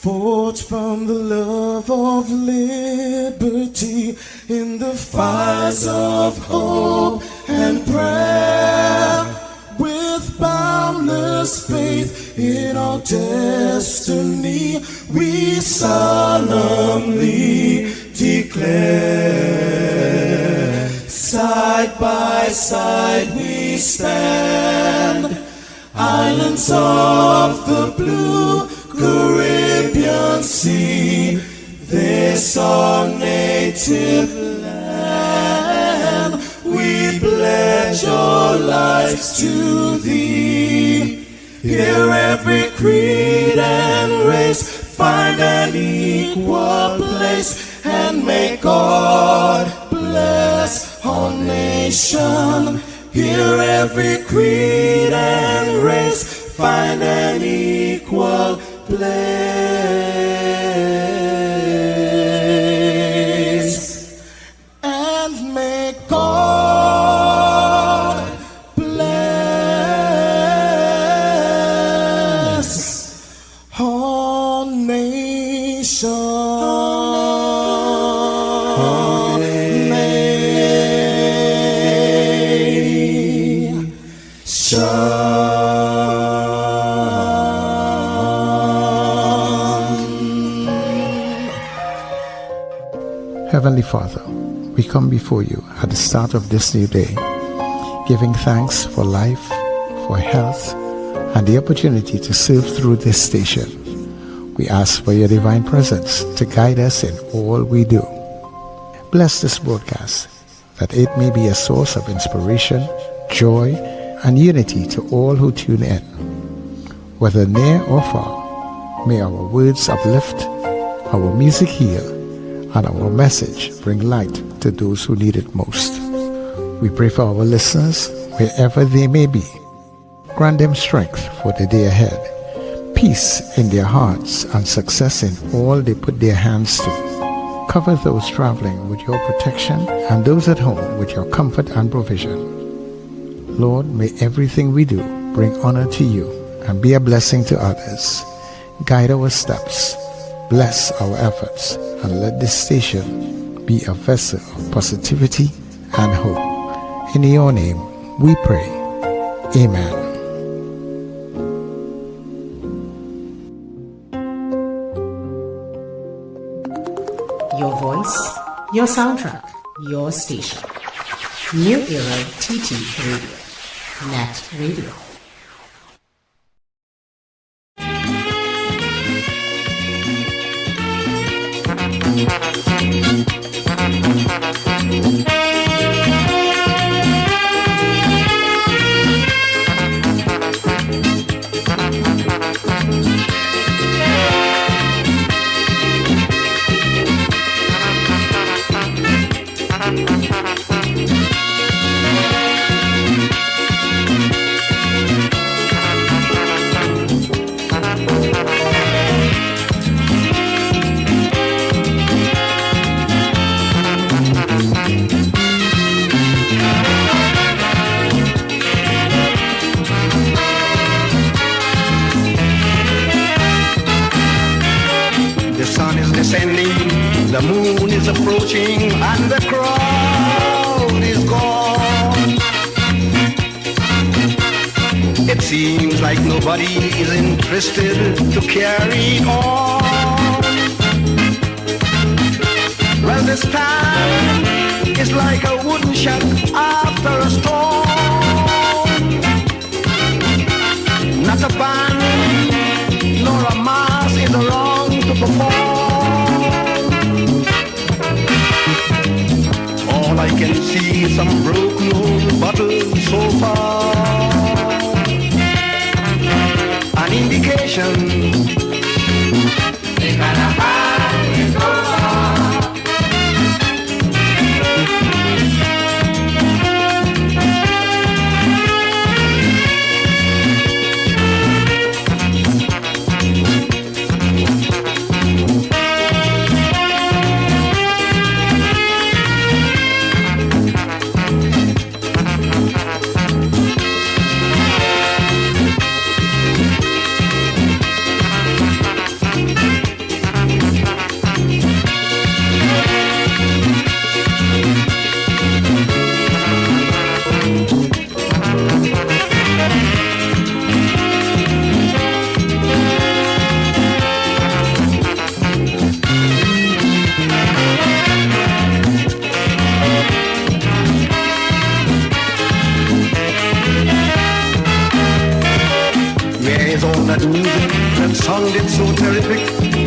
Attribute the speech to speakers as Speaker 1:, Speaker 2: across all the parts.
Speaker 1: forged from the love of liberty in the fires of hope and prayer. With boundless faith in our destiny, we solemnly declare. Side by side we stand, islands of the blue Caribbean Sea, this our native land. We pledge our lives to thee. Here every creed and race find an equal place, and may God bless our nation. Here every creed and race find an equal place, and may God bless our nation.
Speaker 2: Heavenly Father, we come before you at the start of this new day, giving thanks for life, for health, and the opportunity to serve through this station. We ask for your divine presence to guide us in all we do. Bless this broadcast, that it may be a source of inspiration, joy, and unity to all who tune in. Whether near or far, may our words uplift, our music heal, and our message bring light to those who need it most. We pray for our listeners wherever they may be. Grant them strength for the day ahead, peace in their hearts, and success in all they put their hands to. Cover those traveling with your protection and those at home with your comfort and provision. Lord, may everything we do bring honor to you and be a blessing to others. Guide our steps, bless our efforts, and let this station be a vessel of positivity and hope. In your name we pray. Amen.
Speaker 3: Your voice, your soundtrack, your station. New Era TT Radio. NETT Radio.
Speaker 4: The moon is approaching and the crowd is gone. It seems like nobody is interested to carry on. Well, this time is like a wooden shack after a storm. Not a band nor a mass is around to perform. All I can see is some broken old bottles so far. An indication the carnival is over. that music that sounded so terrific?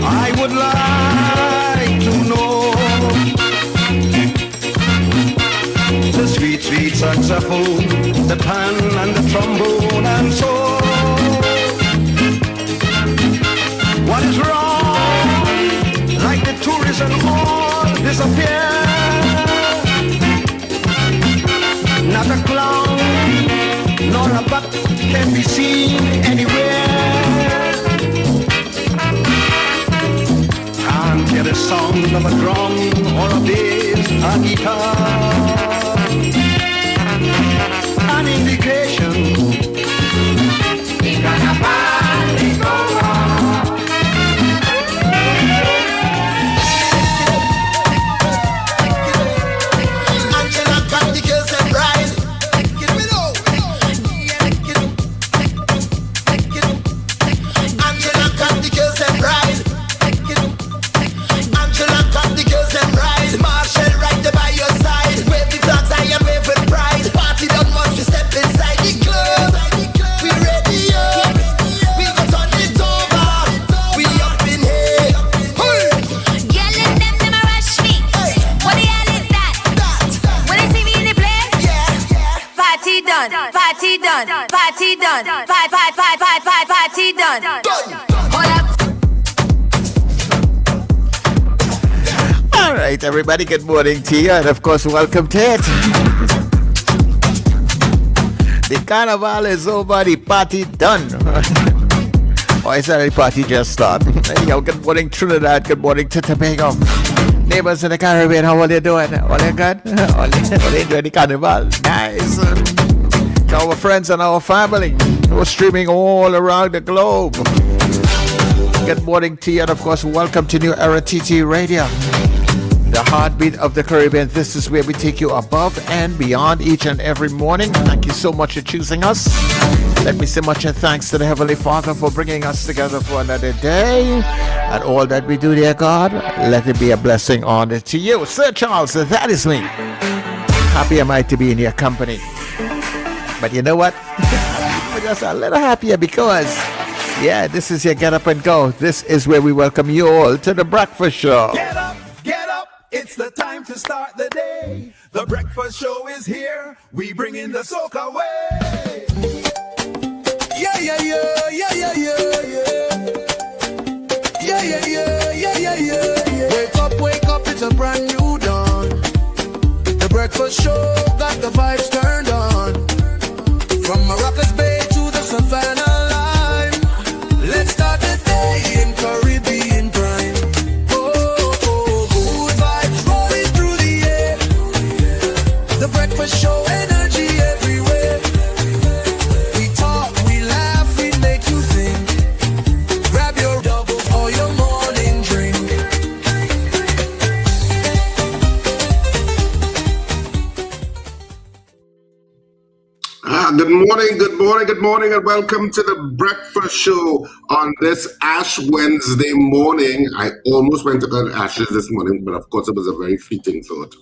Speaker 4: I would like to know. The sweet, sweet saxophone, the pan and the trombone and so. What is wrong? Like the tourists and all disappear. Not a clown nor a buck can be seen anywhere. Can't hear the sound of a drum or a bass, a guitar. An indication it's gonna party go on.
Speaker 1: Angela got the girls and bride. Angela got the girls and bride. Angela got the girls and bride. Marshall right there by your side. Wave the flags, I am waving pride. Party done once we step inside the club. We ready up. We go turn it over. We up in here. Hey.
Speaker 5: Girl, let them a rush me. What the hell is that? When they see me in the place, party done, party done, party done, party done. Hold up.
Speaker 2: All right, everybody, good morning to you, and of course, welcome to it. The carnival is over, the party done. Oh, it's already party just started. Yo, good morning, Trinidad, good morning to Tobago. Neighbors in the Caribbean, how are they doing? All they good? All they enjoying the carnival? Nice. To our friends and our family who are streaming all around the globe. Good morning to you, and of course, welcome to New Era NETT Radio. The heartbeat of the Caribbean. This is where we take you above and beyond each and every morning. Thank you so much for choosing us. Let me say much thanks to the Heavenly Father for bringing us together for another day. And all that we do, dear God, let it be a blessing on it to you. Sir Charles, that is me. Happy am I to be in your company. But you know what? I'm just a little happier because, yeah, this is your Get Up and Go. This is where we welcome you all to the breakfast show.
Speaker 6: Get up, get up. It's the time to start the day. The breakfast show is here. We bring in the soca way. Yeah, yeah, yeah, yeah, yeah, yeah, yeah. Yeah, yeah, yeah, yeah, yeah, yeah, yeah. Wake up, it's a brand new dawn. The breakfast show got the vibes turned on. From Maracas Bay to the Savannah line. Let's start the day in Caribbean prime. The breakfast show, energy everywhere. We talk, we laugh, we make you think. Grab your double or your morning drink.
Speaker 7: Good morning, and welcome to the breakfast show on this Ash Wednesday morning. I almost went to earn ashes this morning, but of course it was a very fleeting thought.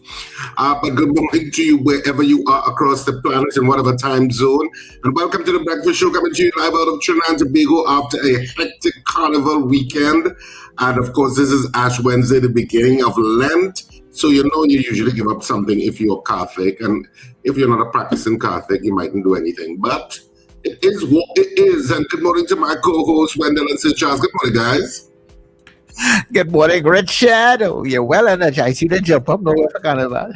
Speaker 7: But good morning to you wherever you are across the planet in whatever time zone, and welcome to the breakfast show coming to you live out of Trinidad and Tobago after a hectic carnival weekend. And of course, this is Ash Wednesday, the beginning of Lent. So you know you usually give up something if you're Catholic, and if you're not a practicing Catholic, you mightn't do anything. But it is what it is. And good morning to my co-hosts, Wendell and Sir Charles. Good morning, guys.
Speaker 2: Good morning, Richard. Oh, you're well energized. You didn't jump up nowhere for carnival.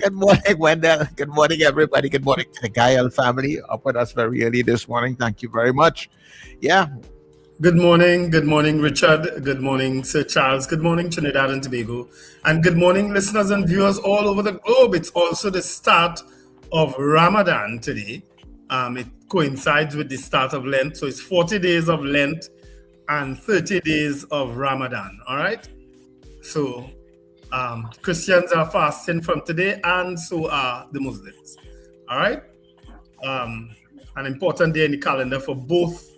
Speaker 2: Good morning, Wendell. Good morning, everybody. Good morning to the Gael family up with us very early this morning. Thank you very much. Yeah.
Speaker 8: Good morning, Richard. Good morning, Sir Charles. Good morning, Trinidad and Tobago. And good morning, listeners and viewers all over the globe. It's also the start of Ramadan today. It coincides with the start of Lent. So it's 40 days of Lent and 30 days of Ramadan. All right. So Christians are fasting from today, and so are the Muslims. All right. An important day in the calendar for both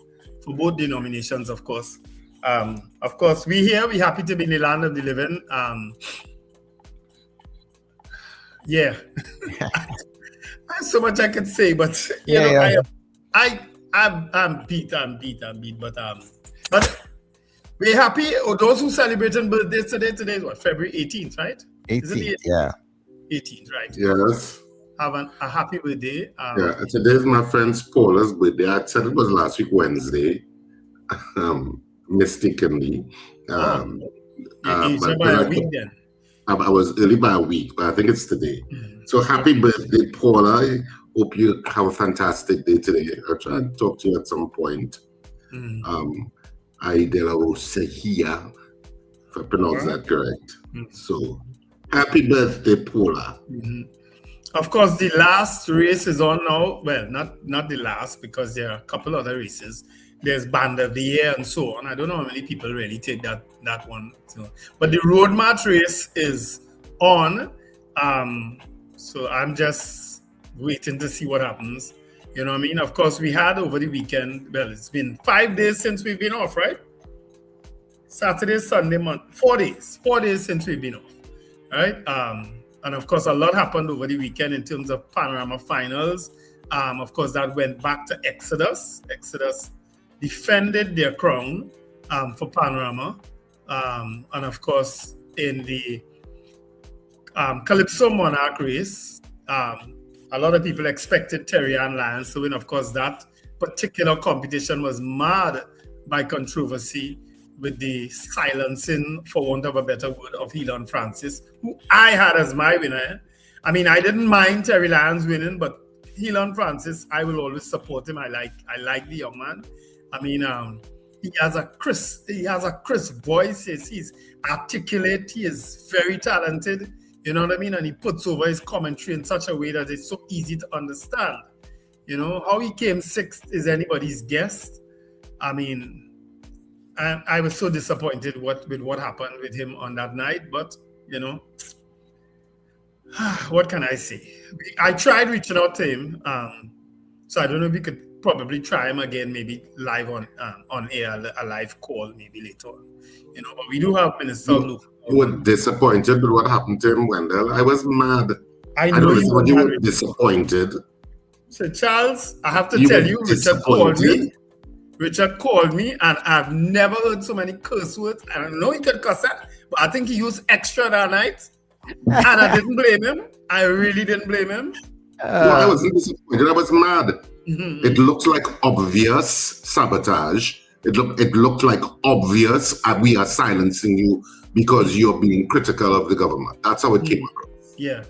Speaker 8: denominations, of course. Of course, we're happy to be in the land of the living. Yeah. There's so much I could say, but I I'm beat, but we're happy. Or those who celebrating birthdays today is what, February 18th, right?
Speaker 9: 18th, yeah.
Speaker 8: 18th, right?
Speaker 7: Yes.
Speaker 8: Have a happy birthday.
Speaker 7: Today's my friend Paula's birthday. I said it was last week Wednesday, mistakenly.
Speaker 8: By a week then.
Speaker 7: I was early by a week, but I think it's today. So happy birthday, Paula. Hope you have a fantastic day today. I'll try and talk to you at some point. I de la Rosehia, if I pronounce that correct. So happy birthday, Paula.
Speaker 8: Of course, the last race is on now. Well, not the last, because there are a couple other races. There's Band of the Year and so on. I don't know how many people really take that one. So. But the road march race is on. So I'm just waiting to see what happens. You know what I mean? Of course, we had over the weekend, well, it's been 5 days since we've been off, right? Saturday, Sunday, Monday, 4 days. 4 days since we've been off, right? And of course, a lot happened over the weekend in terms of panorama finals. Of course, that went back to Exodus. Exodus defended their crown for panorama. And of course, in the Calypso Monarch race, a lot of people expected Terry and Lions to win. Of course, that particular competition was marred by controversy with the silencing, for want of a better word, of Elon Francis, who I had as my winner. I mean, I didn't mind Terry Lyons winning, but Elon Francis, I will always support him. I like the young man. I mean, he has a crisp voice. He's articulate. He is very talented. You know what I mean? And he puts over his commentary in such a way that it's so easy to understand. You know, how he came sixth is anybody's guess. I mean, I was so disappointed with what happened with him on that night. But, you know, what can I say? I tried reaching out to him. So I don't know if we could probably try him again, maybe live on air, a live call maybe later on. You know, but we do have Minister Luke.
Speaker 7: You were disappointed with what happened to him, Wendell. I was mad.
Speaker 8: I know you
Speaker 7: were disappointed.
Speaker 8: So Charles, I have to tell you, Richard called me, and I've never heard so many curse words. I don't know he could cuss that, but I think he used extra that night. And I didn't blame him. I really didn't blame him.
Speaker 7: No, I wasn't disappointed. I was mad. It looked like obvious sabotage. It looked like obvious we are silencing you because you're being critical of the government. That's how it came across.
Speaker 8: Yeah.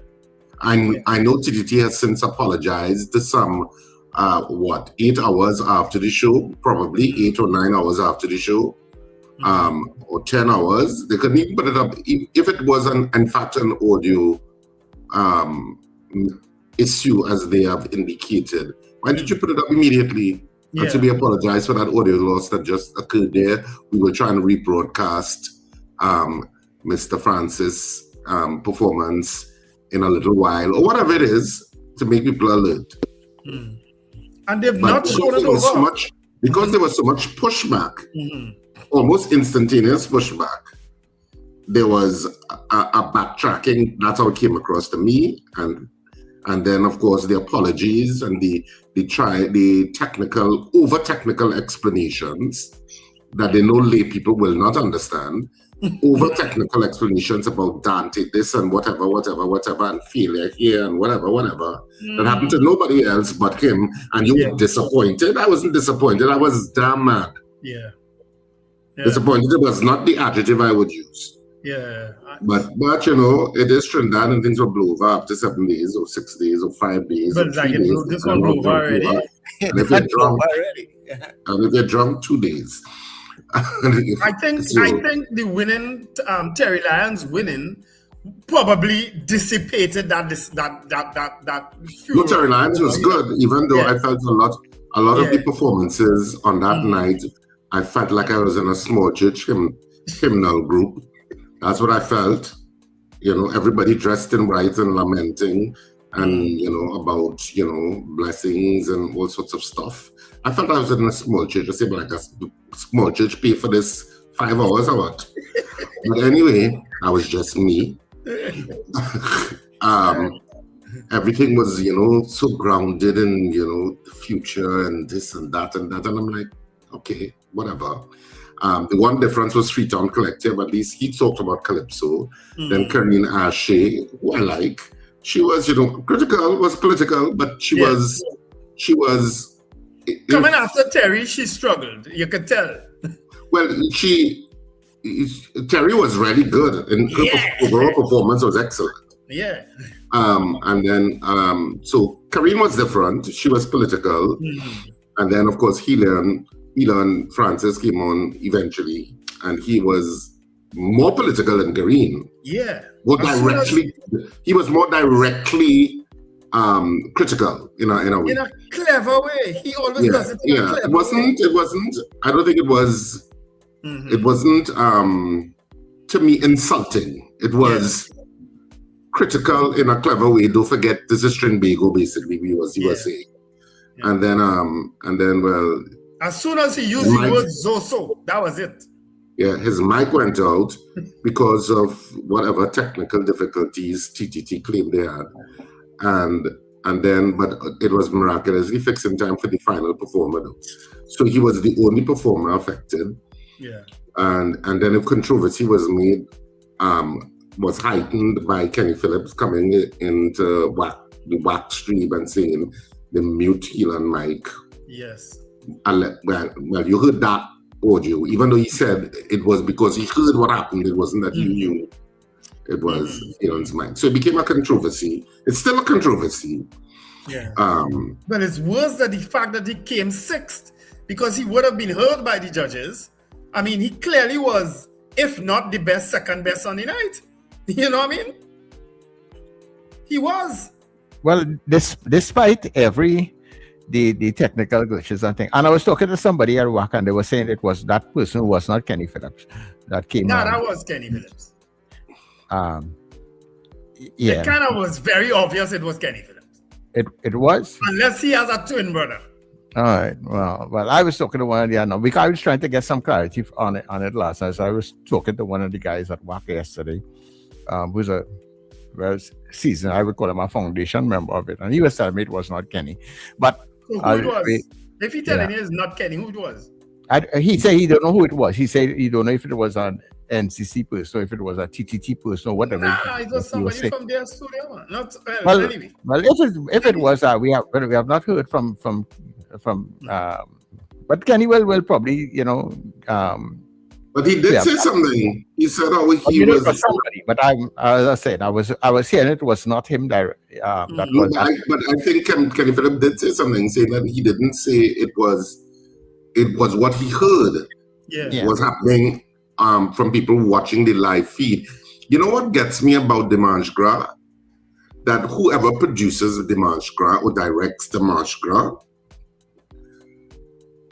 Speaker 7: I know TDT has since apologized to some, 8 hours after the show, probably 8 or 9 hours after the show, or 10 hours. They couldn't even put it up. If it was, in fact, an audio issue, as they have indicated, why did you put it up immediately? Yeah. Actually, we apologize for that audio loss that just occurred there. We were trying to rebroadcast Mr. Francis' performance in a little while, or whatever it is, to make people alert.
Speaker 8: And they've not shown it over.
Speaker 7: Because there was so much pushback, almost instantaneous pushback, there was a backtracking. That's how it came across to me. And then, of course, the apologies and the over-technical explanations that they know lay people will not understand. Over-technical explanations about Dante, this and whatever, and failure here and whatever, that happened to nobody else but him. And you were disappointed. I wasn't disappointed. I was damn mad.
Speaker 8: Yeah.
Speaker 7: Disappointed was not the adjective I would use.
Speaker 8: Yeah.
Speaker 7: But you know, it is Trinidad and things will blow over after 7 days or 6 days or 5 days.
Speaker 8: But like this one blew over already.
Speaker 7: And if you're drunk, 2 days.
Speaker 8: I think the winning Terry Lyons winning probably dissipated that.
Speaker 7: No, Terry Lyons was good, even though I felt a lot of the performances on that night. I felt like I was in a small church hymnal group. That's what I felt. You know, everybody dressed in white and lamenting, and you know, about blessings and all sorts of stuff. I felt I was in a small church. I say, like a small church pay for this 5 hours or what? But anyway, I was just me. everything was, so grounded in, the future and this and that and that. And I'm like, okay, whatever. The one difference was Freetown Collective. At least he talked about Calypso. Then Karine Ashe, who I like, she was, critical, was political, but she was.
Speaker 8: Coming after Terry, she struggled. You could tell. Well,
Speaker 7: Terry was really good, and her overall performance was excellent.
Speaker 8: Yeah.
Speaker 7: And then, so Karine was different. She was political. And then, of course, Elon Francis came on eventually, and he was more political than Karine.
Speaker 8: Yeah.
Speaker 7: He was more directly critical in a way.
Speaker 8: In a clever way. He always does it in a clever way.
Speaker 7: It wasn't, I don't think it was, it wasn't, to me, insulting. It was critical in a clever way. Don't forget, this is Trinidad, basically, he was saying. Yeah. And then, well...
Speaker 8: As soon as he used the word Zoso, that was it.
Speaker 7: Yeah, his mic went out because of whatever technical difficulties TTT claimed they had. And then, but it was miraculously fixed in time for the final performer though. So he was the only performer affected.
Speaker 8: Yeah.
Speaker 7: And then a controversy was made, was heightened by Kenny Phillips coming into the wax stream and saying the mute Elon mic.
Speaker 8: Yes.
Speaker 7: Well, you heard that audio, even though he said it was because he heard what happened. It wasn't that he knew. It was Elon's mind. So it became a controversy. It's still a controversy.
Speaker 8: Yeah. But it's worse than the fact that he came sixth, because he would have been heard by the judges. I mean, he clearly was, if not the best, second best on the night. You know what I mean? He was.
Speaker 2: Well, despite the technical glitches and things. And I was talking to somebody at work, and they were saying it was that person who was not Kenny Phillips that came.
Speaker 8: No, that was Kenny Phillips.
Speaker 2: Yeah.
Speaker 8: It kind of was very obvious it was Kenny Phillips.
Speaker 2: It was?
Speaker 8: Unless he has a twin brother.
Speaker 2: All right. Well, I was talking to one of the because I was trying to get some clarity on it last night. So I was talking to one of the guys at work yesterday, who's a very seasoned, I would call him a foundation member of it. And he was telling me it was not Kenny. But
Speaker 8: so who it was? If he telling me it's not Kenny, who it was?
Speaker 2: He said he don't know who it was. He said he don't know if it was an NCC person, or if it was a TTT person, or whatever.
Speaker 8: Nah, it was somebody from their studio. Not
Speaker 2: anyway. Well, if it was, we have not heard from. But Kenny will probably,
Speaker 7: But he did say something. He said, he was
Speaker 2: somebody. But as I said, I was hearing it was not him direct.
Speaker 7: But I think Kenny Phillips did say something, saying that he didn't say it was what he heard was happening from people watching the live feed. You know what gets me about the Mardi Gras? That whoever produces the Mardi Gras or directs the Mardi Gras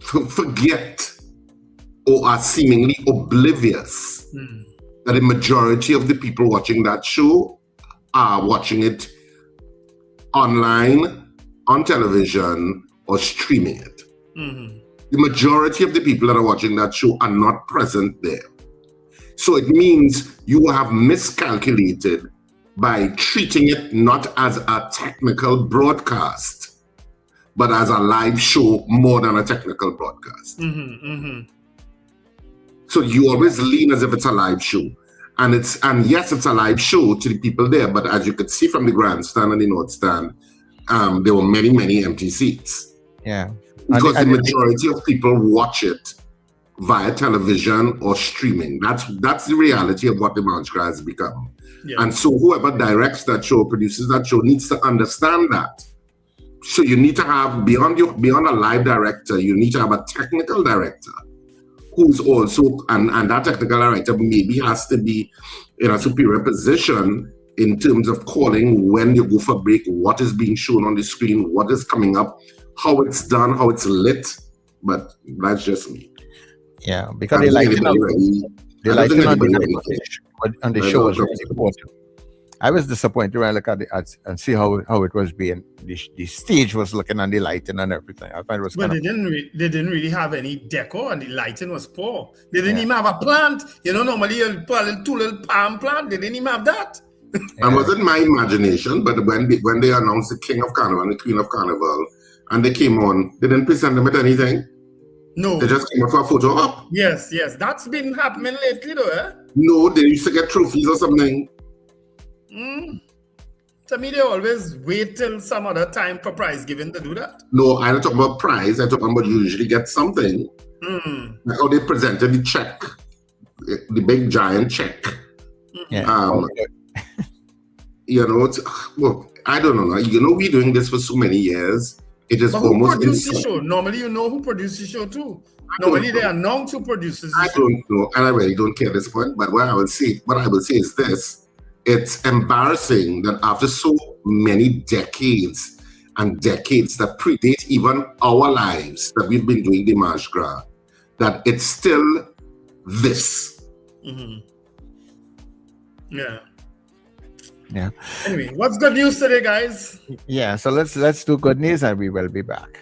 Speaker 7: forget or are seemingly oblivious that the majority of the people watching that show are watching it online, on television, or streaming it. The majority of the people that are watching that show are not present there. So it means you have miscalculated by treating it not as a technical broadcast, but as a live show more than a technical broadcast. So you always lean as if it's a live show. And yes, it's a live show to the people there, but as you could see from the grandstand and the north stand, there were many, many empty seats.
Speaker 2: Yeah.
Speaker 7: Because the majority of people watch it via television or streaming. That's the reality of what the Mardi Gras has become. Yeah. And so whoever directs that show, produces that show, needs to understand that. So you need to have, beyond a live director, you need to have a technical director who's also, and that technical director maybe has to be in a superior position in terms of calling when you go for break, what is being shown on the screen, what is coming up, how it's done, how it's lit. But that's just me.
Speaker 2: Yeah, because they like on the show was really important. I was disappointed when I look at it and see how it was being. The stage was looking and the lighting and everything. I find it was.
Speaker 8: Well, they didn't really have any decor and the lighting was poor. They didn't even have a plant. Normally you put two little palm plant. They didn't even have that.
Speaker 7: And wasn't my imagination, but when they announced the King of Carnival and the Queen of Carnival, and they came on, they didn't present them with anything.
Speaker 8: No.
Speaker 7: They just came out for a photo op.
Speaker 8: Yes. That's been happening lately, though, eh?
Speaker 7: No, they used to get trophies or something.
Speaker 8: To me, they always wait till some other time for prize giving to do that.
Speaker 7: No, I don't talk about prize. I talk about you usually get something. Like how they presented the check, the big giant check.
Speaker 9: Yeah.
Speaker 7: You know, well, I don't know. You know, we're doing this for so many years. It is
Speaker 8: but
Speaker 7: almost
Speaker 8: who produces the show? Normally, you know who produces the show too. Normally, they are known to producers.
Speaker 7: I don't know, and I really don't care at this point. But what I will say is this: it's embarrassing that after so many decades and decades that predate even our lives that we've been doing the Mardi Gras, that it's still this.
Speaker 9: Yeah.
Speaker 8: Anyway, what's good news today, guys?
Speaker 9: Yeah, so let's do good news and we will be back.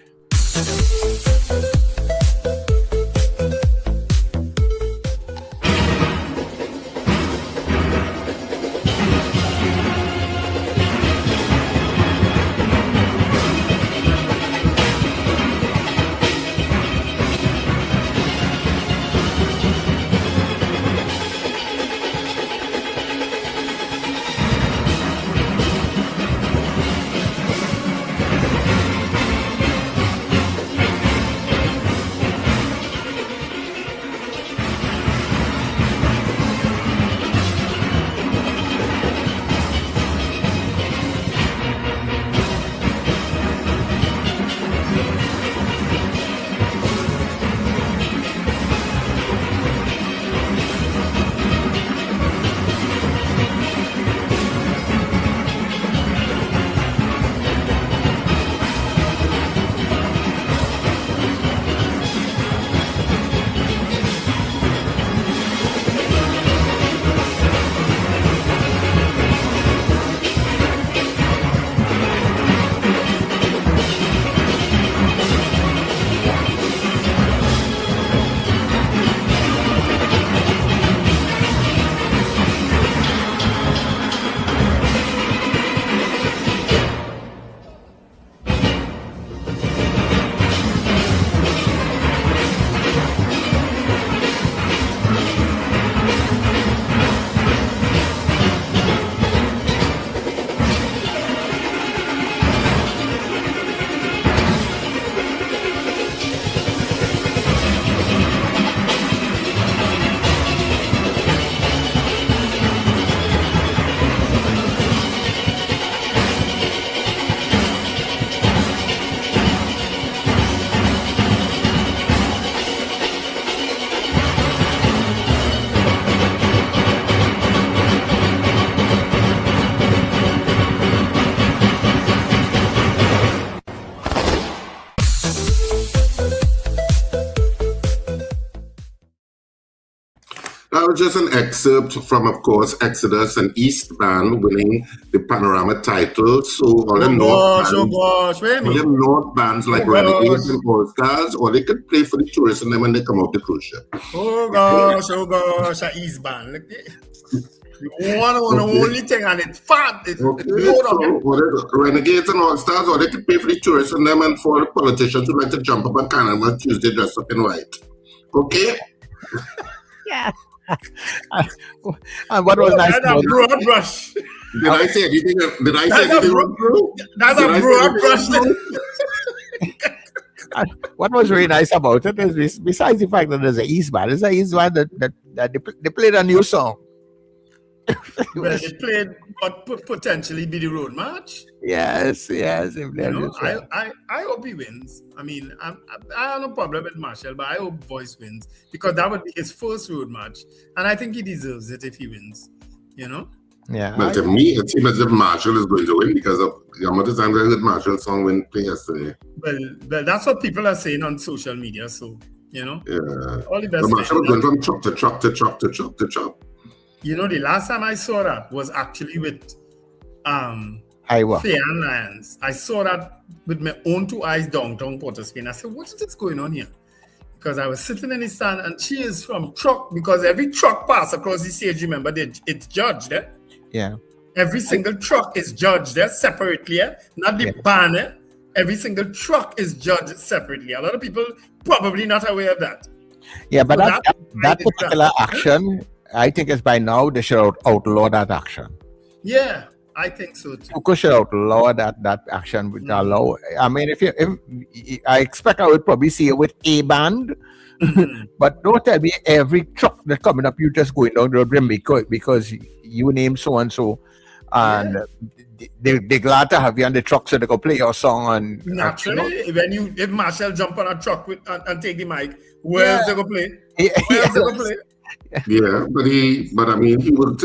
Speaker 7: That was just an excerpt from, of course, Exodus and East Band winning the Panorama title. So all the North bands like Renegades and All Stars, or they could play for the tourists and then when they come off the cruise ship.
Speaker 8: Oh gosh, that East Band. Look, one of the only thing and it's fat.
Speaker 7: Renegades and All Stars, or they could pay for the tourists and them and for the politicians who like to jump up on Carnival Tuesday dressed up in white. Okay?
Speaker 9: Yeah. And what was nice
Speaker 8: about a broad brush.
Speaker 7: Did I say anything? Did I say anything wrong?
Speaker 8: That's a broad brush.
Speaker 9: What was really nice about it is, besides the fact that there's an East Band, there's an East Band that they played a new song.
Speaker 8: Well, they played what could potentially be the road march.
Speaker 9: Yes.
Speaker 8: I hope he wins. I mean, I have no problem with Marshall, but I hope Voice wins because that would be his first road march, and I think he deserves it if he wins. You know?
Speaker 9: Yeah.
Speaker 7: Well, to me, it seems as if Marshall is going to win because of the amount of times I heard Marshall's song play yesterday.
Speaker 8: Well, that's what people are saying on social media. So you know, all the best.
Speaker 7: But Marshall going from chop to chop to chop to chop to chop.
Speaker 8: You know, the last time I saw that was actually with
Speaker 9: Iowa.
Speaker 8: Fair and Lions. I saw that with my own two eyes downtown Port of Spain. I said, what is this going on here? Because I was sitting in the stand and she is from truck, because every truck pass across the stage, remember, it's judged, eh?
Speaker 9: Yeah.
Speaker 8: Every single truck is judged separately, not the banner. Every single truck is judged separately. A lot of people probably not aware of that.
Speaker 9: Yeah, but
Speaker 8: So
Speaker 9: that particular action, I think is by now they should outlaw that action.
Speaker 8: Yeah, I think so too.
Speaker 9: You should outlaw that action with allow. I mean, if I expect I would probably see it with a band, but don't tell me every truck that's coming up you just going down the road because you name so and so, and they're glad to have you on the truck so they can play your song. And
Speaker 8: naturally, if Marshall jump on a truck and take the mic, where else they go play? Where else they go play?
Speaker 7: Yeah, but I mean, he worked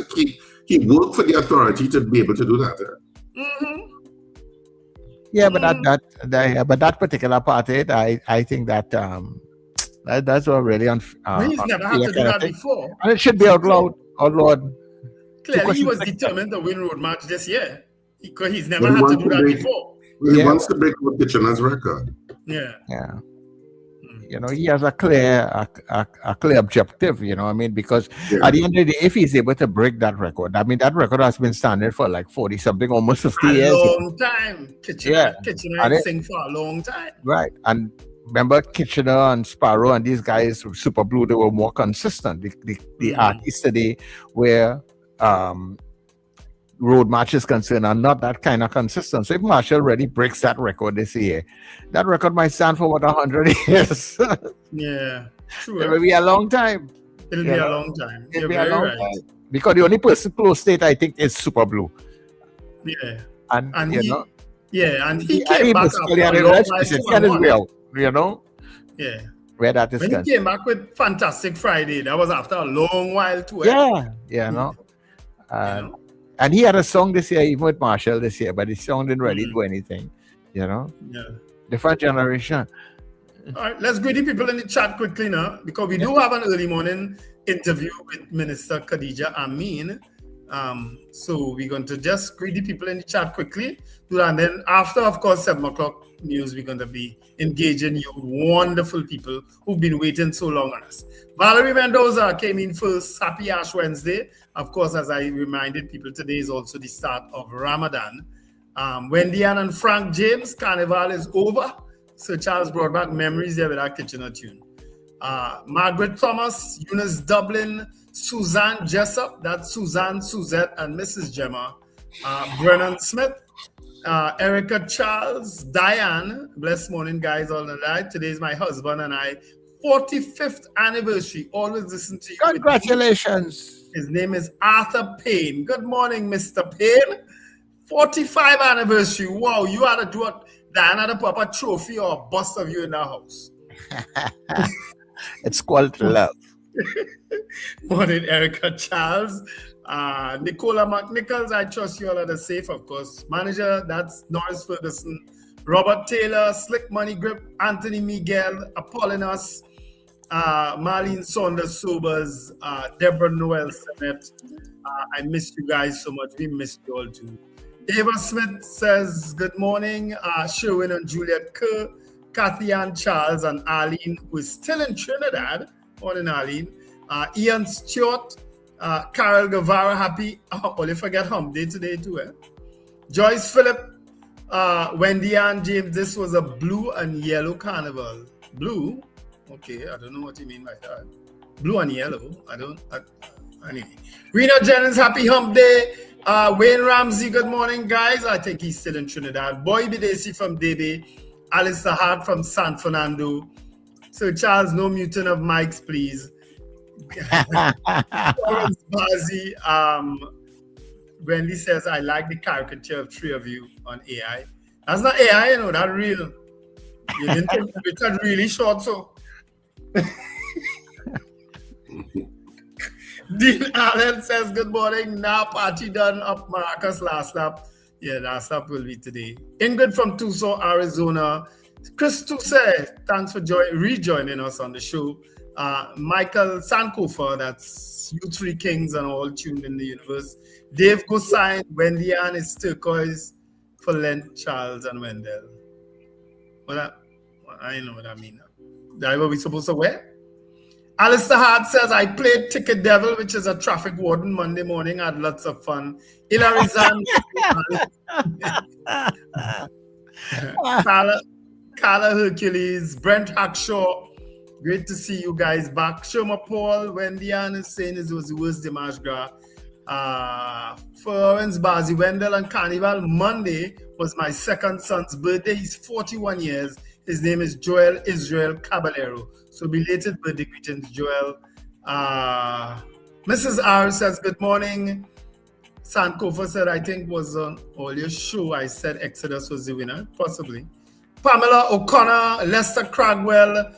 Speaker 7: for the authority to be able to do that.
Speaker 9: Yeah, but that particular part, I think that that's what really
Speaker 8: he's never had to do that before,
Speaker 9: and it should be outlawed.
Speaker 8: Clearly, he was determined to win Road March this year because he's never had to do that before.
Speaker 7: He wants to break with Kitchener's record.
Speaker 8: Yeah.
Speaker 9: You know, he has a clear objective, you know what I mean? Because at the end of the day, if he's able to break that record, I mean, that record has been standing for like 40-something, almost 50 years.
Speaker 8: A long time. Kitchener sing for a long time.
Speaker 9: Right. And remember Kitchener and Sparrow and these guys, Super Blue, they were more consistent. The artists today where Road March is concerned are not that kind of consistent. So if Marshall really breaks that record this year, that record might stand for 100 years.
Speaker 8: Yeah, true.
Speaker 9: It will be a long time.
Speaker 8: It'll be a long time. You're very right.
Speaker 9: Because the only person close to it, I think, is Super Blue.
Speaker 8: Yeah.
Speaker 9: And
Speaker 8: he
Speaker 9: he
Speaker 8: came back
Speaker 9: after a long while, you know?
Speaker 8: Yeah.
Speaker 9: Where that is
Speaker 8: when he came back with Fantastic Friday, that was after a long while too.
Speaker 9: And he had a song this year, even with Marshall this year, but his song didn't really do anything, you know?
Speaker 8: Yeah.
Speaker 9: Different generation.
Speaker 8: All right, let's greet the people in the chat quickly now, because we do have an early morning interview with Minister Ameen. So we're going to just greet the people in the chat quickly. And then after, of course, 7 o'clock news, we're going to be engaging you wonderful people who've been waiting so long on us. Valerie Mendoza came in first. Happy Ash Wednesday. Of course, as I reminded people, today is also the start of Ramadan. Wendy Ann and Frank James, Carnival is over. Sir Charles brought back memories there with our Kitchener tune. Margaret Thomas, Eunice Dublin, Suzanne Jessup, that's Suzanne, Suzette, and Mrs. Gemma. Brennan Smith, Erica Charles, Diane, blessed morning, guys, all the night. Today is my husband and I, 45th anniversary. Always listen to you.
Speaker 9: Congratulations.
Speaker 8: His name is Arthur Payne. Good morning, Mr. Payne. 45th anniversary. Wow, you ought to do another proper trophy or a bust of you in the house.
Speaker 9: It's called love.
Speaker 8: Morning, Erica Charles. Nicola McNichols, I trust you all are safe, of course. Manager, that's Norris Ferguson. Robert Taylor, Slick Money Grip, Anthony Miguel, Apollonius, Marlene Saunders Sobers, Deborah Noel Sennett. I miss you guys so much. We miss you all too. Ava Smith says, good morning. Sherwin and Juliet Kerr, Kathy Ann Charles, and Arlene, who is still in Trinidad. Morning, Arlene. Ian Stewart, Carol Guevara, happy. Oh, you forget Hump Day today too, eh? Joyce Phillip, Wendy Ann James, this was a blue and yellow carnival. Blue? Okay, I don't know what you mean by that. Blue and yellow. Anyway. Rena Jennings, happy Hump Day. Wayne Ramsey, good morning, guys. I think he's still in Trinidad. Boy Bidesi from Debe. Alistair Hart from San Fernando. Sir Charles, no muting of mics, please. Lawrence Bazi, Wendy says, I like the caricature of three of you on AI. That's not AI, you know, that's real. You didn't take the picture really short, so. Dean Allen says, good morning. Now party done up Maracas last lap. Yeah, last lap will be today. Ingrid from Tucson, Arizona. Chris Tousse, thanks for rejoining us on the show. Michael Sankofa, that's You Three Kings and all tuned in the universe. Dave Gosain, Wendy Ann is turquoise for Lent, Charles and Wendell. I know what I mean. That what we supposed to wear? Alistair Hart says, I played Ticket Devil, which is a traffic warden Monday morning. I had lots of fun. Hilary Zan. Carla Hercules. Brent Hackshaw. Great to see you guys back. Shoma Paul. Wendy Ann is saying it was the worst Dimanche Gras. Florence Bazi Wendell and Carnival Monday was my second son's birthday. He's 41 years. His name is Joel Israel Caballero. So belated birthday greetings, Joel. Mrs. R says, good morning. Sankofa said, I think was on all your show. I said Exodus was the winner, possibly. Pamela O'Connor, Lester Cragwell,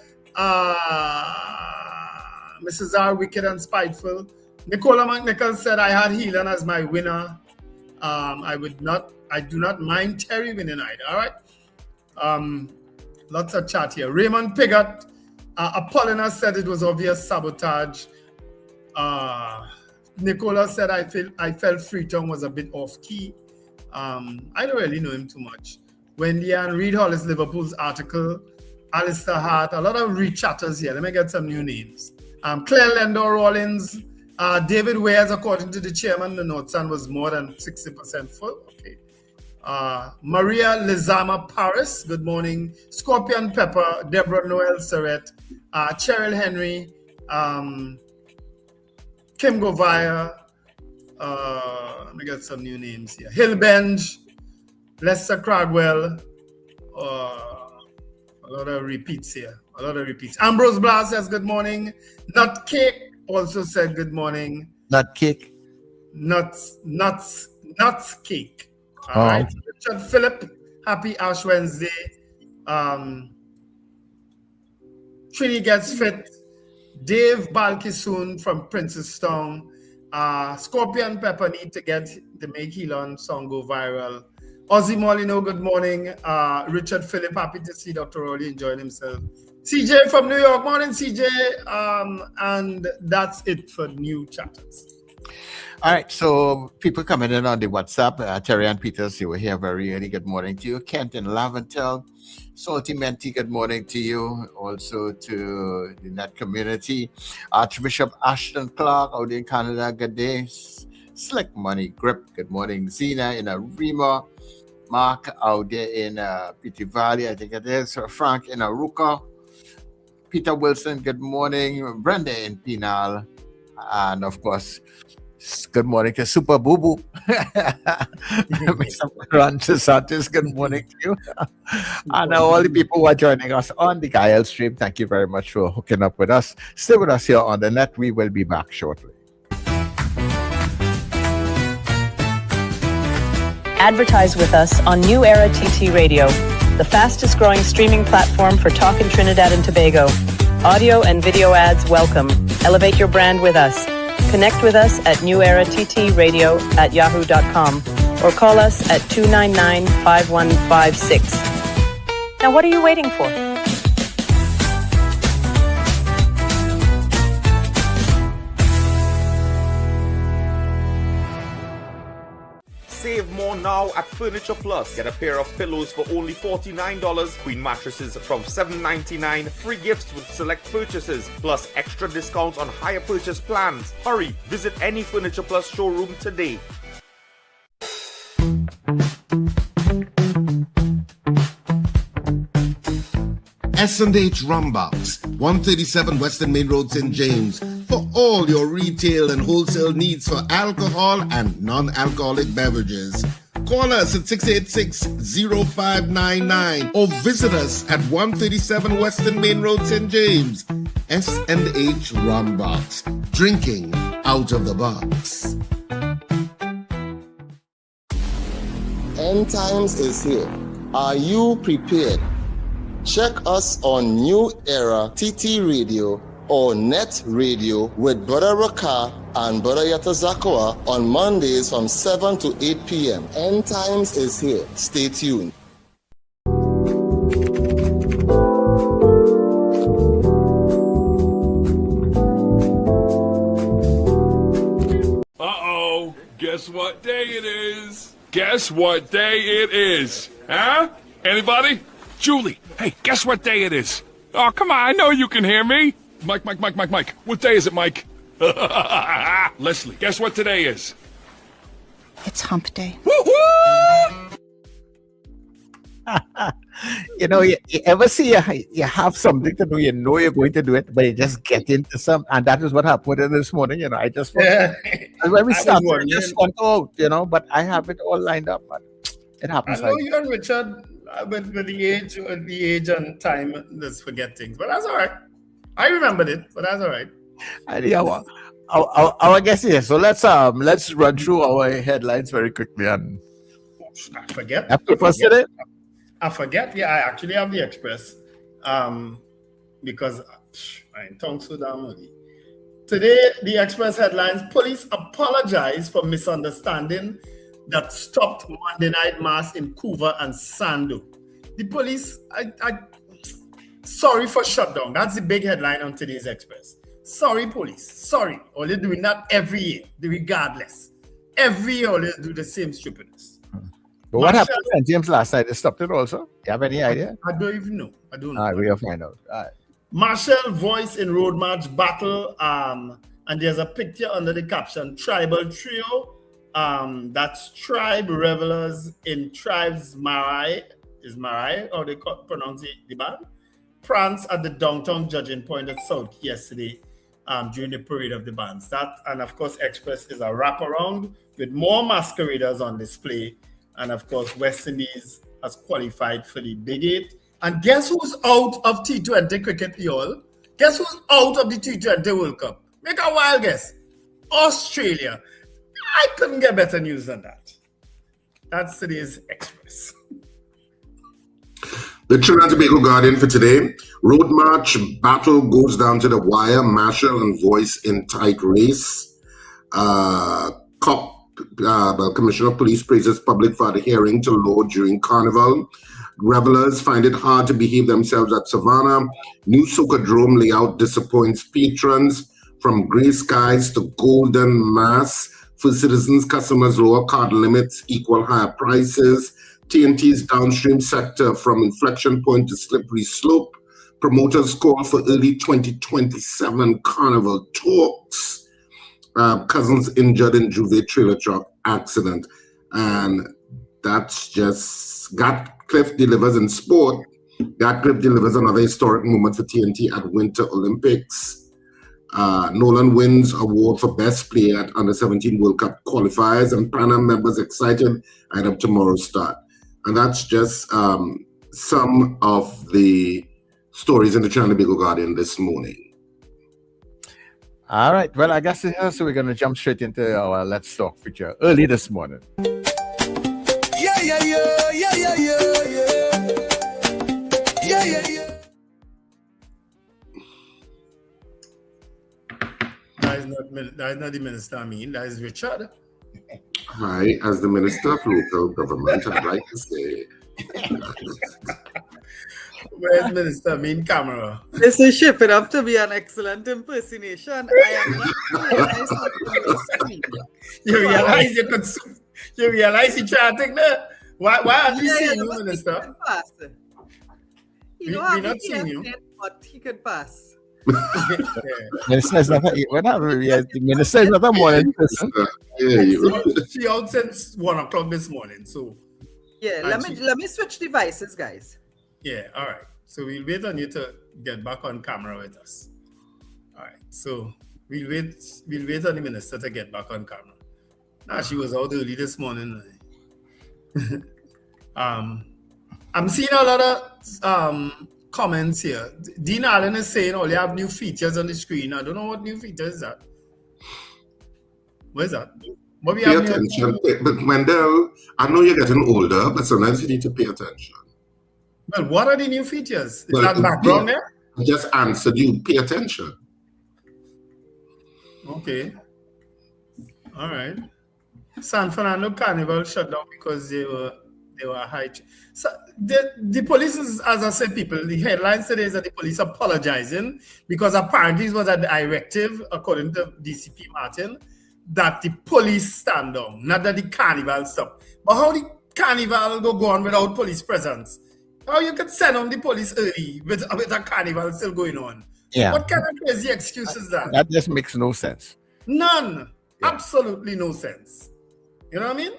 Speaker 8: Mrs. R, Wicked and Spiteful. Nicola McNichol said, I had Heelan as my winner. I do not mind Terry winning either. All right. Lots of chat here. Raymond Piggott, Apollina said it was obvious sabotage. Nicola said I felt Freetown was a bit off key. I don't really know him too much. Wendy Ann, Reed Hollis, Liverpool's article. Alistair Hart, a lot of re-chatters here. Let me get some new names. Claire Lendor Rollins, David Wares, according to the chairman, the North Sun was more than 60% full. Okay. Maria Lizama Paris, good morning. Scorpion Pepper, Deborah Noel Surrett, Cheryl Henry, Kim Govaya, let me get some new names here. Hillbenj, Lester Cragwell, a lot of repeats here. Ambrose Blas says good morning. Nut Cake also said good morning.
Speaker 9: Nut Cake?
Speaker 8: Nuts Cake. All right. Richard Phillip, happy Ash Wednesday. Trini Gets Fit. Dave Balkisoon from Princestown. Scorpion Pepper need to make Heelan song go viral. Ozzy Molino, good morning. Richard Phillip, happy to see Dr. Rowley enjoying himself. CJ from New York, morning CJ. And that's it for new chatters.
Speaker 9: All right, so people coming in on the WhatsApp. Terry and Peters, you were here very early. Good morning to you. Kent in Laventel. Salty Menti, good morning to you. Also to the NETT community. Archbishop Ashton Clark out in Canada, good day. Slick Money Grip, good morning. Zena in Arima. Mark out there in Piti Valley, I think it is. Frank in Aruka. Peter Wilson, good morning. Brenda in Pinal. And of course, good morning to Super Boo Boo. Mr. Ron DeSantis, good morning to you. And all the people who are joining us on the Gael stream, thank you very much for hooking up with us. Stay with us here on the NETT. We will be back shortly.
Speaker 10: Advertise with us on New Era TT Radio, the fastest growing streaming platform for talk in Trinidad and Tobago. Audio and video ads welcome. Elevate your brand with us. Connect with us at newerattradio@yahoo.com or call us at 299-5156. Now what are you waiting for?
Speaker 11: Save more now at Furniture Plus. Get a pair of pillows for only $49, queen mattresses from $7.99, free gifts with select purchases, plus extra discounts on higher purchase plans. Hurry, visit any Furniture Plus showroom today.
Speaker 7: S&H Rumbox, 137 Western Main Road, St. James, for all your retail and wholesale needs for alcohol and non-alcoholic beverages. Call us at 686-0599 or visit us at 137 Western Main Road, St. James. S&H Rumbox, drinking out of the box.
Speaker 12: End times is here. Are you prepared? Check us on New Era TT Radio or NETT Radio with Brother Raka and Brother Yatazakawa on Mondays from 7 to 8 p.m. End times is here. Stay tuned.
Speaker 13: Uh-oh. Guess what day it is? Guess what day it is? Huh? Anybody? Julie, hey, guess what day it is? Oh, come on, I know you can hear me. Mike. What day is it, Mike? Leslie, guess what today is?
Speaker 14: It's hump day.
Speaker 9: You ever see you have something to do, you're going to do it, but you just get into some, and that is what happened this morning. I just when we started, I just went out, but I have it all lined up, but it happens.
Speaker 8: I know you and Richard, with the age and time, let's forget things, but that's all right. I remembered it, but that's all right.
Speaker 9: Our guest here. So let's run through our headlines very quickly and
Speaker 8: I forget. I forget. Yeah, I actually have the Express, because my tongue so damn early. Today, the Express headlines: police apologize for misunderstanding that stopped Monday night mass in Couva and Sando. The police, sorry for shutdown. That's the big headline on today's Express. Sorry, police. Sorry. Only doing that every year, regardless. Every year, always do the same stupidness.
Speaker 9: But what happened to St. James last night? They stopped it also? You have any idea?
Speaker 8: I don't even know. I don't know.
Speaker 9: All right, we'll find out. All right.
Speaker 8: Marshall voice in Road March battle. And there's a picture under the caption, Tribal Trio. That's tribe revelers in Tribes Marai. Is Marai, or they pronounce it, the band? Prance at the downtown judging point at South yesterday during the parade of the bands. That, and of course, Express is a wraparound with more masqueraders on display. And of course, West Indies has qualified for the Big 8. And guess who's out of T20 cricket, y'all? Guess who's out of the T20 World Cup? Make a wild guess. Australia. I couldn't get better news than that. That's today's Express.
Speaker 7: The Trinidad and Tobago Guardian for today. Road March battle goes down to the wire. Marshall and Voice in tight race. Commissioner of Police praises public for adhering to law during Carnival. Revelers find it hard to behave themselves at Savannah. New Socadrome layout disappoints patrons. From grey skies to golden mass. For citizens, customers lower card limits equal higher prices. TNT's downstream sector from inflection point to slippery slope. Promoters call for early 2027 Carnival talks. Cousins injured in Juve trailer truck accident. And that's just Gatcliffe delivers in sport. Gatcliffe delivers another historic moment for TNT at Winter Olympics. Nolan wins award for best player at Under-17 World Cup qualifiers, and Panama members excited ahead of tomorrow's start. And that's just some of the stories in the Trinidad and Tobago Guardian this morning.
Speaker 9: All right. Well, I guess so we're going to jump straight into our Let's Talk feature early this morning.
Speaker 6: Yeah.
Speaker 8: That is not the Minister Ameen, that is Richard.
Speaker 7: Hi, as the Minister of Local Government, I'd like to say.
Speaker 8: Where's Minister Ameen camera?
Speaker 15: This is shaping up to be an excellent impersonation. I am not
Speaker 8: You realize you trying to think that? Why aren't we seeing you, Minister?
Speaker 15: You know, I'm not seeing you. But he could pass.
Speaker 9: Minister is not the Minister is not a morning person.
Speaker 8: She out since 1 o'clock this morning. So
Speaker 15: yeah, let me switch devices, guys.
Speaker 8: Yeah, all right. So we'll wait on you to get back on camera with us. All right. So we'll wait on the Minister to get back on camera. Nah, she was out early this morning. I'm seeing a lot of comments here. Dean Allen is saying, you have new features on the screen. I don't know what new feature is that. Where's that? What we
Speaker 7: pay
Speaker 8: have
Speaker 7: attention. But Wendell, I know you're getting older, but sometimes you need to pay attention.
Speaker 8: Well, what are the new features? Is that background there?
Speaker 7: I just answered you. Pay attention.
Speaker 8: Okay. All right. San Fernando Carnival shut down because they were high. So the police is, as I said, people, the headlines today is that the police apologizing because apparently it was a directive, according to DCP Martin, that the police stand down, not that the carnival stop. But how the carnival go on without police presence? How you could send on the police early with a carnival still going on?
Speaker 9: Yeah.
Speaker 8: What kind of crazy excuse is that?
Speaker 9: That just makes no sense.
Speaker 8: None. Absolutely no sense. You know what I mean?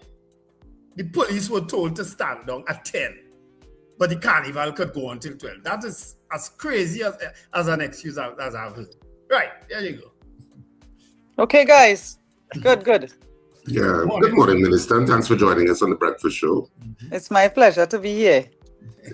Speaker 8: The police were told to stand down at 10, but the carnival could go until 12. That is as crazy as an excuse as I've heard. Right, there you go.
Speaker 15: Okay, guys. Good.
Speaker 7: Yeah. Good morning, Minister, and thanks for joining us on the Breakfast Show.
Speaker 15: It's my pleasure to be here.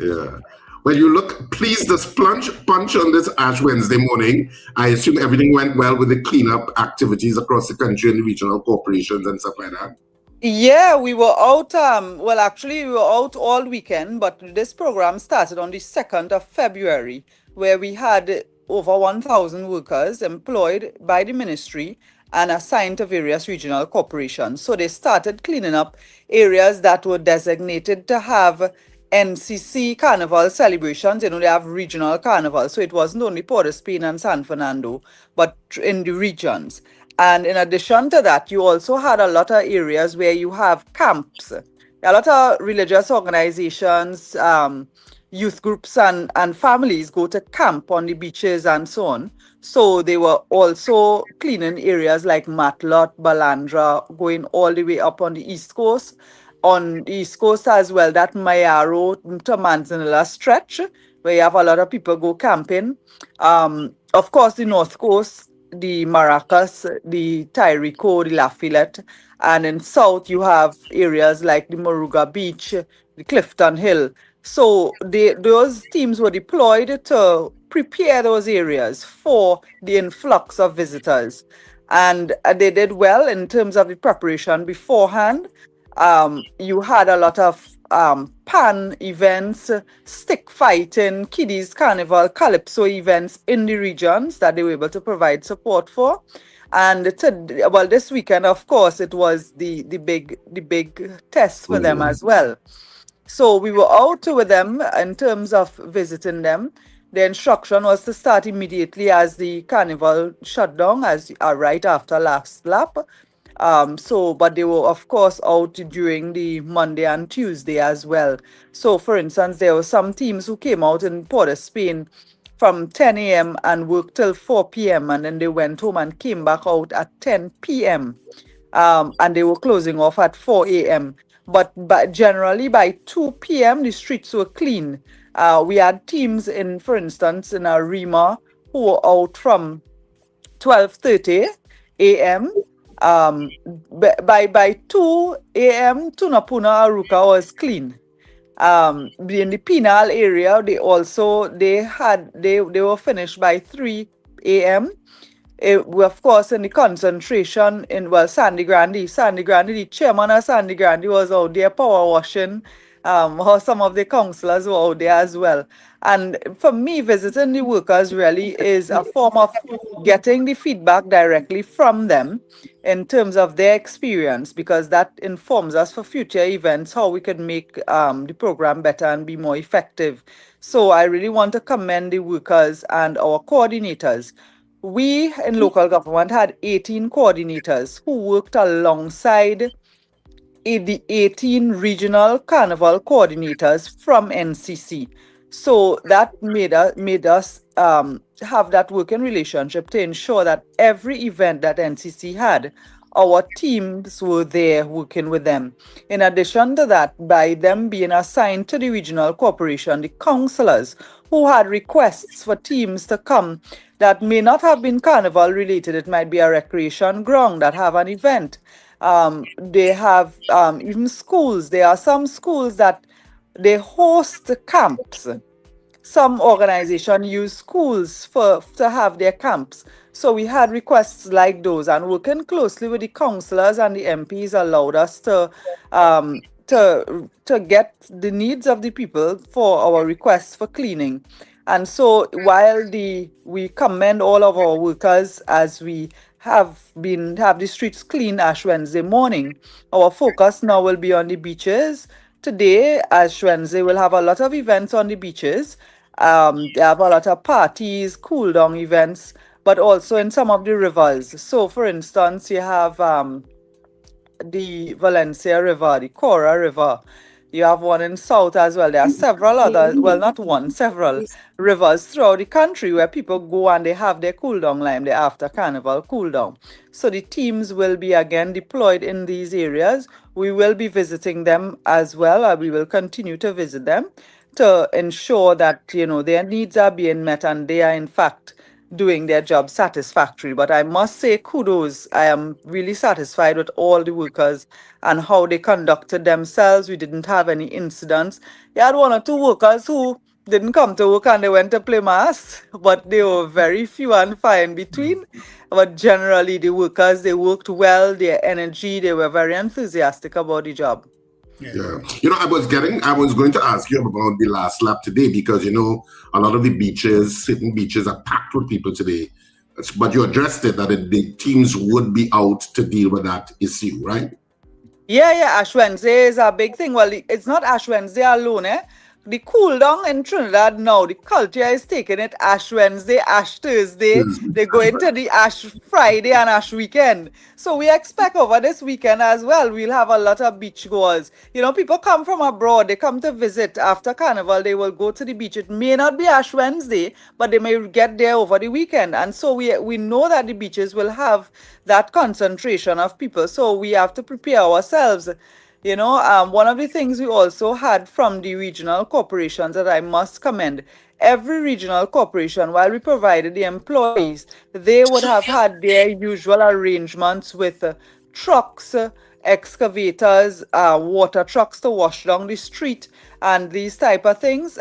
Speaker 7: Yeah. Well, you look pleased as punch on this Ash Wednesday morning. I assume everything went well with the cleanup activities across the country and the regional corporations and stuff like that.
Speaker 15: Yeah, we were out. Well, actually, we were out all weekend, but this program started on the 2nd of February, where we had over 1,000 workers employed by the ministry and assigned to various regional corporations. So they started cleaning up areas that were designated to have NCC carnival celebrations. You know, they have regional carnival. So it wasn't only Port of Spain and San Fernando, but in the regions. And in addition to that, you also had a lot of areas where you have camps. A lot of religious organizations, youth groups and families go to camp on the beaches and so on. So they were also cleaning areas like Matlot, Balandra, going all the way up on the East Coast. On the East Coast as well, that Mayaro to Manzanilla stretch, where you have a lot of people go camping. Of course, the North Coast, the Maracas, the Tyrico, the Lafayette, and in South you have areas like the Moruga Beach, the Clifton Hill. So those teams were deployed to prepare those areas for the influx of visitors. And they did well in terms of the preparation beforehand. You had a lot of pan events, stick fighting, kiddies carnival, calypso events in the regions that they were able to provide support for. And this weekend, of course, it was the big test for them as well. So we were out with them in terms of visiting them. The instruction was to start immediately as the carnival shut down, right after last lap. But they were, of course, out during the Monday and Tuesday as well. So, for instance, there were some teams who came out in Port of Spain from 10 a.m. and worked till 4 p.m. and then they went home and came back out at 10 p.m. And they were closing off at 4 a.m. But generally by 2 p.m. the streets were clean. We had teams for instance, in Arima who were out from 12:30 a.m. By 2 a.m. Tunapuna Aruka was clean. In the penal area, they were finished by 3 a.m. Of course, in the concentration Sandy Grande, the chairman of Sandy Grande was out there power washing. Some of the councillors were out there as well. And for me, visiting the workers really is a form of getting the feedback directly from them in terms of their experience, because that informs us for future events, how we can make the program better and be more effective. So I really want to commend the workers and our coordinators. We in local government had 18 coordinators who worked alongside the 18 regional carnival coordinators from NCC. So that made us have that working relationship to ensure that every event that NCC had, our teams were there working with them. In addition to that, by them being assigned to the regional corporation, the councillors who had requests for teams to come that may not have been carnival related, it might be a recreation ground that have an event. They have even schools. There are some schools that they host camps. Some organizations use schools to have their camps. So we had requests like those, and working closely with the councillors and the MPs allowed us to get the needs of the people for our requests for cleaning. And so while we commend all of our workers as we have the streets clean Ash Wednesday morning, our focus now will be on the beaches. Today, Ash Wednesday, we'll have a lot of events on the beaches. They have a lot of parties, cool down events, but also in some of the rivers. So for instance, you have the Valencia River, the Cora River. You have one in South as well. There are several other, well, not one, several rivers throughout the country where people go and they have their cool down line, their after carnival cool down. So the teams will be again deployed in these areas. We will be visiting them as well. We will continue to visit them to ensure that, you know, their needs are being met and they are in fact doing their job satisfactorily. But I must say kudos. I am really satisfied with all the workers and how they conducted themselves. We didn't have any incidents. You had one or two workers who didn't come to work and they went to play mass, but they were very few and far in between. But generally the workers, they worked well, their energy, they were very enthusiastic about the job.
Speaker 7: Yeah. You know, I was going to ask you about the last lap today because, you know, a lot of the beaches, certain beaches are packed with people today. But you addressed it that the teams would be out to deal with that issue, right?
Speaker 15: Yeah, Ash Wednesday is a big thing. Well, it's not Ash Wednesday alone, eh? The cool down in Trinidad now, the culture is taking it Ash Wednesday, Ash Thursday. They go into the Ash Friday and Ash weekend. So we expect over this weekend as well, we'll have a lot of beach goers. You know, people come from abroad, they come to visit after Carnival, they will go to the beach. It may not be Ash Wednesday, but they may get there over the weekend. And so we know that the beaches will have that concentration of people. So we have to prepare ourselves. You know, one of the things we also had from the regional corporations that I must commend, every regional corporation, while we provided the employees, they would have had their usual arrangements with trucks, excavators, water trucks to wash down the street, and these type of things.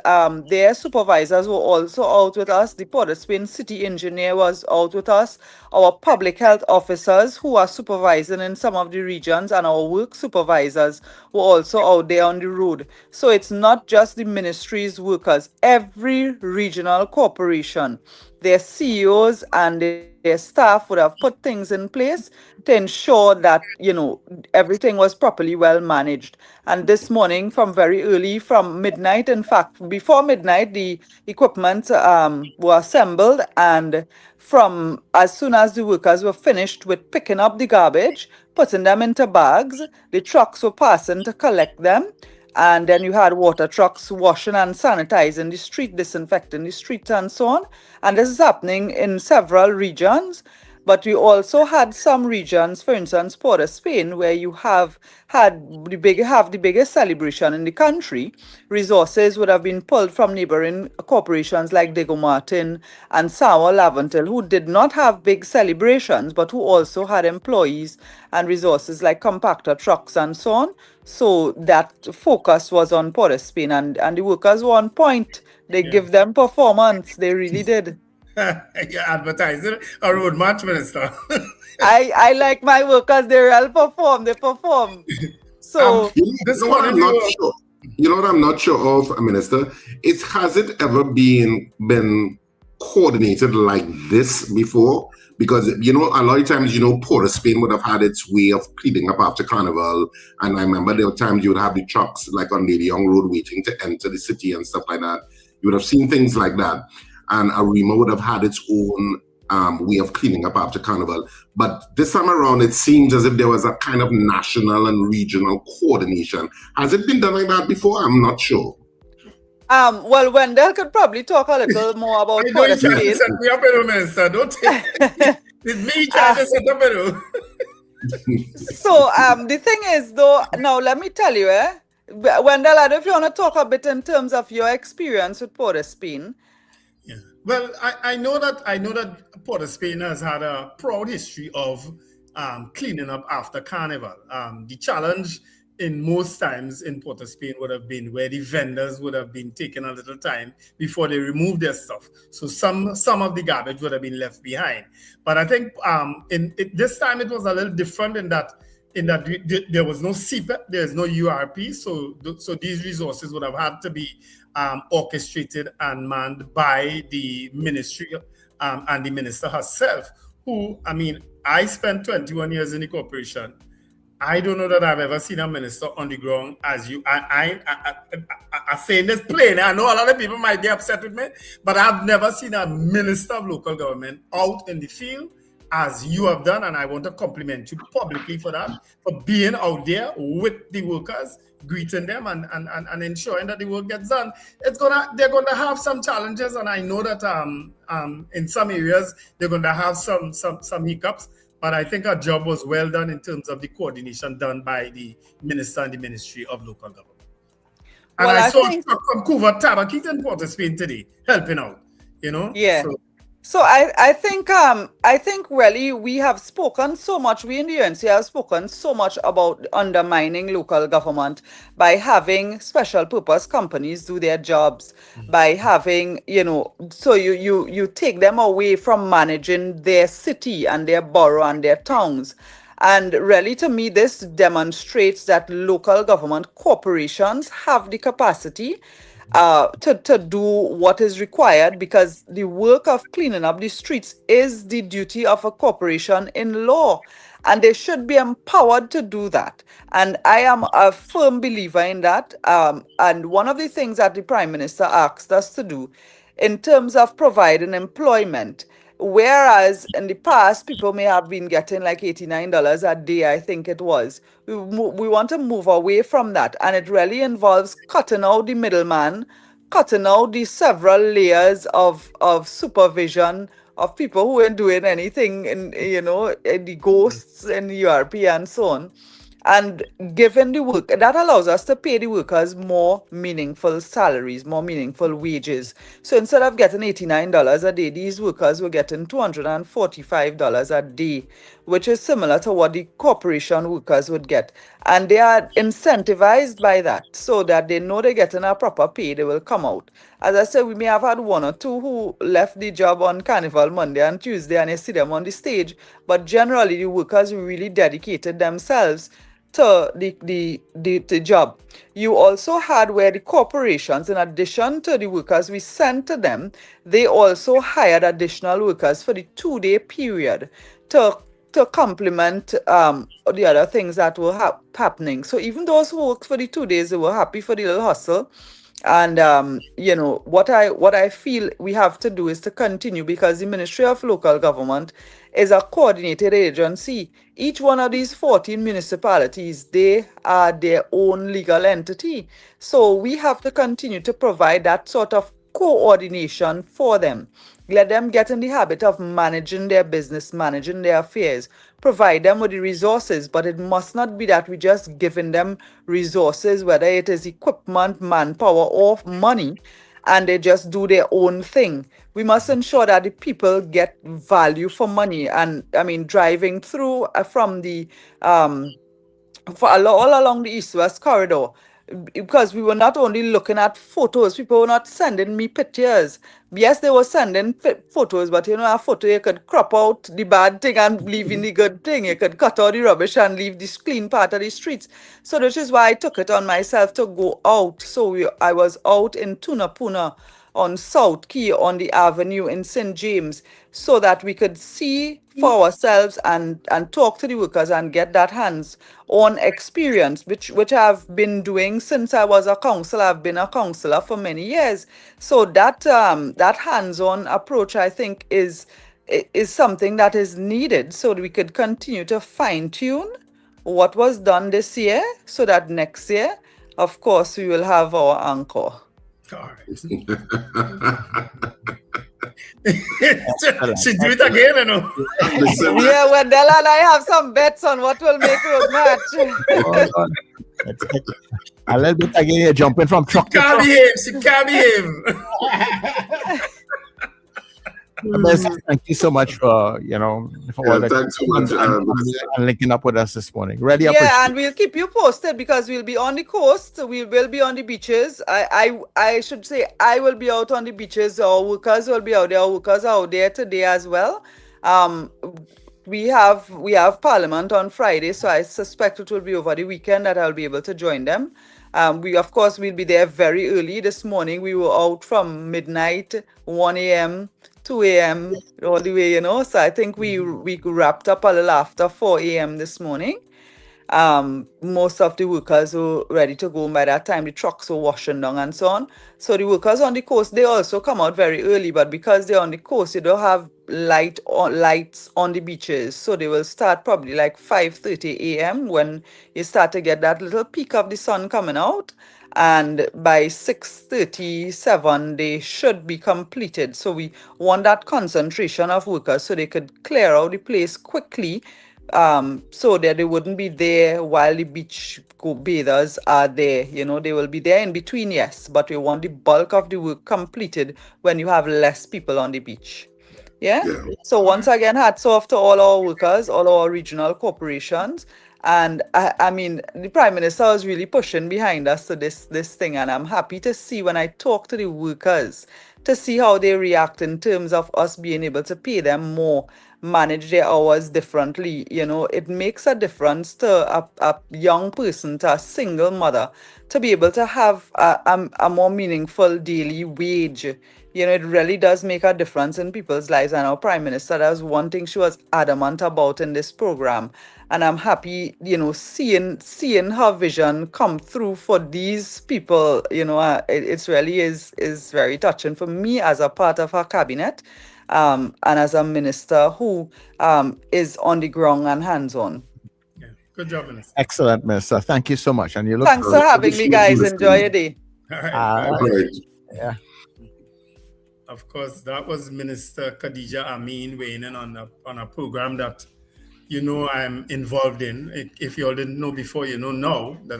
Speaker 15: Their supervisors were also out with us. The Port of Spain city engineer was out with us. Our public health officers who are supervising in some of the regions and our work supervisors were also out there on the road. So it's not just the ministry's workers. Every regional corporation, their CEOs and their staff would have put things in place to ensure that, you know, everything was properly well managed. And this morning, from very early, from midnight, in fact, before midnight, the equipment were assembled, and from as soon as the workers were finished with picking up the garbage, putting them into bags, the trucks were passing to collect them. And then you had water trucks washing and sanitizing the street, disinfecting the streets and so on. And this is happening in several regions. But we also had some regions, for instance, Port of Spain, where you have the biggest celebration in the country. Resources would have been pulled from neighboring corporations like Diego Martin and Sawa Laventil, who did not have big celebrations, but who also had employees and resources like compactor trucks and so on. So that focus was on Port of Spain, and the workers were on point. They give them performance. They really did.
Speaker 8: You're advertising a road march, Minister.
Speaker 15: I like my workers. They really perform. They perform. So
Speaker 7: you know what I'm not sure of, Minister? Has it ever been coordinated like this before? Because, you know, a lot of times, you know, Port of Spain would have had its way of cleaning up after Carnival. And I remember there were times you would have the trucks like on Lady Young Road waiting to enter the city and stuff like that. You would have seen things like that. And Arima would have had its own way of cleaning up after Carnival. But this time around, it seems as if there was a kind of national and regional coordination. Has it been done like that before? I'm not sure.
Speaker 15: Well, Wendell could probably talk a little more about Port of Spain.
Speaker 8: Set me up, Minister. Don't it's me trying to set up,
Speaker 15: So the thing is, though, now let me tell you, Wendell, I don't know if you want to talk a bit in terms of your experience with Port of Spain.
Speaker 8: Well, I know that Port of Spain has had a proud history of cleaning up after Carnival. The challenge in most times in Port of Spain would have been where the vendors would have been taking a little time before they remove their stuff. So some of the garbage would have been left behind. But I think this time it was a little different in that there was no CPEP, there's no URP. So these resources would have had to be orchestrated and manned by the ministry and the minister herself, who, I mean, I spent 21 years in the corporation. I don't know that I've ever seen a minister on the ground as you. I saying this plain. I know a lot of people might be upset with me, but I've never seen a minister of local government out in the field as you have done, and I want to compliment you publicly for that, for being out there with the workers, greeting them and ensuring that the work gets done. They're gonna have some challenges, and I know that in some areas they're gonna have some hiccups. But I think our job was well done in terms of the coordination done by the minister and the Ministry of Local Government. And I saw from Couva Tabakit in Port of Spain today helping out,
Speaker 15: Yeah. So I think really we have spoken so much, we in the UNC have spoken so much about undermining local government by having special purpose companies do their jobs, by having, so you take them away from managing their city and their borough and their towns. And really, to me, this demonstrates that local government corporations have the capacity to do what is required, because the work of cleaning up the streets is the duty of a corporation in law, and they should be empowered to do that. And I am a firm believer in that. And one of the things that the Prime Minister asked us to do in terms of providing employment, whereas in the past people may have been getting like $89 a day, I think it was, we want to move away from that, and it really involves cutting out the middleman, cutting out the several layers of supervision of people who ain't doing anything, in the ghosts in the URP and so on, and given the work that allows us to pay the workers more meaningful salaries, more meaningful wages. So instead of getting $89 a day, these workers were getting $245 a day, which is similar to what the corporation workers would get. And they are incentivized by that, so that they know they're getting a proper pay, they will come out. As I said, we may have had one or two who left the job on Carnival Monday and Tuesday, and you see them on the stage, but generally the workers really dedicated themselves to the job. You also had where the corporations, in addition to the workers we sent to them, they also hired additional workers for the 2-day period to complement the other things that were happening. So even those who worked for the 2 days, they were happy for the little hustle. And what I feel we have to do is to continue, because the Ministry of Local Government is a coordinated agency. Each one of these 14 municipalities, they are their own legal entity. So we have to continue to provide that sort of coordination for them. Let them get in the habit of managing their business, managing their affairs, provide them with the resources, but it must not be that we just giving them resources, whether it is equipment, manpower, or money, and they just do their own thing. We must ensure that the people get value for money. And I mean, driving through from the all along the East-West corridor, because we were not only looking at photos, people were not sending me pictures. Yes, they were sending photos, but a photo, you could crop out the bad thing and leave in the good thing. You could cut out the rubbish and leave this clean part of the streets. So this is why I took it on myself to go out. So I was out in Tunapuna, on South Key, on the avenue in St. James, so that we could see for ourselves and talk to the workers and get that hands-on experience, which I've been doing since I was a councillor. I've been a councillor for many years. So that hands-on approach, I think, is something that is needed, so that we could continue to fine-tune what was done this year, so that next year, of course, we will have our anchor.
Speaker 8: All right. She do it again,
Speaker 15: Yeah, well, Della and I have some bets on what will make road match.
Speaker 9: A little bit again, you're jumping from truck to truck.
Speaker 8: She can't behave.
Speaker 9: Thank you so much for all that.
Speaker 7: Thanks so much,
Speaker 9: and linking up with us this morning. Really appreciate
Speaker 15: Yeah, and we'll keep you posted, because we'll be on the coast. We will be on the beaches. I should say I will be out on the beaches. Our workers will be out there. Our workers are out there today as well. We have Parliament on Friday, so I suspect it will be over the weekend that I'll be able to join them. We, of course, will be there very early. This morning we were out from midnight, 1 a.m., 2 a.m., all the way, So I think we wrapped up a little after 4 a.m. this morning. Most of the workers were ready to go by that time. The trucks were washing down and so on. So the workers on the coast, they also come out very early, but because they're on the coast, they don't have lights on the beaches. So they will start probably like 5:30 a.m. when you start to get that little peak of the sun coming out. And by 6:37, they should be completed. So we want that concentration of workers so they could clear out the place quickly, so that they wouldn't be there while the beach bathers are there. They will be there in between, yes, but we want the bulk of the work completed when you have less people on the beach. Yeah. So once again, hats off to all our workers, all our regional corporations. And I mean, the Prime Minister was really pushing behind us to this thing, and I'm happy to see when I talk to the workers to see how they react in terms of us being able to pay them more, manage their hours differently. It makes a difference to a young person, to a single mother, to be able to have a more meaningful daily wage. It really does make a difference in people's lives. And our Prime Minister, that was one thing she was adamant about in this program. And I'm happy, seeing her vision come through for these people. It really is very touching for me as a part of her cabinet, and as a minister who is on the ground and hands-on.
Speaker 8: Good job, Minister.
Speaker 9: Excellent, Minister. Thank you so much. And you look.
Speaker 15: Thanks for having me, guys. Enjoy your day.
Speaker 8: All right.
Speaker 9: Yeah.
Speaker 8: Of course, that was Minister Khadija Ameen weighing in on a program that I'm involved in. If you all didn't know before, now that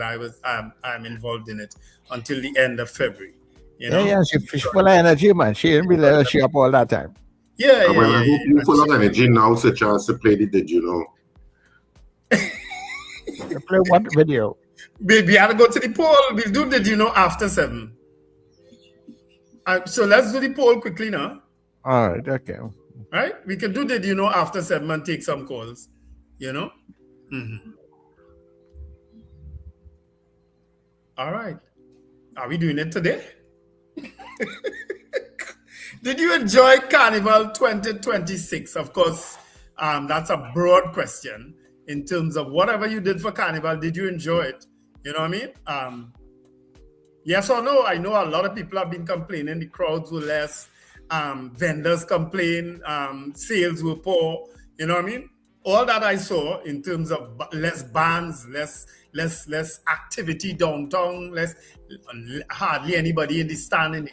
Speaker 8: I'm involved in it until the end of February.
Speaker 9: Yeah, she's full of energy, man. She didn't really she up all that time.
Speaker 8: Yeah.
Speaker 7: I hope you're full of energy now, such as to play the Did You Know?
Speaker 9: Play what video?
Speaker 8: We have to go to the poll. We'll do Did You Know after 7. So let's do the poll quickly now.
Speaker 9: All right, okay.
Speaker 8: Right? We can do Did You Know after 7 and take some calls. All right. Are we doing it today? Did you enjoy Carnival 2026? Of course, that's a broad question in terms of whatever you did for Carnival. Did you enjoy it? You know what I mean? Yes or no? I know a lot of people have been complaining the crowds were less, vendors complain, sales were poor. You know what I mean? All that I saw in terms of less bands, less activity downtown, hardly anybody in the stand in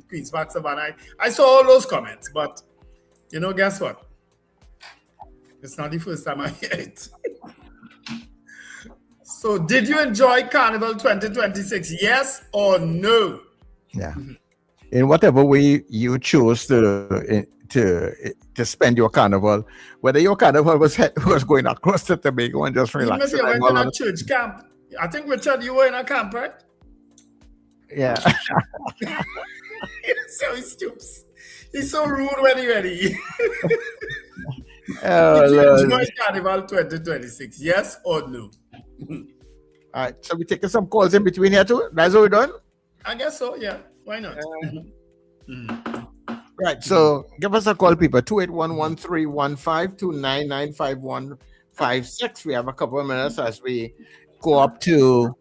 Speaker 8: Queen's Park Savannah. I saw all those comments, but guess what? It's not the first time I hear it. So, did you enjoy Carnival 2026? Yes or no?
Speaker 9: Yeah. In whatever way you choose to spend your carnival, whether your carnival was going across the Tobago and just relaxing.
Speaker 8: You went in a church camp. I think, Richard, you were in a camp, right?
Speaker 9: Yeah.
Speaker 8: So he stoops. He's so rude when he's ready.
Speaker 9: Did
Speaker 8: you enjoy Carnival 2026? Yes or no?
Speaker 9: All right, so we're taking some calls in between here too. That's what we're doing?
Speaker 8: I guess so, yeah. Why not?
Speaker 9: Right, so give us a call, people. 281-1315-299-5156. We have a couple of minutes as we go up to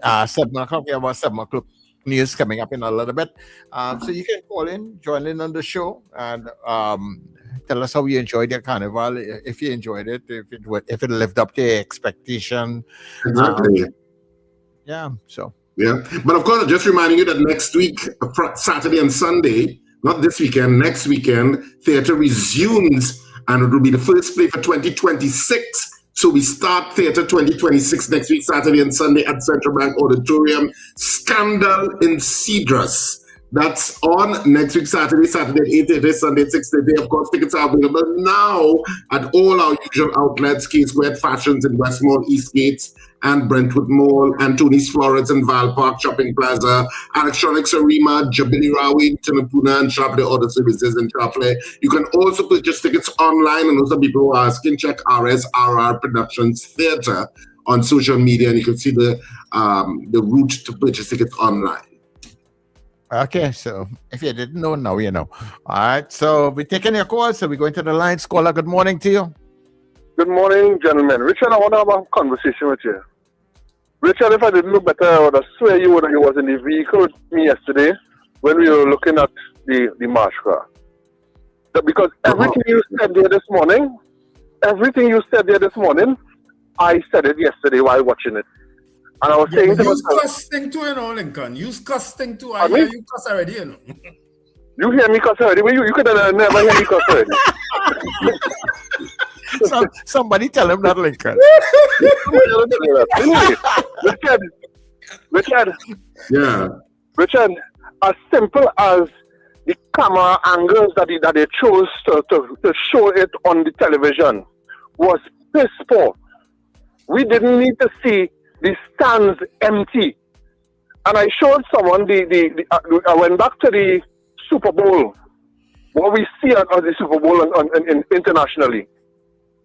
Speaker 9: 7 o'clock. We have about 7 o'clock news coming up in a little bit. So you can call in, join in on the show, and tell us how you enjoyed your carnival, if you enjoyed it, if it lived up to your expectation.
Speaker 7: Exactly.
Speaker 9: Yeah, so.
Speaker 7: Yeah, but of course, just reminding you that next week, Saturday and Sunday, not this weekend, next weekend, theatre resumes, and it will be the first play for 2026. So we start Theatre 2026 next week, Saturday and Sunday at Central Bank Auditorium. Scandal in Cedrus. That's on next week, Saturday at 8:30, Sunday at 6:30. Of course, tickets are available now at all our usual outlets, Key Square Fashions in West Mall, Eastgate, and Brentwood Mall, Anthony's Florence and Val Park Shopping Plaza, Electronics Arima, Jubilee Rawi, Tunapuna, and Sharpley Auto Services in Sharpley. You can also purchase tickets online, and also people who are asking, check RSRR Productions Theatre on social media, and you can see the route to purchase tickets online.
Speaker 9: Okay, so if you didn't know, now you know. All right, so we're taking your calls, so we're going to the lines. Caller, good morning to you.
Speaker 16: Good morning, gentlemen. Richard, I want to have a conversation with you. Richard, if I didn't know better, I would have swear you was in the vehicle with me yesterday when we were looking at the march car. Because everything you said there this morning, I said it yesterday while watching it. And I was saying to myself...
Speaker 8: Use cussing too, Lincoln. Use cussing too. I hear you cuss already,
Speaker 16: You hear me cuss already? You could have never hear me cuss already.
Speaker 9: Somebody tell him that, Lincoln.
Speaker 16: Richard.
Speaker 7: Yeah.
Speaker 16: Richard, as simple as the camera angles that they chose to show it on the television was piss poor. We didn't need to see the stands empty. And I showed someone I went back to the Super Bowl, what we see on the Super Bowl internationally.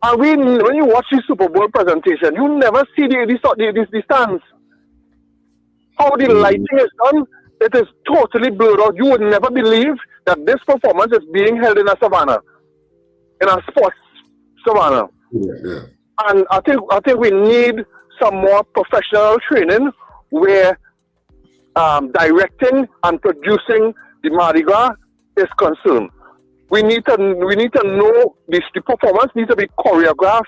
Speaker 16: And when you watch the Super Bowl presentation, you never see the stands. How the lighting is done, it is totally blurred out. You would never believe that this performance is being held in a savannah, in a sports savannah.
Speaker 7: Yeah.
Speaker 16: And I think we need some more professional training where directing and producing the Mardi Gras is concerned. We need to know the performance needs to be choreographed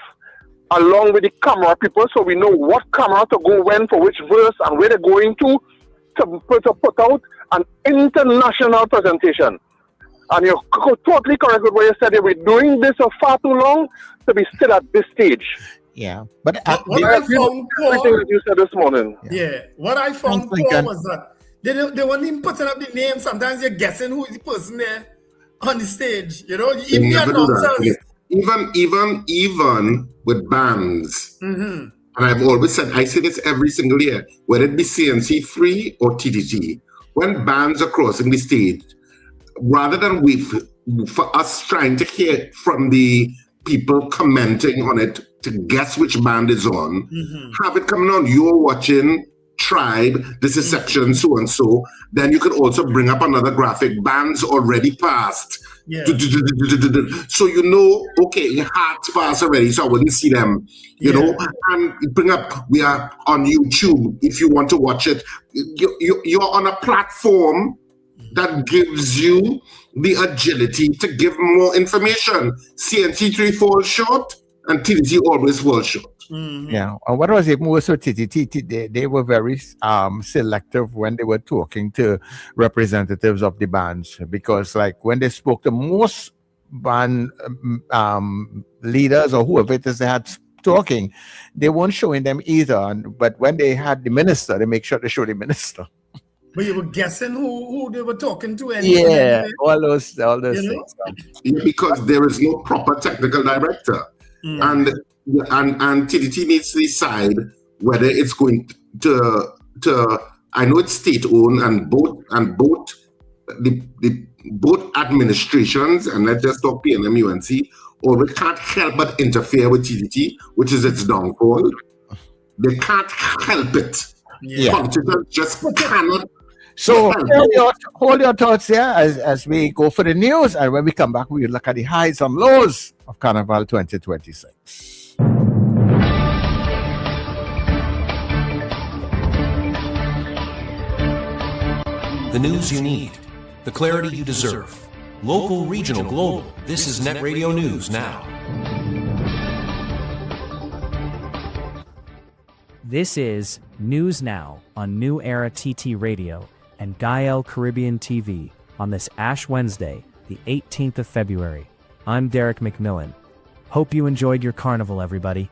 Speaker 16: along with the camera people, so we know what camera to go when for which verse and where they're going to put out an international presentation. And you're totally correct with what you said. We're doing this for far too long to be still at this stage.
Speaker 9: Yeah, but
Speaker 8: what I found
Speaker 16: everything that you said this morning.
Speaker 8: Yeah, what I found was that they weren't even putting up the name. Sometimes you're guessing who is the person there on the stage. You know, even the announcers.
Speaker 7: Even with bands. Mm-hmm. And I've always said, I say this every single year, whether it be CNC free or TTT, when bands are crossing the stage, rather than wait for us trying to hear from the people commenting on it to guess which band is on, have it coming on. You're watching Tribe, this is section so and so. Then you could also bring up another graphic, bands already passed.
Speaker 8: Yeah.
Speaker 7: So you know, okay, your heart's passed already, so I wouldn't see them, you know. And bring up, we are on YouTube if you want to watch it. You're on a platform that gives you the agility to give more information. CNC3 falls short and TTT always falls short.
Speaker 9: Yeah, and what was even worse with TTT, they were very selective when they were talking to representatives of the bands, because like when they spoke to most band leaders or whoever it is they had talking, they weren't showing them either. But when they had the minister, they make sure they show the minister.
Speaker 8: But you were guessing who they were talking to
Speaker 9: anyway. Yeah, all those things.
Speaker 7: Because there is no proper technical director. And TTT needs to decide whether it's going to I know it's state owned and both administrations, and let's just talk PNM UNC, or we can't help but interfere with TTT, which is its downfall. They can't help it. Politicians just cannot.
Speaker 9: So hold your thoughts here as we go for the news, and when we come back, we'll look at the highs and lows of Carnival 2026.
Speaker 17: The news you need, the clarity you deserve. Local, regional, global. This is NETT Radio News Now.
Speaker 18: This is News Now on New Era TT Radio and Gael Caribbean TV on this Ash Wednesday, the 18th of February. I'm Derek McMillan. Hope you enjoyed your carnival, everybody.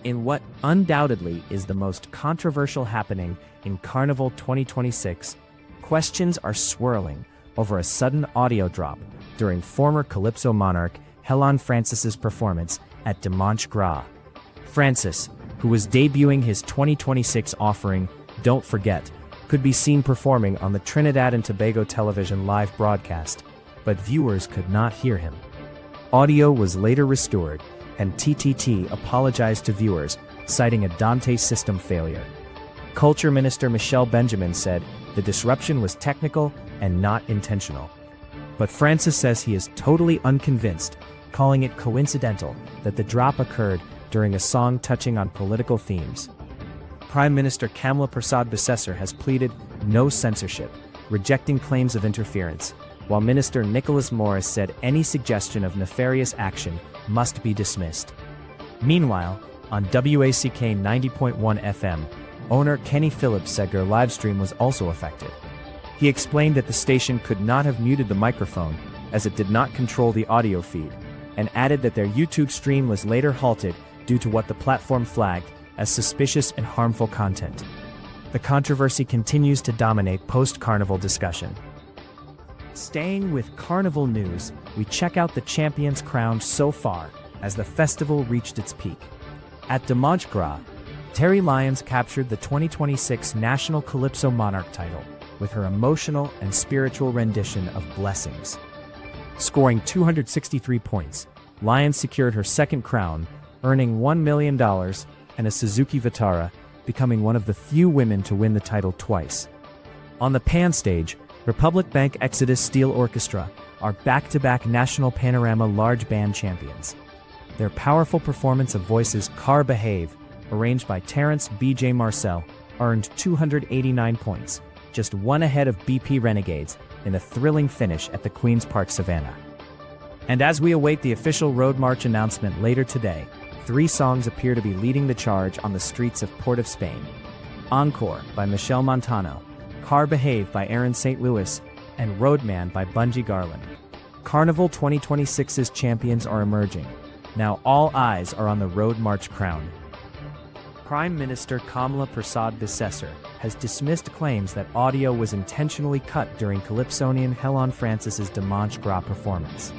Speaker 18: In what undoubtedly is the most controversial happening in Carnival 2026, questions are swirling over a sudden audio drop during former Calypso monarch Helen Francis's performance at Dimanche Gras. Francis, who was debuting his 2026 offering, Don't Forget, could be seen performing on the Trinidad and Tobago television live broadcast, but viewers could not hear him. Audio was later restored, and TTT apologized to viewers, citing a Dante system failure. Culture Minister Michelle Benjamin said the disruption was technical and not intentional. But Francis says he is totally unconvinced calling it coincidental that the drop occurred during a song touching on political themes. Prime Minister Kamla Persad-Bissessar has pleaded no censorship, rejecting claims of interference, while Minister Nicholas Morris said any suggestion of nefarious action must be dismissed. Meanwhile, on WACK 90.1 FM, owner Kenny Phillips said their livestream was also affected. He explained that the station could not have muted the microphone as it did not control the audio feed, and added that their YouTube stream was later halted due to what the platform flagged as suspicious and harmful content. The controversy continues to dominate post-Carnival discussion. Staying with Carnival news, we check out the champions crowned so far as the festival reached its peak. At Dimanche Gras, Terry Lyons captured the 2026 National Calypso Monarch title with her emotional and spiritual rendition of Blessings. Scoring 263 points, Lyons secured her second crown, earning $1 million and a Suzuki Vitara, becoming one of the few women to win the title twice. On the Pan stage, Republic Bank Exodus Steel Orchestra are back-to-back National Panorama Large Band champions. Their powerful performance of Voices' Car Behave, arranged by Terrence B.J. Marcel, earned 289 points, just one ahead of BP Renegades, in a thrilling finish at the Queen's Park Savannah. And as we await the official Road March announcement later today, 3 songs appear to be leading the charge on the streets of Port of Spain. Encore by Michelle Montano, Car Behave by Aaron St. Louis, and Roadman by Bungie Garlin. Carnival 2026's champions are emerging. Now all eyes are on the Road March crown. Prime Minister Kamla Persad-Bissessar has dismissed claims that audio was intentionally cut during Calypsonian Helen Francis's Dimanche Gras performance.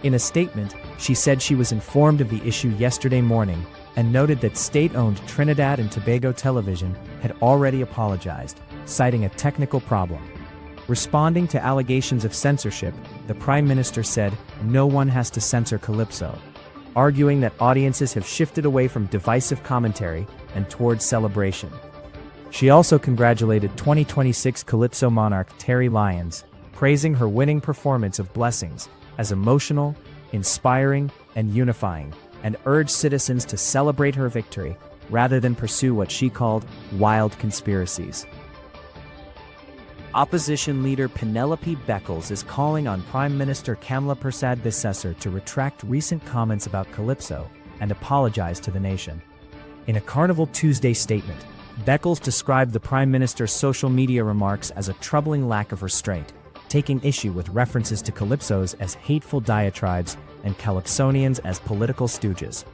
Speaker 18: In a statement, she said she was informed of the issue yesterday morning and noted that state-owned Trinidad and Tobago Television had already apologized, citing a technical problem. Responding to allegations of censorship, the Prime Minister said no one has to censor Calypso, arguing that audiences have shifted away from divisive commentary and towards celebration. She also congratulated 2026 Calypso monarch Terry Lyons, praising her winning performance of Blessings as emotional, inspiring, and unifying, and urged citizens to celebrate her victory rather than pursue what she called wild conspiracies. Opposition leader Penelope Beckles is calling on Prime Minister Kamla Persad-Bissessar to retract recent comments about Calypso and apologize to the nation. In a Carnival Tuesday statement, Beckles described the Prime Minister's social media remarks as a troubling lack of restraint, taking issue with references to Calypsos as hateful diatribes and Calypsonians as political stooges.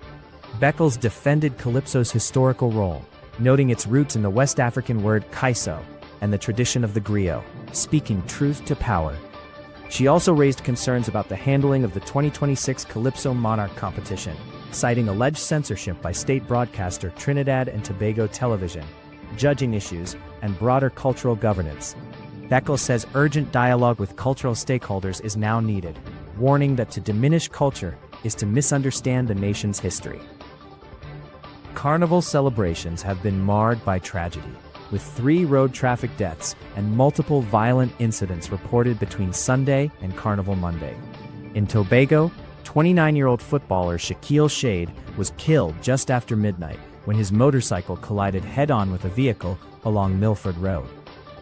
Speaker 18: Beckles defended Calypso's historical role, noting its roots in the West African word kaiso and the tradition of the griot, speaking truth to power. She also raised concerns about the handling of the 2026 Calypso Monarch competition, citing alleged censorship by state broadcaster Trinidad and Tobago Television, judging issues, and broader cultural governance. Beckles says urgent dialogue with cultural stakeholders is now needed, warning that to diminish culture is to misunderstand the nation's history. Carnival celebrations have been marred by tragedy, with 3 road traffic deaths and multiple violent incidents reported between Sunday and Carnival Monday. In Tobago, 29-year-old footballer Shaquille Shade was killed just after midnight when his motorcycle collided head-on with a vehicle along Milford Road.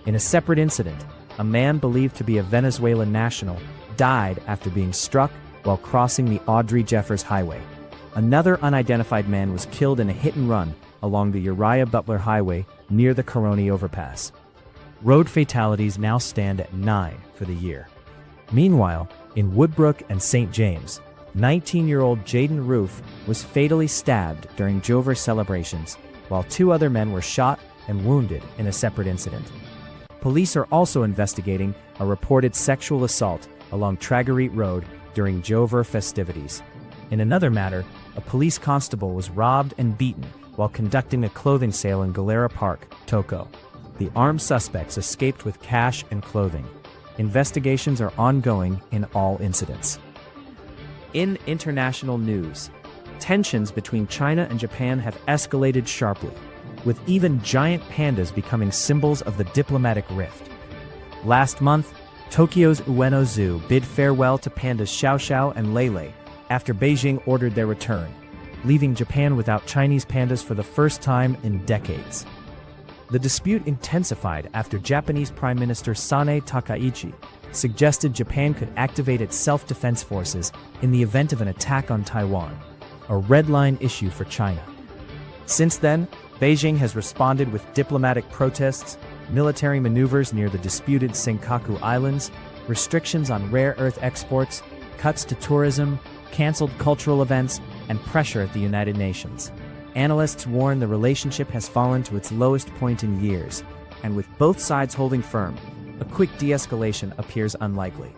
Speaker 18: In a separate incident, a man believed to be a Venezuelan national died after being struck while crossing the Audrey Jeffers Highway. Another unidentified man was killed in a hit-and-run along the Uriah Butler Highway near the Caroni Overpass. Road fatalities now stand at 9 for the year. Meanwhile, in Woodbrook and St. James, 19-year-old Jaden Roof was fatally stabbed during Jover celebrations, while 2 other men were shot and wounded in a separate incident. Police are also investigating a reported sexual assault along Tragareet Road during Jover festivities. In another matter, a police constable was robbed and beaten while conducting a clothing sale in Galera Park, Toko. The armed suspects escaped with cash and clothing. Investigations are ongoing in all incidents. In international news, tensions between China and Japan have escalated sharply, with even giant pandas becoming symbols of the diplomatic rift. Last month, Tokyo's Ueno Zoo bid farewell to pandas Xiao Xiao and Lei Lei, after Beijing ordered their return, leaving Japan without Chinese pandas for the first time in decades. The dispute intensified after Japanese Prime Minister Sanae Takaichi suggested Japan could activate its self-defense forces in the event of an attack on Taiwan, a red line issue for China. Since then, Beijing has responded with diplomatic protests, military maneuvers near the disputed Senkaku Islands, restrictions on rare earth exports, cuts to tourism, canceled cultural events, and pressure at the United Nations. Analysts warn the relationship has fallen to its lowest point in years, and with both sides holding firm, a quick de-escalation appears unlikely.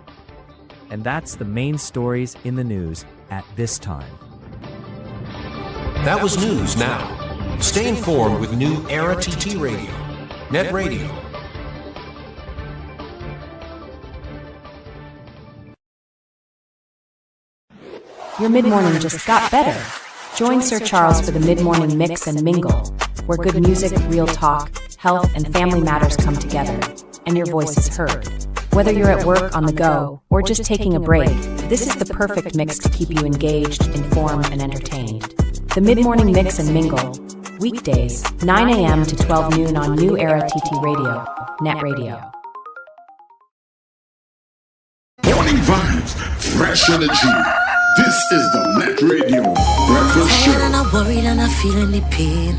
Speaker 18: And that's the main stories in the news at this time.
Speaker 17: That was News Now. Stay informed with New Era TT Radio, NETT Radio.
Speaker 19: Your mid-morning just got better. Join Sir Charles for the mid-morning mix and mingle, where good music, real talk, health, and family matters come together, and your voice is heard. Whether you're at work, on the go, or just taking a break, this is the perfect mix to keep you engaged, informed, and entertained. The mid-morning mix and mingle, weekdays, 9 a.m. to 12 noon on New Era TT Radio, NETT Radio.
Speaker 20: Morning vibes, fresh energy. This is the NETT Radio Breakfast Show.
Speaker 1: Tired and I'm worried and I'm feeling the pain.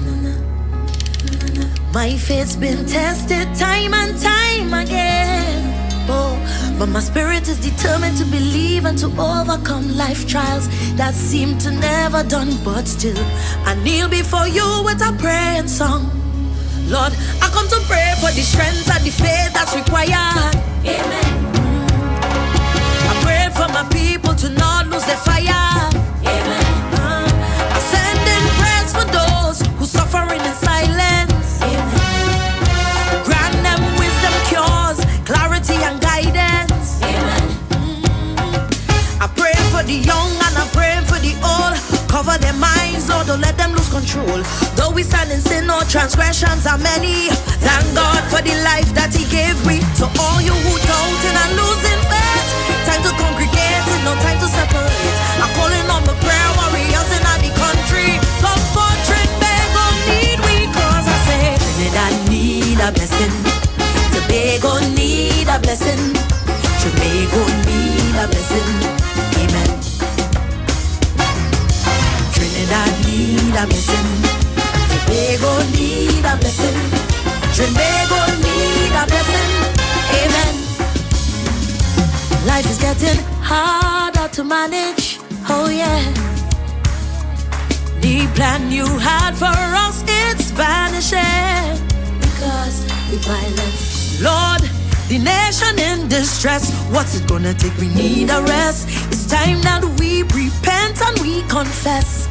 Speaker 1: My faith's been tested time and time again. Oh, but my spirit is determined to believe and to overcome life trials that seem to never done. But still, I kneel before you with a praying song. Lord, I come to pray for the strength and the faith that's required. Amen. For my people to not lose their fire. Amen. I send in prayers for those who suffering in silence. Amen. Grant them wisdom, cures, clarity and guidance. Amen. I pray for the young and I pray for the old. Cover their minds, Lord, don't let them lose control. Though we stand in sin, our transgressions are many. Thank God for the life that He gave me. To all you who doubting and losing faith, time to congregate and no time to separate. I'm calling on the prayer warriors in the country. Come for Trinidad, need we, cause I say Trinidad need a blessing. Tobago need a blessing. Tobago need a blessing. Amen. Trinidad need a blessing. Tobago need a blessing. Tobago need a blessing. Amen. Life is getting harder to manage. Oh yeah. The plan you had for us, it's vanishing because the violence. Lord, the nation in distress. What's it gonna take? We need a rest. It's time that we repent and we confess.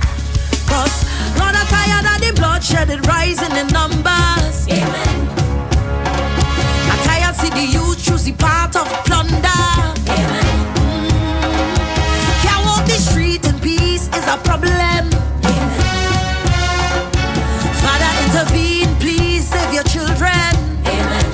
Speaker 1: Cause Lord, I'm tired of the bloodshed rising in numbers. Amen. I'm tired see the youth choose the path of plunder. Amen. Can't walk the street in peace is a problem. Amen. Father, intervene, please save your children. Amen.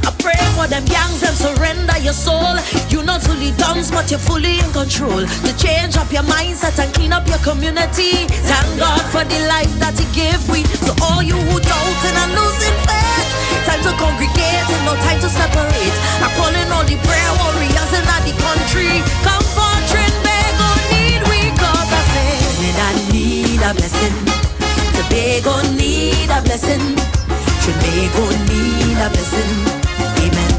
Speaker 1: I pray for them gangs, them surrender your soul. You're not fully done, but you're fully in control. To change up your mindset and clean up your community. Thank God for the life that He gave we. So all you who doubting and losing faith, time to congregate and no time to separate. I'm calling all the prayer warriors in the country. Come for Trinidad, need we, cause I say Trinidad need a blessing. Tobago need a blessing. Tobago need a blessing. Amen.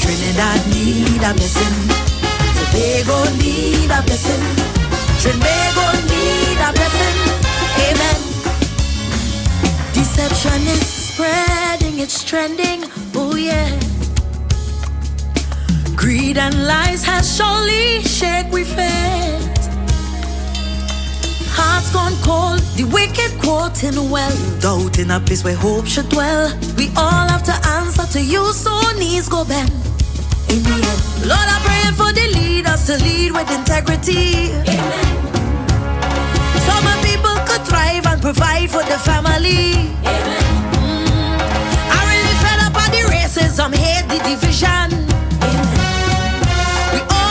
Speaker 1: Trinidad need a blessing. Tobago need a blessing. Tobago need a blessing. Amen. Deception is spreading, it's trending. Oh yeah. Greed and lies has surely shake we faith. Hearts gone cold, the wicked quoting well. Doubt in a place where hope should dwell. We all have to answer to you, so knees go bend. In the end, Lord, I pray for the leaders to lead with integrity. Amen. So my people could thrive and provide for the family. Amen. I really fed up on the racism, hate the division. Amen. We all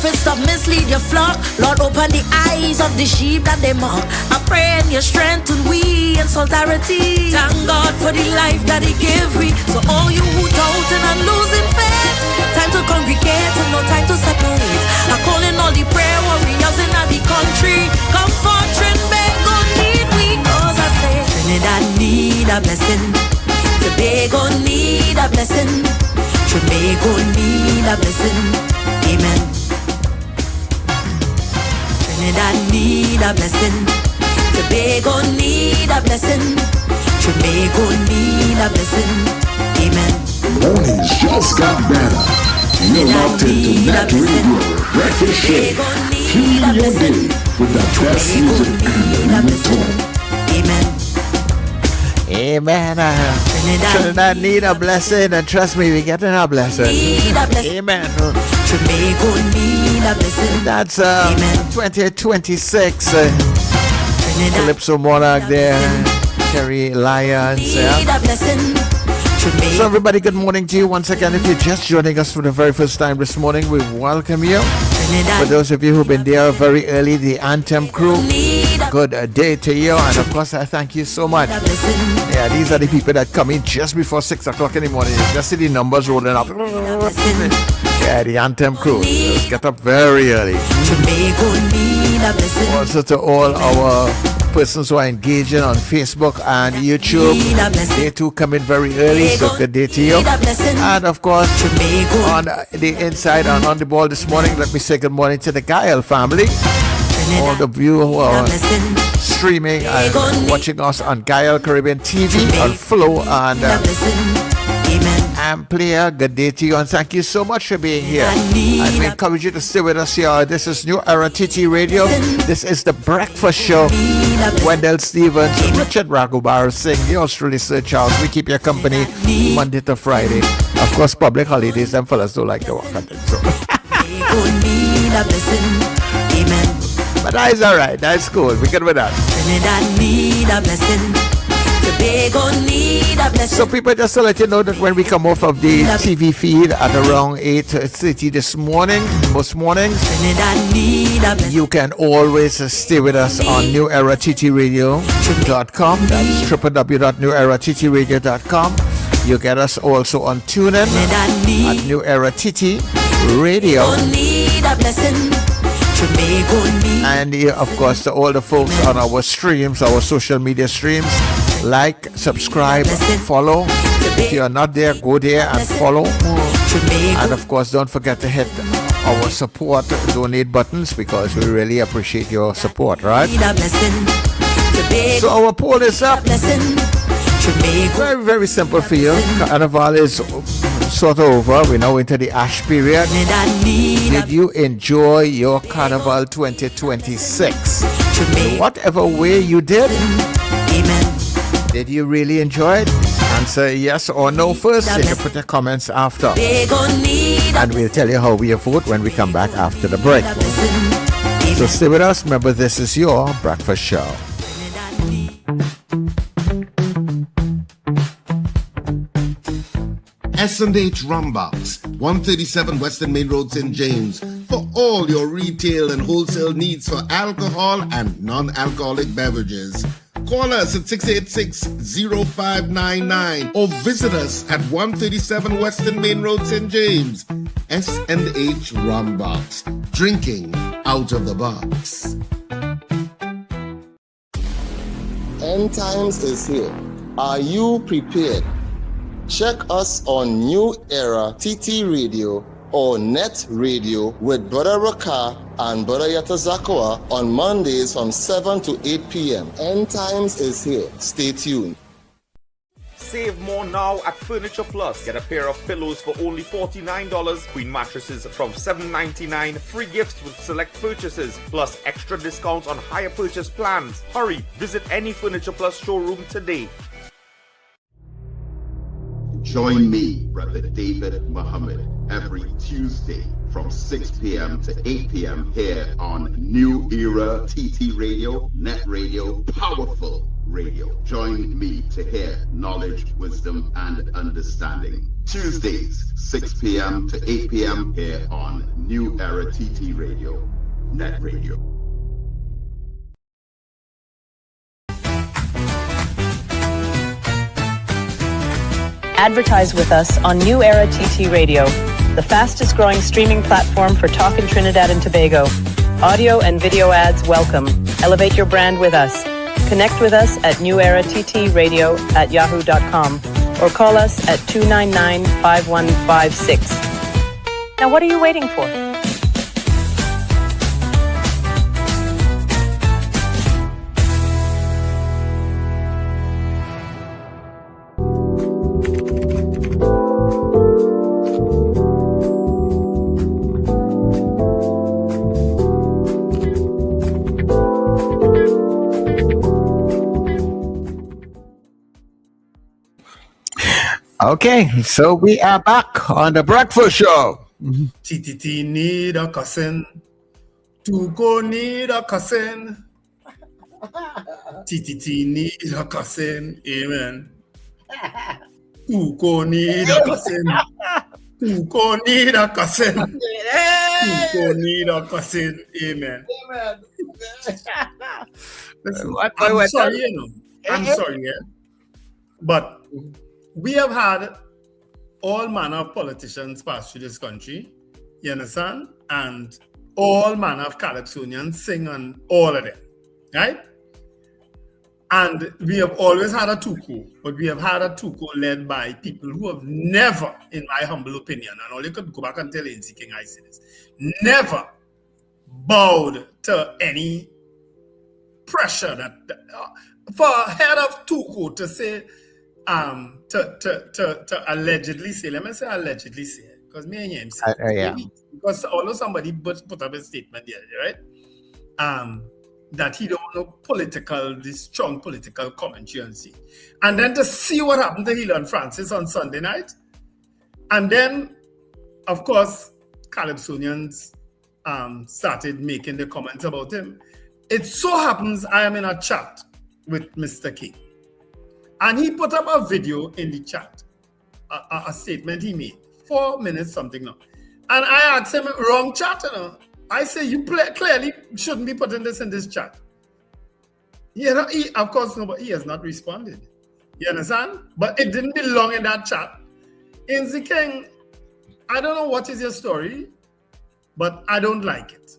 Speaker 1: prophets of mislead your flock. Lord, open the eyes of the sheep that they mock. I pray in your strength till we in solidarity. Thank God for the life that He gave we. So all you who doubting and losing faith, time to congregate and no time to separate. I call in all the prayer warriors in the country. Come for Trinidad, need we. Cause I say Trinidad need a blessing. Tobago need a blessing. Tobago need a blessing. Amen. Trinidad need a blessing. Tobago need a blessing. Tobago need a blessing. Amen.
Speaker 20: Mornings just got better. You're locked into NETT Radio Breakfast Show. Fueling your day with the best music and the talk.
Speaker 1: Amen.
Speaker 9: Amen. Trinidad need a blessing, and trust me, we're getting a blessing. Amen. That's 2026. Calypso Monarch there, Terry Lyons. So everybody, good morning to you once again. If you're just joining us for the very first time this morning, we welcome you. For those of you who've been there very early, the Anthem crew, good day to you. And of course, I thank you so much. Yeah, these are the people that come in just before 6 o'clock in the morning. You just see the numbers rolling up. Yeah, the Anthem crew. Just get up very early. Also to all our persons who are engaging on Facebook and YouTube, they too come in very early, so good day to you. And of course, on the inside and on the ball this morning, let me say good morning to the Gael family. All the you who are streaming and watching us on Gael Caribbean TV, on Flow and Amplier, good day to you, and thank you so much for being here. And we encourage you to stay with us here. This is New Era TT Radio. This is the Breakfast Show. Wendell Stevens, Richard Ragubar Singh, yours truly, Sir Charles. We keep your company Monday to Friday. Of course, public holidays, them fellas don't like to work on it. So. But that's all right. That's cool. We're good with that. So people, just to let you know that when we come off of the TV feed at around 8:30 this morning, most mornings, you can always stay with us on newerattradio.com. That's www.newerattradio.com. You get us also on TuneIn at New Era TT Radio. And of course, to all the folks on our streams, our social media streams, like, subscribe, follow. If you are not there, go there and follow. And of course, don't forget to hit our support donate buttons, because we really appreciate your support, right? So our poll is up. Very, very simple for you. Carnival is sort of over. We're now into the ash period. Did you enjoy your Carnival 2026? In whatever way you did, did you really enjoy it? Answer yes or no first. You can put your comments after. And we'll tell you how we vote when we come back after the break. So stay with us. Remember, this is your breakfast show.
Speaker 7: S&H Rumbox, 137 Western Main Road, St. James, for all your retail and wholesale needs for alcohol and non-alcoholic beverages. Call us at 686-0599 or visit us at 137 Western Main Road, St. James. S&H Rumbox, drinking out of the box.
Speaker 12: End times is here. Are you prepared? Check us on New Era TT Radio or NETT Radio with Brother Raka and Brother Yatazakawa on Mondays from 7 to 8 p.m. End times is here. Stay tuned.
Speaker 11: Save more now at Furniture Plus. Get a pair of pillows for only $49, queen mattresses from $7.99, free gifts with select purchases, plus extra discounts on higher purchase plans. Hurry, visit any Furniture Plus showroom today.
Speaker 20: Join me, Brother David Muhammad, every Tuesday from 6 p.m. to 8 p.m. here on New Era TT Radio, NETT Radio, powerful
Speaker 21: Radio. Join me to hear knowledge, wisdom, and understanding. Tuesdays, 6 p.m. to 8 p.m. here on New Era TT Radio, NETT Radio.
Speaker 10: Advertise with us on New Era TT Radio, the fastest growing streaming platform for talk in Trinidad and Tobago. Audio and video ads welcome. Elevate your brand with us. Connect with us at newerattradio@yahoo.com or call us at 299-5156. Now what are you waiting for?
Speaker 9: Okay, so we are back on the breakfast show.
Speaker 8: TTT need a cousin. Tuko need a cousin. TTT need a cousin. Amen. Tuko need a cousin. Tuko need a cousin. Tuko need a cousin. Amen. Listen, I'm sorry, you know. I'm sorry, yeah. But we have had all manner of politicians pass through this country, you understand? And all manner of Calypsonians sing on all of them, right? And we have always had a Tuko, but we have had a Tuko led by people who have never, in my humble opinion, and all you could go back and tell NC King I say this, never bowed to any pressure that for a head of Tuko to say, to allegedly say, let me say allegedly say, because me and him say, because although somebody put up a statement there, right? That he don't know this strong political commentary and see. And then to see what happened to Helen Francis on Sunday night. And then, of course, Calypsonians started making the comments about him. It so happens I am in a chat with Mr. King. And he put up a video in the chat, a statement he made, 4 minutes something now. And I asked him, wrong chat, you know. I say, you clearly shouldn't be putting this in this chat. You know, of course, he has not responded. You understand? But it didn't belong in that chat. NC King, I don't know what is your story, but I don't like it.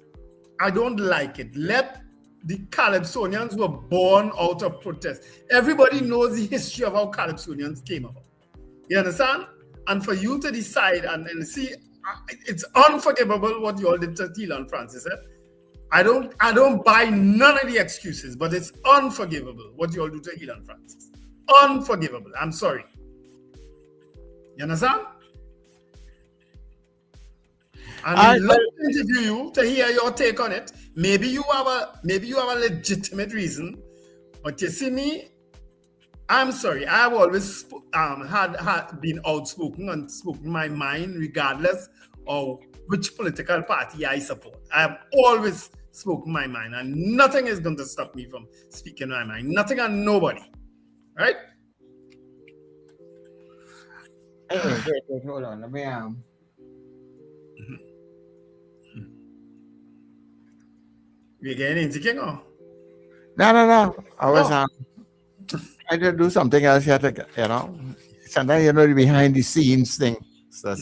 Speaker 8: I don't like it. Let the Calypsonians were born out of protest. Everybody knows the history of how Calypsonians came about. You understand? And for you to decide and see, it's unforgivable what you all did to Helen Francis. I don't buy none of the excuses, but it's unforgivable what you all do to Helen Francis. Unforgivable. I'm sorry. You understand? And I'd love to interview you to hear your take on it. Maybe you have a legitimate reason, but you see me, I'm sorry. I've always had been outspoken and spoken my mind, regardless of which political party I support. I have always spoken my mind, and nothing is going to stop me from speaking my mind. Nothing and nobody, right?
Speaker 9: Hold on, let me
Speaker 8: You getting into King or?
Speaker 9: No. I was trying to do something else here, you know. Sometimes, you know, the behind the scenes thing. So,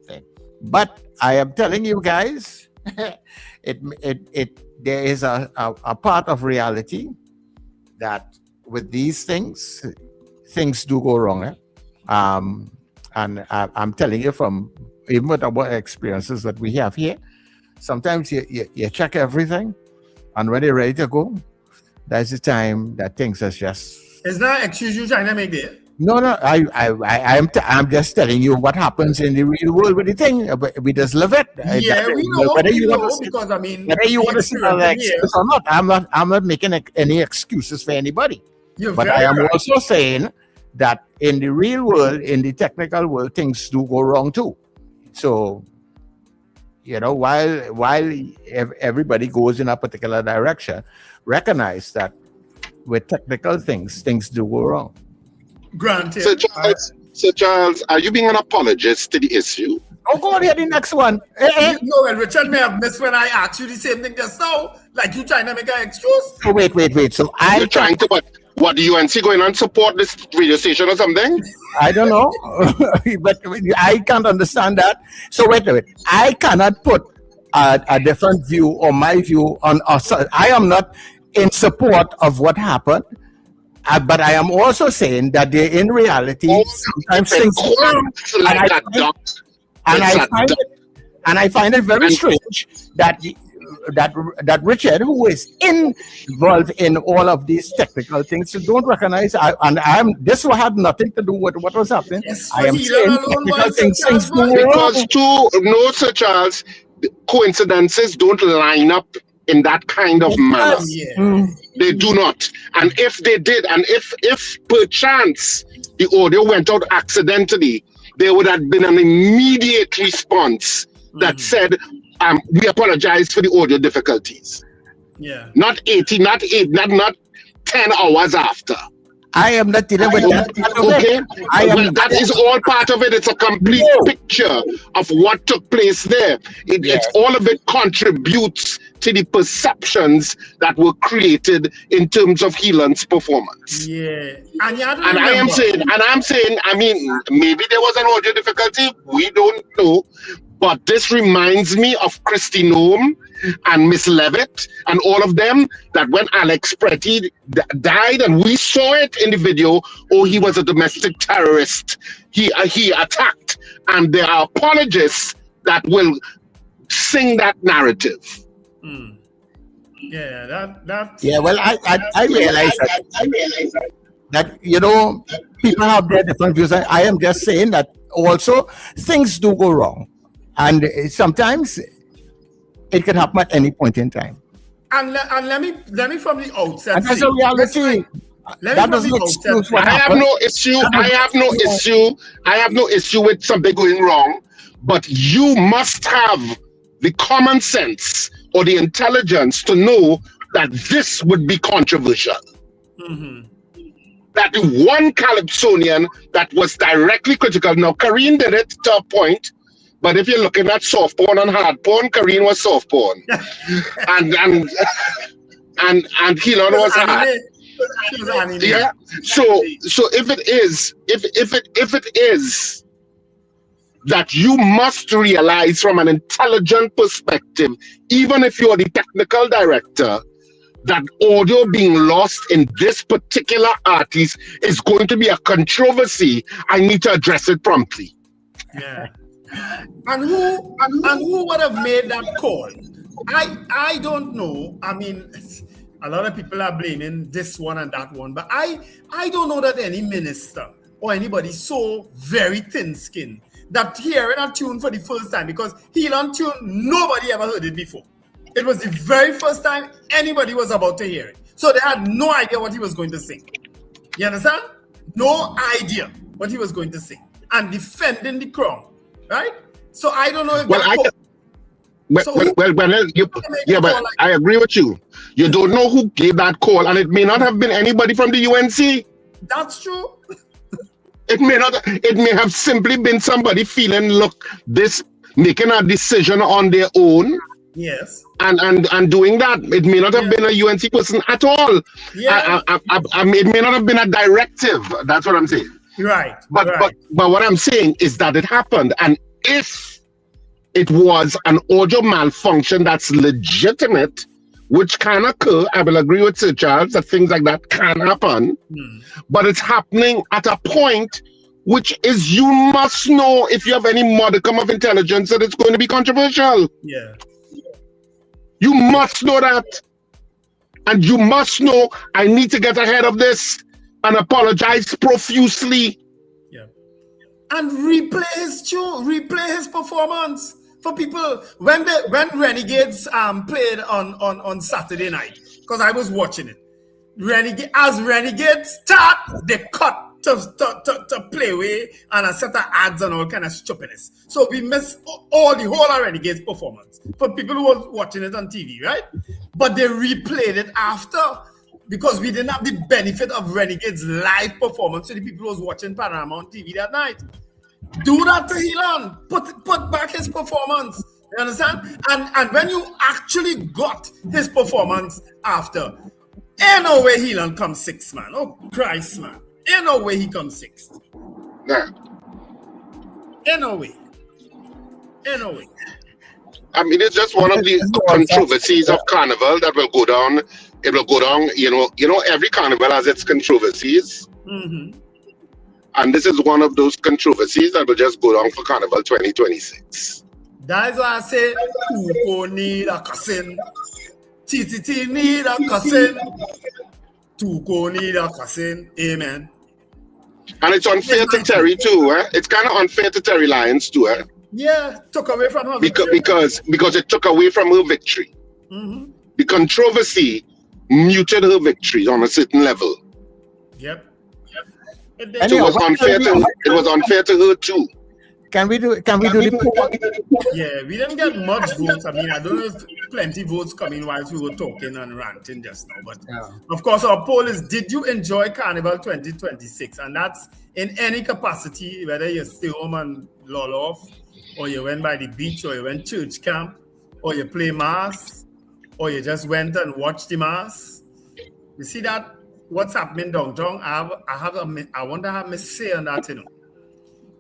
Speaker 9: thing. But I am telling you guys, there is a part of reality that with these things do go wrong. And I'm telling you from even with our experiences that we have here, sometimes you check everything, and when you're ready to go, that's the time that things are just.
Speaker 8: It's not excuse you trying to make there.
Speaker 9: No. I'm just telling you what happens in the real world with the thing. We just live it.
Speaker 8: Yeah, we know.
Speaker 9: Whether you
Speaker 8: want to
Speaker 9: see that excuse or not, I'm not making any excuses for anybody. But I am also saying that in the real world, in the technical world, things do go wrong too. So, you know, while everybody goes in a particular direction, recognize that with technical things do go wrong.
Speaker 8: Granted.
Speaker 7: Sir Charles, are you being an apologist to the issue?
Speaker 9: Oh, go ahead, the next one.
Speaker 8: You know, and Richard may have missed when I asked you the same thing just now. Like you trying to make an excuse.
Speaker 9: Oh, wait. So
Speaker 7: you're trying to, what, the UNC going on support this radio station or something?
Speaker 9: I don't know. But I can't understand that. So wait. I cannot put a different view or my view on us. I am not in support of what happened. But I am also saying that they, in reality, sometimes things and I find it very strange that Richard, who is involved in all of these technical things, you don't recognize. This had nothing to do with what was happening.
Speaker 8: Yes,
Speaker 9: I am saying technical things go
Speaker 7: because no, Sir Charles, coincidences don't line up in that kind of manner. They do not. And if they did, and if perchance the audio went out accidentally, there would have been an immediate response that said, we apologize for the audio difficulties.
Speaker 8: Yeah.
Speaker 7: Not 10 hours after.
Speaker 9: I am not dealing with that.
Speaker 7: Okay, that is all part of it. It's a complete picture of what took place there. It's all of it contributes to the perceptions that were created in terms of Heelan's performance.
Speaker 8: Yeah,
Speaker 7: and I'm saying, I mean, maybe there was an audio difficulty. We don't know. But this reminds me of Christy Noem and Miss Levitt and all of them, that when Alex Pretty died, and we saw it in the video, he was a domestic terrorist. He attacked, and there are apologists that will sing that narrative.
Speaker 8: Yeah, that.
Speaker 9: Yeah, well, I realize that you know, people have their different views. I am just saying that also things do go wrong. And sometimes it can happen at any point in time.
Speaker 8: And let me from the outset.
Speaker 9: And that's a reality. That doesn't excuse what happened.
Speaker 7: I have no issue with something going wrong, but you must have the common sense or the intelligence to know that this would be controversial. That the one Calypsonian that was directly critical. Now, Karine did it to a point. But if you're looking at soft porn and hard porn, Karine was soft porn, and Heelan was hard. Yeah. So if it is that you must realize from an intelligent perspective, even if you're the technical director, that audio being lost in this particular artist is going to be a controversy, I need to address it promptly.
Speaker 8: Yeah. And who would have made that call? I don't know. I mean, a lot of people are blaming this one and that one, but I don't know that any minister or anybody so very thin-skinned that hearing a tune for the first time, because Heelan tune, nobody ever heard it before. It was the very first time anybody was about to hear it. So they had no idea what he was going to sing. You understand? No idea what he was going to sing. And defending the crown. Right? So I don't know if
Speaker 7: but I agree with you. You don't know who gave that call, and it may not have been anybody from the UNC.
Speaker 8: That's true.
Speaker 7: It may have simply been somebody feeling, look, making a decision on their own.
Speaker 8: Yes.
Speaker 7: And doing that. It may not have been a UNC person at all.
Speaker 8: Yeah.
Speaker 7: It may not have been a directive. That's what I'm saying.
Speaker 8: Right.
Speaker 7: But what I'm saying is that it happened, and if it was an audio malfunction that's legitimate, which can occur, I will agree with Sir Charles that things like that can happen, but it's happening at a point which is, you must know, if you have any modicum of intelligence, that it's going to be controversial.
Speaker 8: Yeah.
Speaker 7: You must know that, and you must know, I need to get ahead of this and apologize profusely.
Speaker 8: Yeah. And replay his performance for people. When Renegades played on Saturday night, because I was watching it. Renegades start, they cut to play away and a set of ads and all kind of stupidness. So we missed the whole of Renegades performance for people who were watching it on TV, right? But they replayed it after. because we didn't have the benefit of Renegade's live performance to the people who was watching Panorama on TV that night. Do that to Helan. Put back his performance. You understand? And when you actually got his performance after, ain't no way Helan comes sixth, man. Oh, Christ, man. Ain't no way he comes sixth.
Speaker 7: Nah.
Speaker 8: Ain't no way. Ain't no way.
Speaker 7: I mean, it's just one of the controversies of Carnival that will go down. It will go down, you know, every Carnival has its controversies.
Speaker 8: Mm-hmm.
Speaker 7: And this is one of those controversies that will just go down for Carnival 2026.
Speaker 8: That's why I say, Tuko need a cousin. TTT need a cousin. Tuko need a cousin. Amen.
Speaker 7: And it's unfair to Terry too, eh? It's kind of unfair to Terry Lyons too, eh?
Speaker 8: Yeah, took away from her
Speaker 7: because
Speaker 8: victory.
Speaker 7: It took away from her victory.
Speaker 8: Mm-hmm.
Speaker 7: The controversy muted her victory on a certain level.
Speaker 8: Yep.
Speaker 7: So it was unfair to her too.
Speaker 9: Can we do the poll?
Speaker 8: Yeah, we didn't get much votes. I mean, I don't know if plenty votes coming while we were talking and ranting just now. But of course, our poll is: did you enjoy Carnival 2026? And that's in any capacity, whether you stay home and loll off, or you went by the beach, or you went church camp, or you play mass, or you just went and watched the mass. You see that? What's happening downtown? I wonder how I say on that, you know.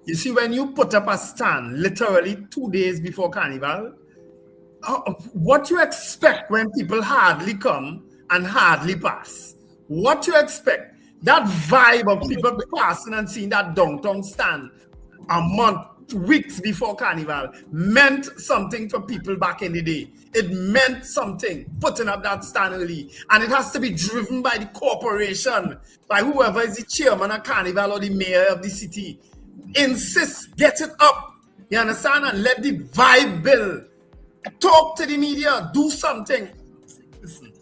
Speaker 8: You see, when you put up a stand literally 2 days before Carnival, what you expect when people hardly come and hardly pass? What you expect? That vibe of people passing and seeing that downtown stand a month, weeks before Carnival meant something for people back in the day. It meant something, putting up that stand early. And it has to be driven by the corporation, by whoever is the chairman of Carnival or the mayor of the city. Insist, get it up. You understand? And let the vibe build. Talk to the media, do something. Listen.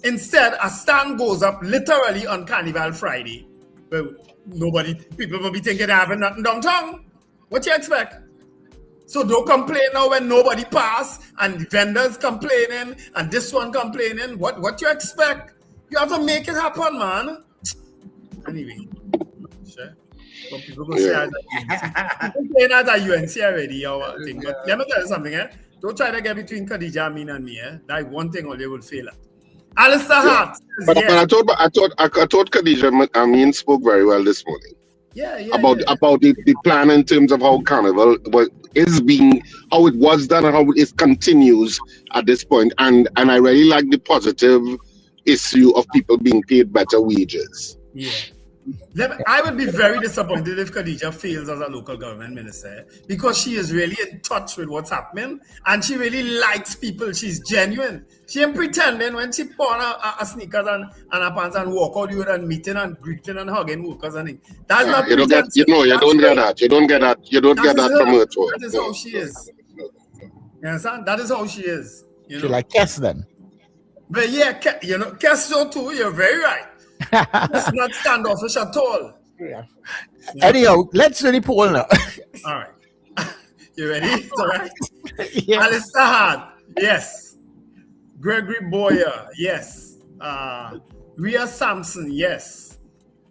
Speaker 8: Instead, a stand goes up literally on Carnival Friday. Well, people will be thinking they having nothing downtown. What you expect? So don't complain now when nobody pass and the vendors complaining and this one complaining. What you expect? You have to make it happen, man. Anyway, sure. Some people go say as a UNC already or thing. But let me tell you something, eh? Don't try to get between Khadija, Ameen, and me, eh? That one thing only will fail at. Alistair Hart.
Speaker 7: But I thought Khadija Ameen spoke very well this morning. About the plan in terms of how Carnival is being, how it was done and how it continues at this point. And I really like the positive issue of people being paid better wages.
Speaker 8: Yeah. I would be very disappointed if Khadija fails as a local government minister, because she is really in touch with what's happening and she really likes people. She's genuine. She ain't pretending when she put on a sneakers and a pants and walk out you and meeting and greeting and hugging workers and things. That's not
Speaker 7: you don't get that. You don't get that from her too.
Speaker 8: That is how she is. You understand? That is how she is. You know?
Speaker 9: She like Kes then.
Speaker 8: But yeah, Kes so too, you're very right. That's not standoffish at all.
Speaker 9: Yeah. Anyhow, let's do the poll now.
Speaker 8: All right. You ready? All right.
Speaker 9: Yes.
Speaker 8: Alistair Hart, yes. Gregory Boyer, yes. Rhea Sampson, yes.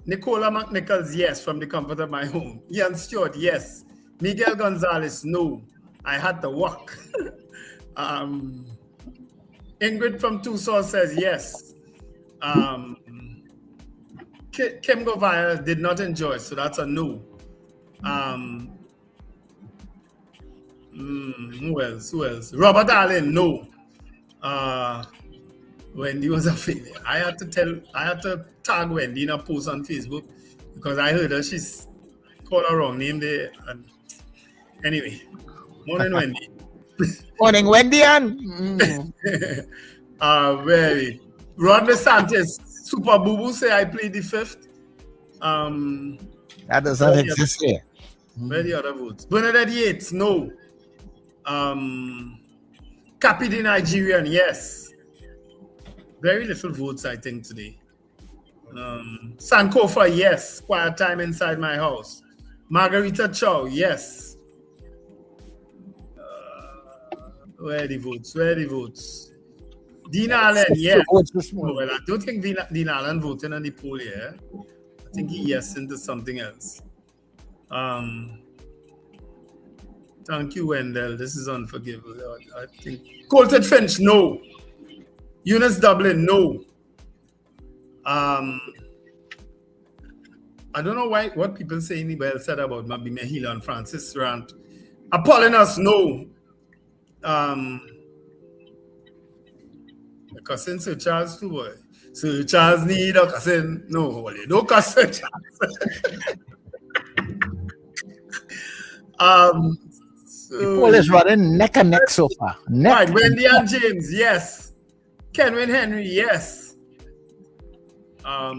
Speaker 8: Nicola McNichols, yes, from the comfort of my home. Ian Stewart, yes. Miguel Gonzalez, no. I had to walk. Ingrid from Tucson says yes. Kim Govaya did not enjoy, so that's a no. Who else? Robert Allen, no. Wendy was a failure. I had to tag Wendy in a post on Facebook because I heard her. She's called her wrong name there. And anyway, morning, Wendy.
Speaker 9: Morning, Wendy.
Speaker 8: Very. Rod DeSantis, Super Boo Boo say I played the fifth.
Speaker 9: That does not exist here.
Speaker 8: Where the other votes? Bernadette Yates, no. Cappy the Nigerian, yes. Very little votes, I think, today. Sankofa, yes. Quiet time inside my house. Margarita Chow, yes. Where are the votes? Dean Allen, yes.
Speaker 9: This morning.
Speaker 8: Well, I don't think Dean Allen voted on the poll here. I think he yes into something else. Thank you, Wendell. This is unforgivable. I think Colton Finch, no. Eunice Dublin, no. I don't know what people say anybody else said about Mabi Mehila and Francis Rant. Apollonius, no. Cousin Sir Charles too, boy. Sir Charles need a cousin. No, no cousin Charles.
Speaker 9: The poll is running neck and neck so far.
Speaker 8: Right, Wendy and James, yes. Kenwin Henry, yes. Oh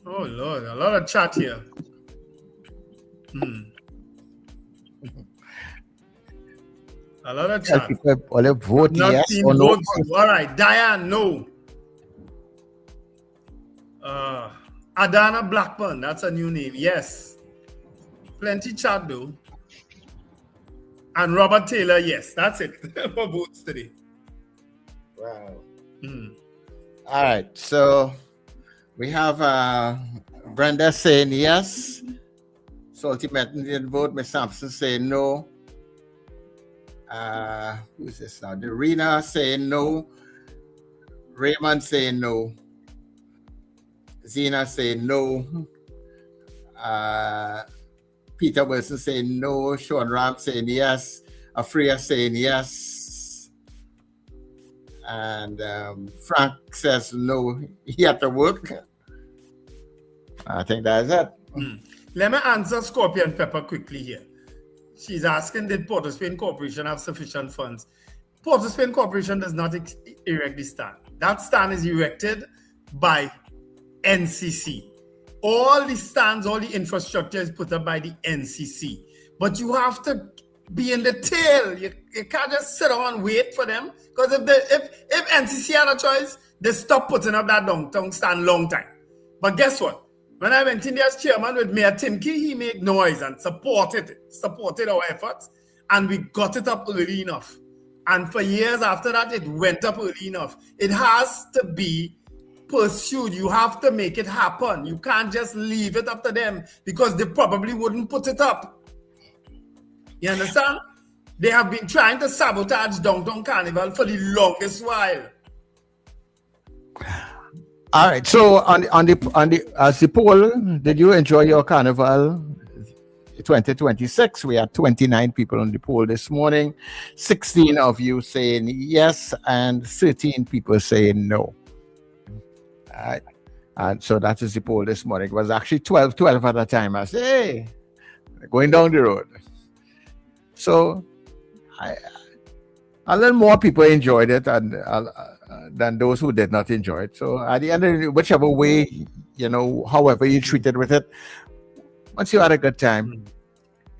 Speaker 8: Lord, a lot of chat here. A lot of chat.
Speaker 9: People vote yes or no.
Speaker 8: All right, Diane, no. Adana Blackburn, that's a new name. Yes. Plenty chat though. And Robert Taylor, yes. That's it for votes today.
Speaker 9: Wow. All right. So we have Brenda saying yes. Salty Metin didn't vote. Miss Sampson saying no. Who's this now? Dorina saying no. Raymond saying no. Zena saying no. Peter Wilson saying no. Sean Ram saying yes. Afria saying yes. And Frank says no. He had to work. I think that's it.
Speaker 8: Let me answer Scorpion Pepper quickly here. She's asking, did Port of Spain Corporation have sufficient funds? Port of Spain Corporation does not erect the stand. That stand is erected by NCC. All the stands, all the infrastructure is put up by the NCC. But you have to be in the tail. You can't just sit down and wait for them. Because if NCC had a choice, they stop putting up that downtown stand long time. But guess what? When I went in there as chairman with Mayor Timke, he made noise and supported our efforts. And we got it up early enough. And for years after that, it went up early enough. It has to be pursued. You have to make it happen. You can't just leave it up to them because they probably wouldn't put it up. You understand? They have been trying to sabotage downtown Carnival for the longest while.
Speaker 9: All right. So on the poll, did you enjoy your Carnival 2026? We had 29 people on the poll this morning. 16 of you saying yes, and 13 people saying no. All right. And so that is the poll this morning. It was actually 12 at the time. I said, hey, going down the road. So a little more people enjoyed it than those who did not enjoy it. So at the end of it, whichever way, however you treated with it, once you had a good time,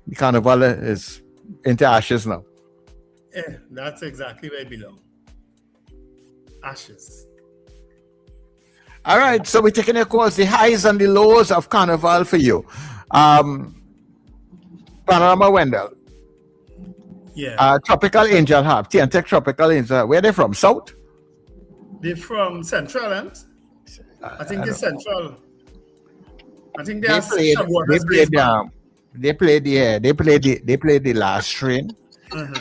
Speaker 9: the Carnival is into ashes now.
Speaker 8: Yeah, that's exactly where it belongs. Ashes.
Speaker 9: All right, so we're taking, of course, the highs and the lows of Carnival for you. Panorama Wendell.
Speaker 8: Yeah.
Speaker 9: Tropical Angel Harp, TNTech Tropical Angel. Where are they from? South?
Speaker 8: They're from Central, and I think they're Central. I think
Speaker 9: they played the last train. And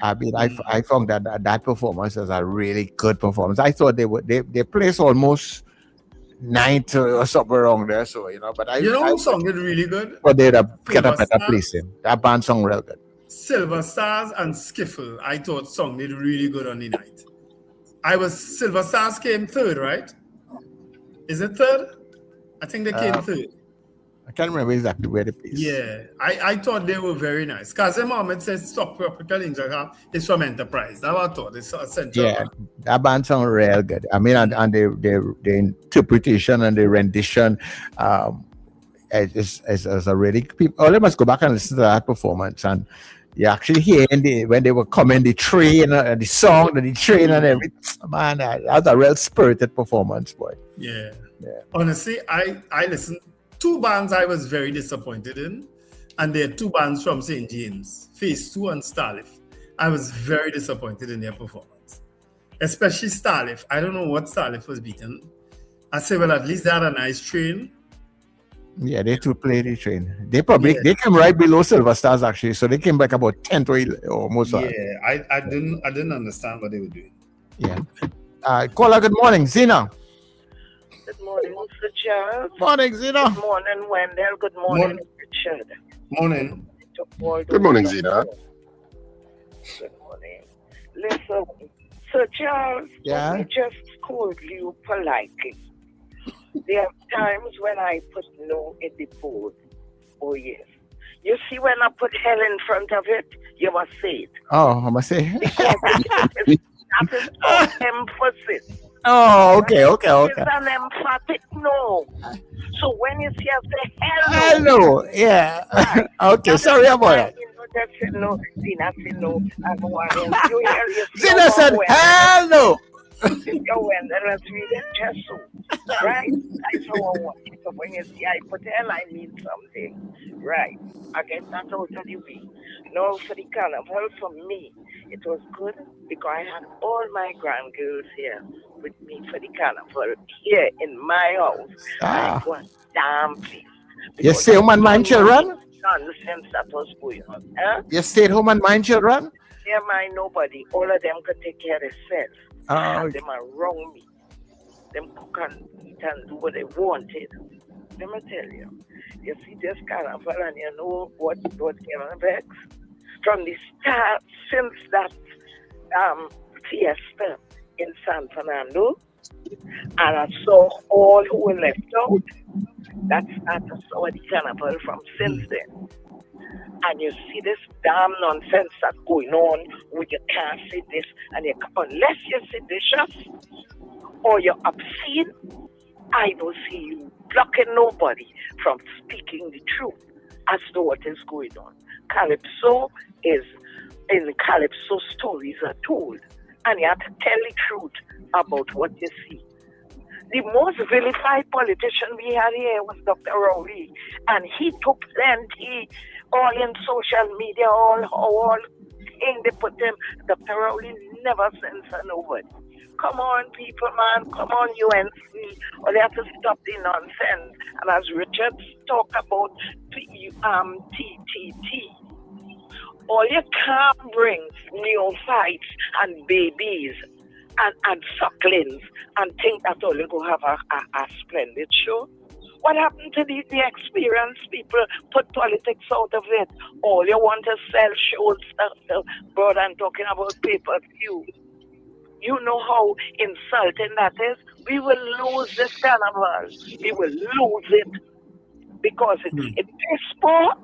Speaker 9: I mean, I found that performance was a really good performance. I thought they placed almost 9th or something around there. So but
Speaker 8: who sung it really good?
Speaker 9: But they'd get a better placing. That band sung real good.
Speaker 8: Silver Stars and Skiffle, I thought sung it really good on the night. Silver Stars came third, right? Is it third? I think they came third.
Speaker 9: I can't remember exactly where they placed.
Speaker 8: Yeah, I thought they were very nice. Kazim Ahmed says Stop Tropical Angel Harp is from Enterprise. That's what I thought. It's Central.
Speaker 9: Yeah, that band sounds real good. I mean, and the interpretation and the rendition is a really... People, they must go back and listen to that performance. And you actually hear when they were coming, the train, the song, the train and everything. Man, that was a real spirited performance, boy.
Speaker 8: Yeah. Honestly, I listened. 2 bands I was very disappointed in. and there are two bands from St. James, Phase 2 and Starlift. I was very disappointed in their performance, especially Starlift. I don't know what Starlift was beaten. I said, well, at least they had a nice train.
Speaker 9: Yeah, they too play the train. They came right below Silver Stars actually, so they came back about 10 to 11 almost.
Speaker 8: Yeah, I didn't understand what they were doing.
Speaker 9: Yeah. Caller, good morning, Zena.
Speaker 3: Good morning, Mr. Charles.
Speaker 9: Morning, Zena.
Speaker 3: Good morning, Wendell. Good morning, Richard.
Speaker 8: Morning.
Speaker 7: Good morning, Zena.
Speaker 3: Good morning. Listen, Sir Charles, let me just scold you politely. There are times when I put no in the board. Oh, yes. You see, when I put hell in front of it, you must say it.
Speaker 9: Oh, I must say.
Speaker 3: That is for emphasis.
Speaker 9: Oh, okay.
Speaker 3: It's an emphatic no. So when you see us say
Speaker 9: hello, yeah.
Speaker 3: Right.
Speaker 9: Okay, sorry about that.
Speaker 3: Just say no. Zena said no. And one you hear
Speaker 9: Zena said hello.
Speaker 3: Go and let's read it just so. Right? I saw one. So when you see I put hell, I mean something. Right. I guess that's totally me. No, for the carnival, for me, it was good because I had all my grandgirls here with me for the carnival here in my house. I was damn pleased.
Speaker 9: You stay home and mind children?
Speaker 3: Nonsense that was going on. Huh?
Speaker 9: You stayed home and mind children?
Speaker 3: Never mind nobody. All of them could take care of themselves.
Speaker 9: Oh,
Speaker 3: them around me. Them cook and eat and do what they wanted. Let me tell you. You see this carnival and you know what came on vex? From the start, since that fiesta in San Fernando, and I saw all who were left out. That's started saw the carnival from since then. And you see this damn nonsense that's going on where you can't say this and you unless you're seditious or you're obscene, I don't see you blocking nobody from speaking the truth as to what is going on. Calypso is, in Calypso, stories are told, and you have to tell the truth about what you see. The most vilified politician we had here was Dr. Rowley, and he took plenty, all in social media, all thing they put him. Dr. Rowley never censored nobody. Come on, people, man. Come on, UNC. Or they have to stop the nonsense. And as Richard talked about TTT, all you can't bring neophytes and babies and sucklings and think that all you go have a splendid show. What happened to the experienced people? Put politics out of it. All you want to sell shows, stuff, brother, and talking about pay-per-view. You know how insulting that is? We will lose this carnival. We will lose it because it is poor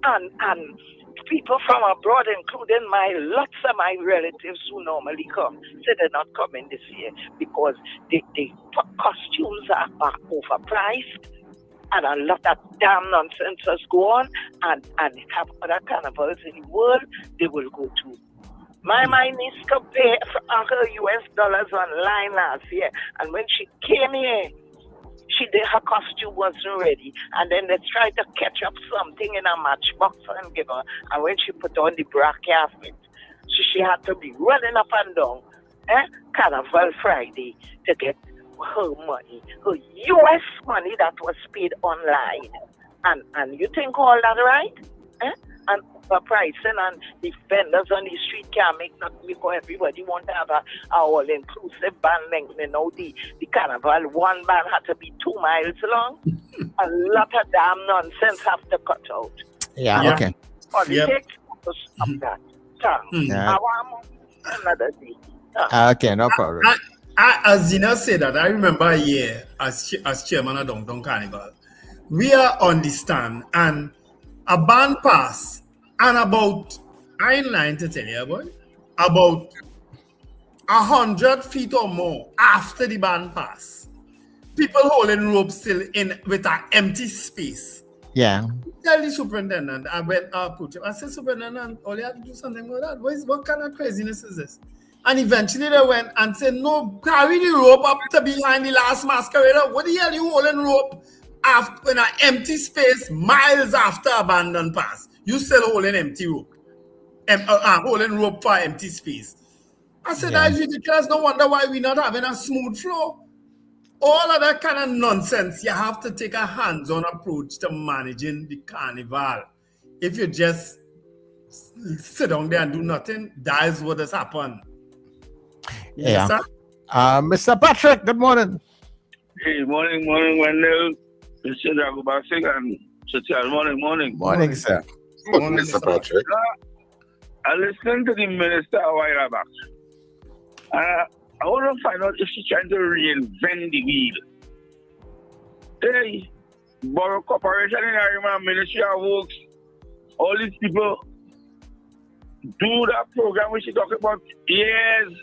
Speaker 3: and people from abroad, including lots of my relatives who normally come, say they're not coming this year because the costumes are overpriced and a lot of damn nonsense has gone and have other carnivals in the world they will go to. My niece compared her US dollars online last year, and when she came here, her costume wasn't ready, and then they tried to catch up something in a matchbox and give her, and when she put on the bracket outfit, so she had to be running up and down, Carnival Friday to get her money, her US money that was paid online, and you think all that right? And overpricing and the vendors on the street can't make nothing because everybody want to have a all-inclusive band length. You know, the carnival, one band had to be 2 miles long. A lot of damn nonsense have to cut out.
Speaker 9: Yeah, okay.
Speaker 3: Politics to stop that. Another day.
Speaker 9: Okay, no problem.
Speaker 8: As Zena said that, I remember a year as chairman of Downtown Carnival. We are on the stand and a band pass, and about, I ain't lying to tell you, boy, about 100 feet or more after the band pass, people holding ropes still in with an empty space.
Speaker 9: Yeah.
Speaker 8: Tell the superintendent, I went approach him. I said, Superintendent, all you have to do something with that. What kind of craziness is this? And eventually they went and said, no, carry the rope up to behind the last masquerader. What the hell you holding rope after in an empty space miles after abandoned pass. You still holding empty rope. Holding rope for empty space. I said, that is ridiculous. No wonder why we're not having a smooth flow. All of that kind of nonsense, you have to take a hands-on approach to managing the carnival. If you just sit down there and do nothing, that is what has happened. Yes, sir?
Speaker 9: Mr. Patrick, good morning.
Speaker 4: Hey, morning, Wendell. Mr. Dragobasik and Social. Morning.
Speaker 9: Morning, sir.
Speaker 7: Morning, Mr. Patrick.
Speaker 4: I listened to the minister a while back. I want to find out if she's trying to reinvent the wheel. Hey, Borough Corporation in Arima, Ministry of Works, all these people do that program which she talking about years.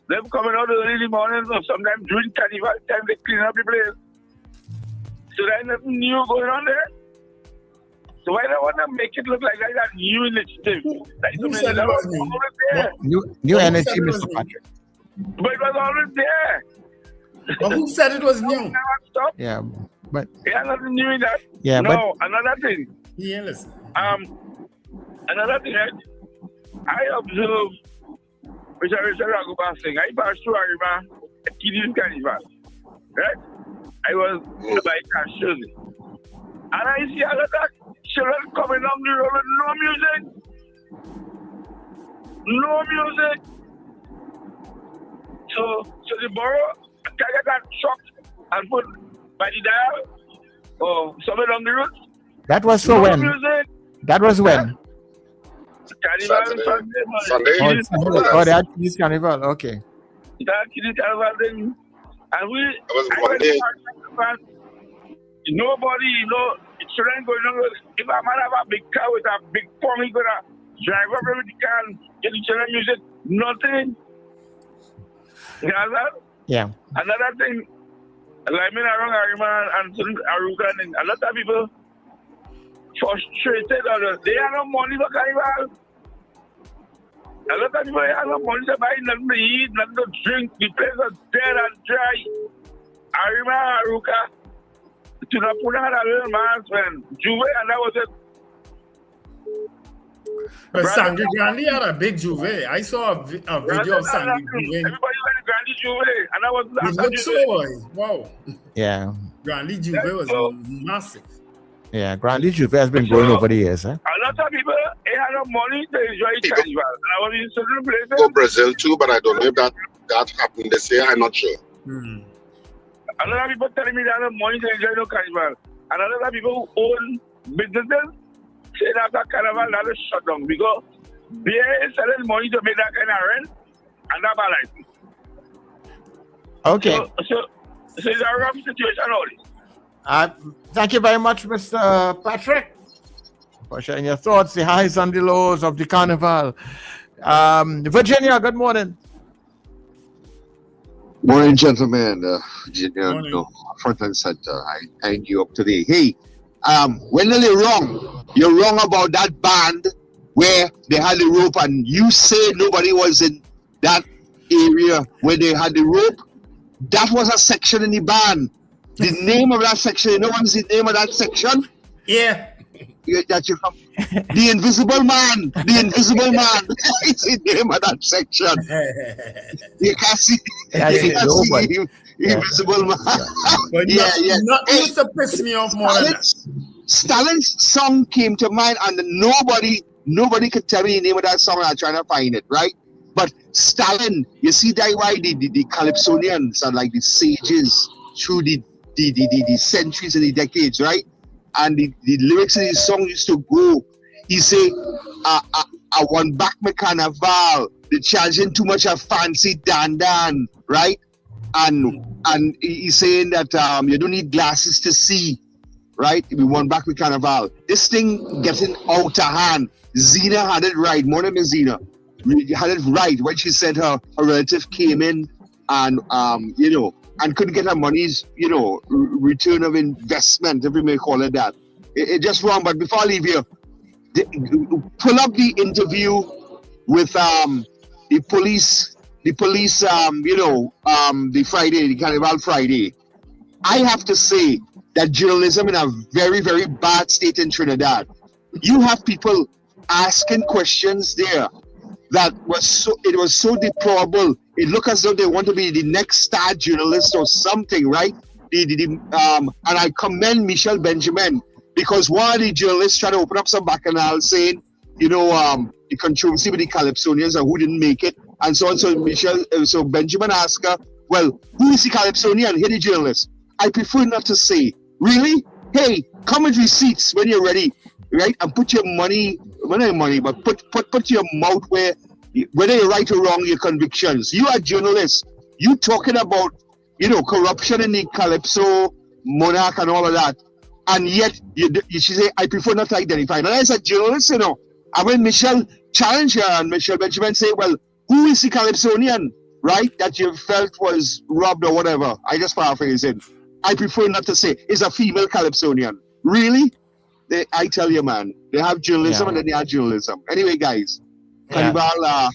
Speaker 4: Them coming out early in the morning or sometimes during carnival time they clean up the place. So there's nothing new going on there. So why do I want to make it look like that new initiative? Like
Speaker 8: Who said it was new?
Speaker 9: New energy, Mr. Patrick.
Speaker 4: But it was always there.
Speaker 8: But who said it was new?
Speaker 9: Yeah, but
Speaker 4: nothing new in that.
Speaker 9: Yeah,
Speaker 4: no, another thing.
Speaker 8: Yeah, listen.
Speaker 4: Another thing, I observe Mr. Raghubas saying, I passed through Arima at Kiddies Carnival, right? I was by Cashews. And I see a lot of children coming down the road with no music. So the borough can get that shocked and put by the dial or somewhere down the road.
Speaker 9: That was for when?
Speaker 4: Music.
Speaker 9: That was when?
Speaker 4: Carnival
Speaker 7: Sunday.
Speaker 9: Oh, that is Carnival. Okay.
Speaker 4: That Kiddies Carnival thing. And nobody, children going on. If a man have a big car with a big pump, he's going to drive up with the car and get the children music. Nothing. You know that?
Speaker 9: Yeah.
Speaker 4: Another thing, like me around Arima and Aruka, and a lot of people frustrated. They have no money for carnival. A lot of people have no money to buy nothing to eat, nothing to drink. The place is dead and dry. Arima, Aruka. To the put out a little mask when Juve, and that was it.
Speaker 8: But Sandy Grandi had a big Juve. I saw a video of Sandy Juve.
Speaker 4: Everybody went to Grandi Juve, and that was
Speaker 8: it looked so wow.
Speaker 9: Yeah.
Speaker 8: Grandi Juve was massive.
Speaker 9: Yeah, Grandi Juve has been growing over the years.
Speaker 4: A lot of people they had no money to enjoy carnival. And I was in certain places.
Speaker 7: Go Brazil too, but I don't know if that happened this year. I'm not sure.
Speaker 4: A lot of people telling me they have no money to enjoy no carnival. And a lot of people who own businesses say that carnival that is shut down because they are selling money to make that kind of rent and that balance.
Speaker 9: Okay.
Speaker 4: So it's a rough situation all this.
Speaker 9: Thank you very much, Mr. Patrick, for sharing your thoughts, the highs and the lows of the carnival. Virginia, good morning.
Speaker 22: Morning, gentlemen. Virginia, front and center. I thank you up today. Hey, Wendell, you're wrong. You're wrong about that band where they had the rope, and you say nobody was in that area where they had the rope. That was a section in the band. The name of that section, you know what's the name of that section?
Speaker 8: Yeah.
Speaker 22: That you come. The Invisible Man. The Invisible Man. It's the name of that section. You can see. The Invisible Man.
Speaker 8: But nothing used to piss me off more than that.
Speaker 22: Stalin's song came to mind, and nobody could tell me the name of that song. I'm trying to find it, right? But Stalin, you see that why the Calypsonians are like the sages through the centuries and the decades, right? And the lyrics in his song used to go. He say, I want back my carnival. They're charging too much of fancy dan, right? And he's saying that you don't need glasses to see, right? We want back my carnival. This thing getting out of hand. Zena had it right. Morning, Miss Zena. Had it right when she said her relative came in and and couldn't get her money's, return of investment, if we may call it that. It's just wrong. But before I leave here, pull up the interview with the police, the Friday, the Carnival Friday. I have to say that journalism in a very, very bad state in Trinidad. You have people asking questions there that was so deplorable. It looked as though they want to be the next star journalist or something, right? And I commend Michelle Benjamin, because one of the journalists tried to open up some bacchanal saying, the controversy with the Calypsonians and who didn't make it, and so on. So Benjamin asked her, well, who is the Calypsonian? Here the journalist. I prefer not to say. Really? Hey, come with receipts when you're ready, right? And put your money, well, not money, but put your mouth where, whether you're right or wrong, your convictions. You are journalists. You talking about, corruption in the Calypso monarch and all of that. And yet, she say, I prefer not to identify. And as a journalist, and when Michelle challenged her and Michelle Benjamin say, well, who is the Calypsonian, right, that you felt was robbed or whatever? I just paraphrase it. I prefer not to say. It's a female Calypsonian. Really? I tell you, man, they have journalism and then they have journalism. Anyway, guys, Carnival.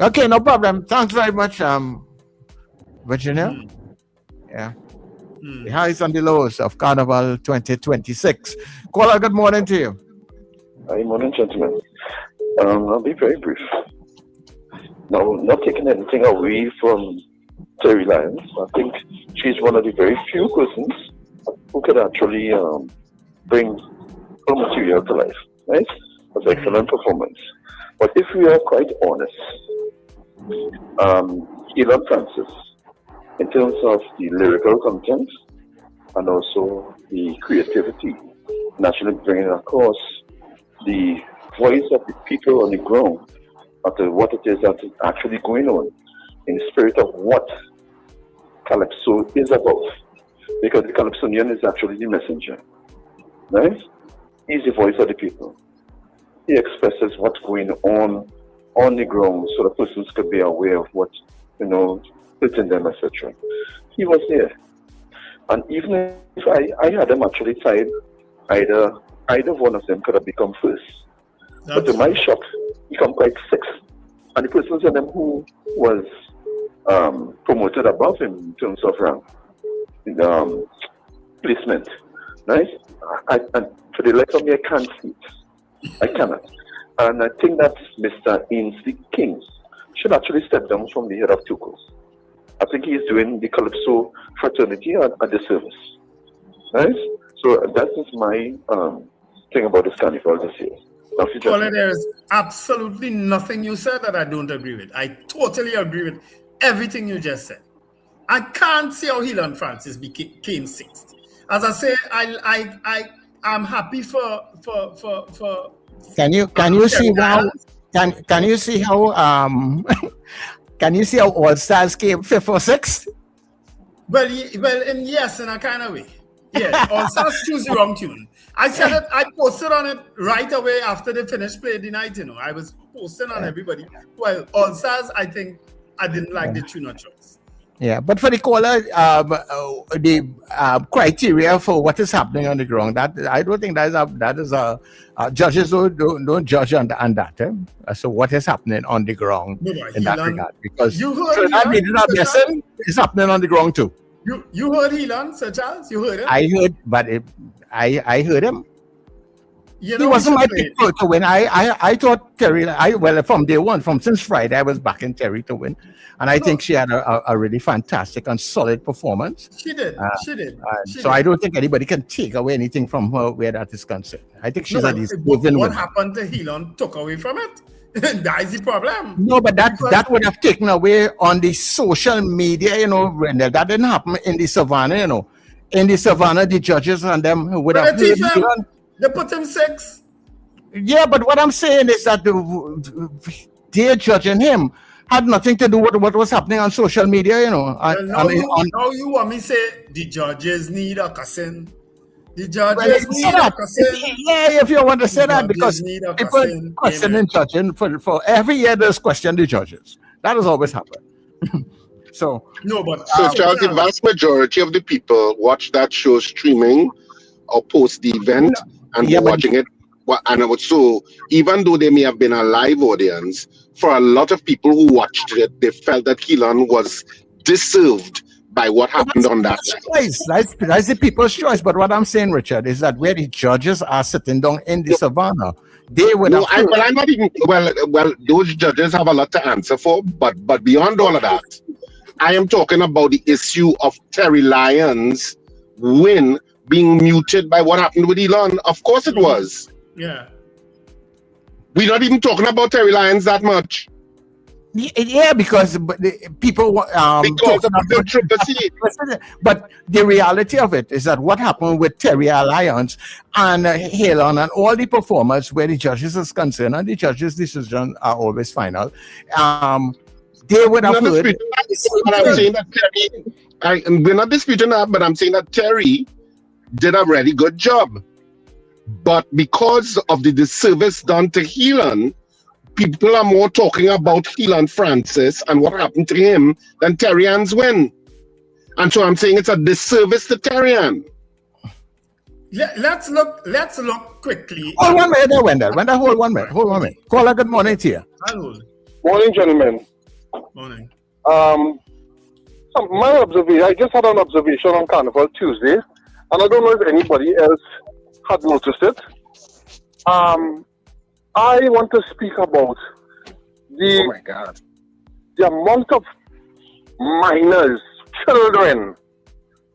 Speaker 9: Okay, no problem. Thanks very much, Virginia. Yeah. The highs and the lows of Carnival 2026. Caller, good morning to you.
Speaker 2: Good morning, gentlemen. I'll be very brief. Now, not taking anything away from Terry Lyons, I think she's one of the very few persons who could actually bring her material to life. Right? That's excellent performance. But if we are quite honest, Elon Francis, in terms of the lyrical content and also the creativity, naturally bringing across the voice of the people on the ground of what it is that is actually going on in the spirit of what Calypso is about. Because the Calypsonian is actually the messenger. Right? He's the voice of the people. He expresses what's going on the ground so the persons could be aware of what, within them, etc. He was there. And even if I had them actually tied, either one of them could have become first. But to my shock, he come quite sixth. And the persons of them who was promoted above him in terms of rank, placement, right? And for the life of me, I can't see it. I cannot. And I think that Mr. Ainsley King should actually step down from the head of Tukos. I think he is doing the Calypso fraternity a disservice. Right? So that is my thing about this carnival this year.
Speaker 8: Well, there is absolutely nothing you said that I don't agree with. I totally agree with everything you just said. I can't see how Elon Francis came sixth. As I say, I'm happy for
Speaker 9: Can you see how can you see how can you see how All Stars came fifth or sixth?
Speaker 8: Well, yes, in a kind of way. Yeah, All Stars choose the wrong tune. I said it. I posted on it right away after they finished playing the night. I was posting on everybody. Well, All Stars, I think I didn't like the tune of choice.
Speaker 9: Yeah, but for the caller, the criteria for what is happening on the ground, that I don't think that is a judges don't judge on that. So what is happening on the ground in that regard? Because that is happening on the ground too.
Speaker 8: You heard Elon, Sir Charles? You heard him?
Speaker 9: I heard, but I heard him. He wasn't my pick to win. I thought Terry. From day one, since Friday, I was backing Terry to win, and I think she had a really fantastic and solid performance.
Speaker 8: She did. She did.
Speaker 9: I don't think anybody can take away anything from her where that is concerned. I think she's a deserving winner.
Speaker 8: What happened to Elon took away from it. That is the problem.
Speaker 9: No, but that would have taken away on the social media. That didn't happen in the savannah. In the savannah, the judges and them would have.
Speaker 8: They put him six.
Speaker 9: Yeah, but what I'm saying is that they're judging him had nothing to do with what was happening on social media,
Speaker 8: Now you want me to say the judges need a cousin. The judges need a cousin.
Speaker 9: Yeah, if you want to say that, because people questioning judging for every year there's question the judges. That has always happened. So
Speaker 7: Charles, the vast majority of the people watch that show streaming or post the event and watching it. And so even though there may have been a live audience, for a lot of people who watched it, they felt that Elon was deserved by what happened on that night.
Speaker 9: That's the people's choice. But what I'm saying, Richard, is that where the judges are sitting down in the savannah, they would have.
Speaker 7: I'm not even. Well, those judges have a lot to answer for. But beyond all of that, I am talking about the issue of Terry Lyons' win being muted by what happened with Elon. Of course, it was.
Speaker 8: Yeah.
Speaker 7: We're not even talking about Terry Lyons that much.
Speaker 9: Yeah, because the people
Speaker 7: because of the controversy.
Speaker 9: But the reality of it is that what happened with Terry Lyons and Halon and all the performers where the judges is concerned, and the judges' decisions are always final. They would have heard.
Speaker 7: I'm saying that Terry, we're not disputing that, but I'm saying that Terry did a really good job. But because of the disservice done to Helan, people are more talking about Helan Francis and what happened to him than Terry Ann's win. And so I'm saying it's a disservice to Terry Ann.
Speaker 8: Let's look quickly.
Speaker 9: Hold 1 minute, Wendell. Hold 1 minute. Caller, good morning to you.
Speaker 16: Morning, gentlemen.
Speaker 8: Morning.
Speaker 16: My observation, I just had an observation on Carnival Tuesday, and I don't know if anybody else had noticed it. I want to speak about the amount of minors, children,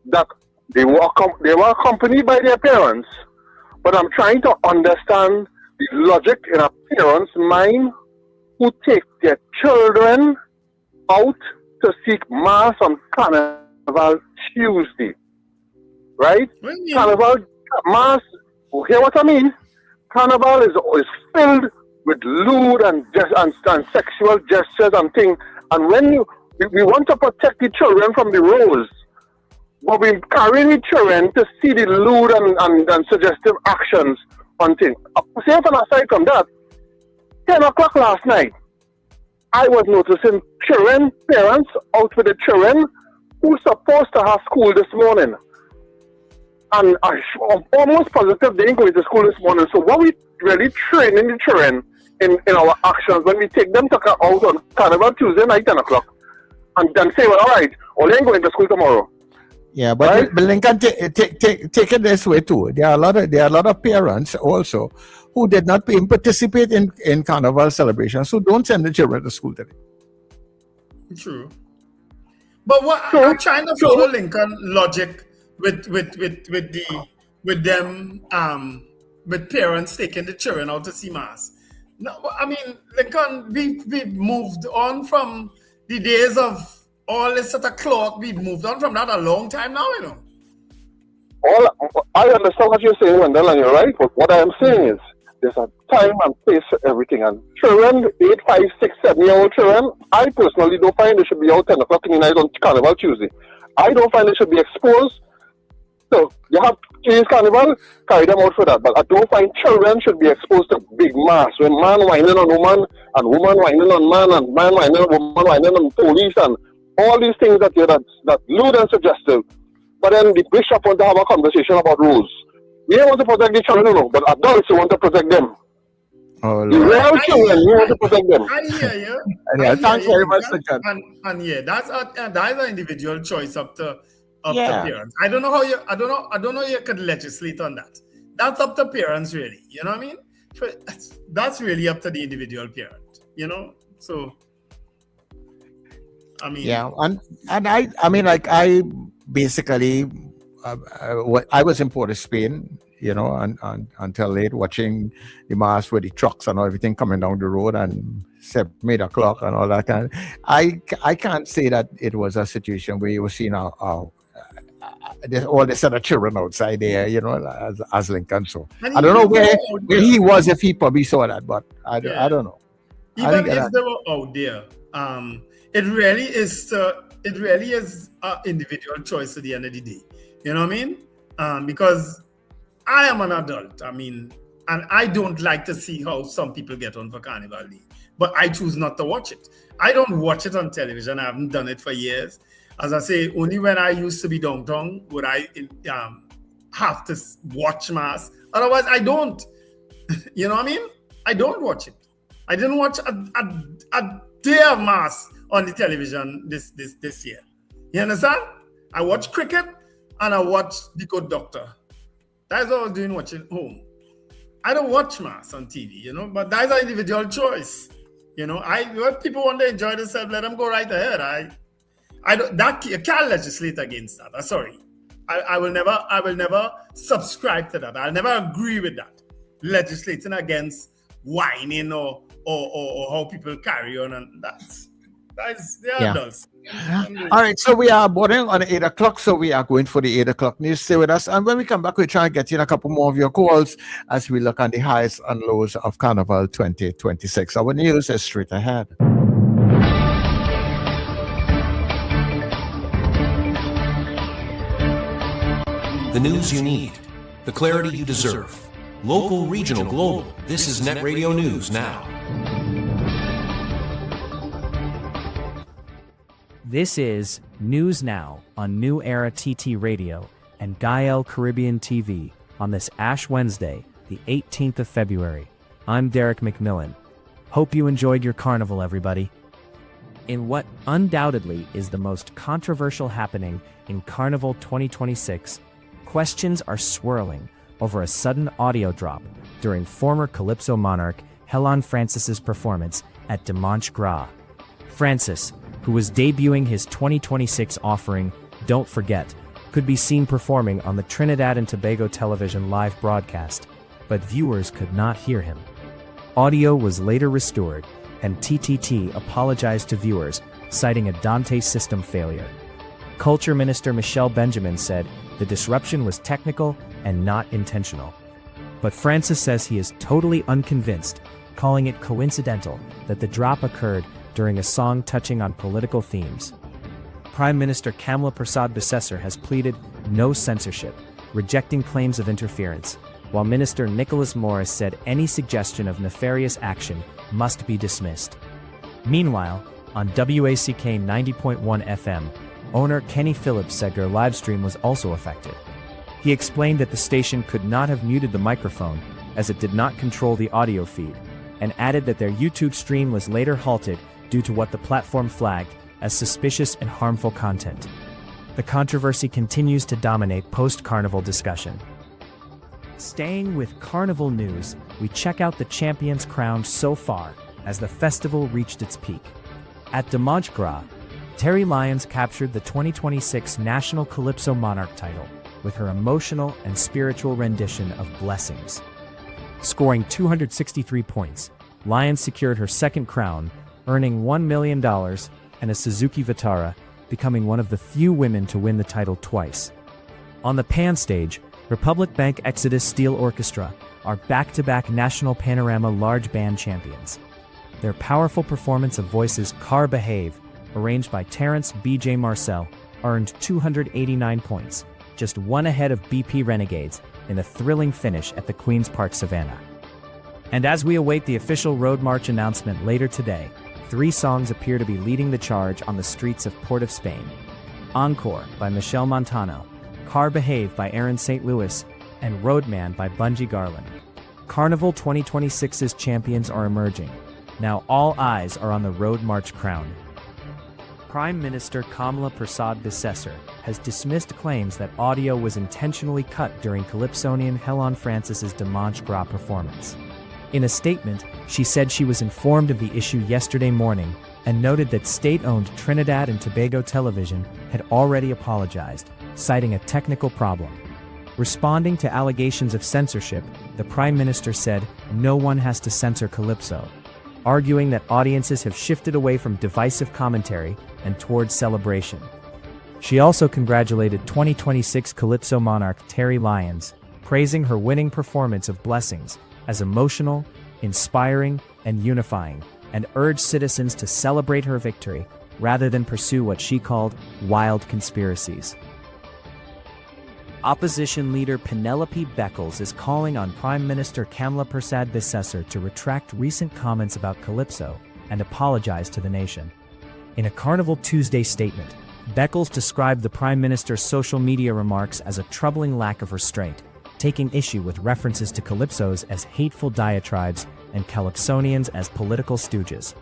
Speaker 16: that they were accompanied by their parents, but I'm trying to understand the logic in a parent's mind who take their children out to seek mass on Carnival Tuesday, right? Carnival mass. Hear what I mean? Carnival is filled with lewd and sexual gestures and things. And when we want to protect the children from the roles, but we carry the children to see the lewd and suggestive actions on things. Say from aside from that, 10 o'clock last night, I was noticing parents out with the children who supposed to have school this morning. And I'm almost positive they ain't going to school this morning. So what we really training the children in our actions when we take them to out on Carnival Tuesday night, 10 o'clock, and then say, well, all right, they ain't going to school tomorrow.
Speaker 9: Yeah, but, right? But Lincoln, take it this way too. There are a lot of parents also who did not participate in Carnival celebrations, so don't send the children to school today.
Speaker 8: True. But what I'm trying to follow Lincoln logic with parents taking the children out to see mass. No, I mean, Lincoln, we've moved on from the days of all this at a clock. We've moved on from that a long time now, you know.
Speaker 16: I understand what you're saying, Wendell, and you're right. But what I am saying is there's a time and place for everything. And children, 8, 5, 6, 7-year-old children, I personally don't find they should be out 10 o'clock in the night on Carnival Tuesday. I don't find they should be exposed. So you have Chinese Carnival, carry them out for that. But I don't find children should be exposed to big mass. When man whining on woman, and woman whining on man, and man whining on woman, whining on police, and all these things that lewd and suggestive. But then the bishop want to have a conversation about rules. We don't want to protect the children, no, but adults want to protect them.
Speaker 9: Oh,
Speaker 16: the real children, we want to protect them.
Speaker 8: I hear you.
Speaker 9: Thanks very much,
Speaker 8: and yeah, that's an individual choice up to parents. I don't know how you could legislate on that. That's up to parents, really. You know what I mean? That's really up to the individual parent. You know, so I mean,
Speaker 9: yeah, and I mean, like I basically, I was in Port of Spain, you know, and until late watching the mass with the trucks and everything coming down the road and 7, 8 o'clock and all that kind. I can't say that it was a situation where you were seeing all the set of children outside there, you know, as Lincoln. So I don't know where he was, if he probably saw that, but I don't know.
Speaker 8: Even if they were out there, it really is an individual choice at the end of the day. You know what I mean? Because I am an adult. I mean, and I don't like to see how some people get on for Carnival Day, but I choose not to watch it. I don't watch it on television. I haven't done it for years. As I say, only when I used to be downtown would I have to watch mass. Otherwise, I don't. You know what I mean? I don't watch it. I didn't watch a day of mass on the television this year. You understand? I watch cricket and I watch The Good Doctor. That's what I was doing watching home. I don't watch mass on TV, but that's an individual choice. When people want to enjoy themselves, let them go right ahead. You can't legislate against that. I'm sorry. I will never subscribe to that. I'll never agree with that. Legislating against whining or how people carry on, and that's adults.
Speaker 9: All right, so we are boarding on 8 o'clock, so we are going for the 8 o'clock news. Stay with us, and when we come back, we'll try and get in a couple more of your calls as we look at the highs and lows of Carnival 2026. Our news is straight ahead.
Speaker 17: The news you need, the clarity you deserve. Local, regional, global. This is Net Radio News Now.
Speaker 18: This is News Now on New Era TT Radio and Gael Caribbean TV on this Ash Wednesday, the 18th of February. I'm Derek McMillan. Hope you enjoyed your carnival, everybody. In what undoubtedly is the most controversial happening in Carnival 2026, questions are swirling over a sudden audio drop during former Calypso monarch Helen Francis's performance at Dimanche Gras. Francis, who was debuting his 2026 offering, Don't Forget, could be seen performing on the Trinidad and Tobago television live broadcast, but viewers could not hear him. Audio was later restored, and TTT apologized to viewers, citing a Dante system failure. Culture Minister Michelle Benjamin said the disruption was technical and not intentional. But Francis says he is totally unconvinced, calling it coincidental that the drop occurred during a song touching on political themes. Prime Minister Kamla Persad-Bissessar has pleaded no censorship, rejecting claims of interference, while Minister Nicholas Morris said any suggestion of nefarious action must be dismissed. Meanwhile, on WACK 90.1 FM, owner Kenny Phillips said their livestream was also affected. He explained that the station could not have muted the microphone as it did not control the audio feed, and added that their YouTube stream was later halted due to what the platform flagged as suspicious and harmful content. The controversy continues to dominate post-Carnival discussion. Staying with Carnival news, we check out the champions crowned so far as the festival reached its peak. At Dimanche Gras, Terry Lyons captured the 2026 National Calypso Monarch title with her emotional and spiritual rendition of Blessings. Scoring 263 points, Lyons secured her second crown, earning $1 million and a Suzuki Vitara, becoming one of the few women to win the title twice. On the Pan stage, Republic Bank Exodus Steel Orchestra are back-to-back National Panorama Large Band champions. Their powerful performance of voices Car Behave, arranged by Terrence B.J. Marcel, earned 289 points, just one ahead of BP Renegades, in a thrilling finish at the Queen's Park Savannah. And as we await the official Road March announcement later today, 3 songs appear to be leading the charge on the streets of Port of Spain. Encore by Michelle Montano, Car Behave by Aaron St. Louis, and Roadman by Bungie Garland. Carnival 2026's champions are emerging. Now all eyes are on the Road March crown. Prime Minister Kamla Persad-Bissessar has dismissed claims that audio was intentionally cut during Calypsonian Helen Francis's Dimanche Gras performance. In a statement, she said she was informed of the issue yesterday morning and noted that state-owned Trinidad and Tobago Television had already apologized, citing a technical problem. Responding to allegations of censorship, the Prime Minister said no one has to censor Calypso, arguing that audiences have shifted away from divisive commentary and towards celebration. She also congratulated 2026 Calypso monarch Terry Lyons, praising her winning performance of Blessings as emotional, inspiring, and unifying, and urged citizens to celebrate her victory rather than pursue what she called wild conspiracies. Opposition leader Penelope Beckles is calling on Prime Minister Kamla Persad-Bissessar to retract recent comments about Calypso and apologize to the nation. In a Carnival Tuesday statement, Beckles described the Prime Minister's social media remarks as a troubling lack of restraint, taking issue with references to Calypsos as hateful diatribes and Calypsonians as political stooges.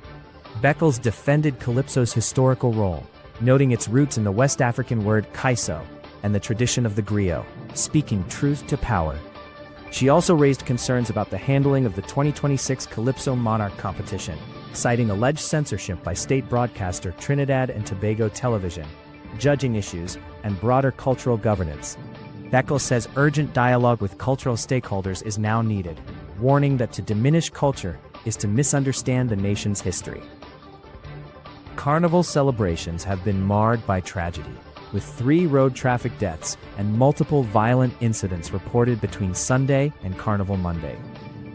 Speaker 18: Beckles defended Calypso's historical role, noting its roots in the West African word kaiso and the tradition of the griot, speaking truth to power. She also raised concerns about the handling of the 2026 Calypso Monarch competition, citing alleged censorship by state broadcaster Trinidad and Tobago Television, judging issues, and broader cultural governance. Beckel says urgent dialogue with cultural stakeholders is now needed, warning that to diminish culture is to misunderstand the nation's history. Carnival celebrations have been marred by tragedy, with 3 road traffic deaths and multiple violent incidents reported between Sunday and Carnival Monday.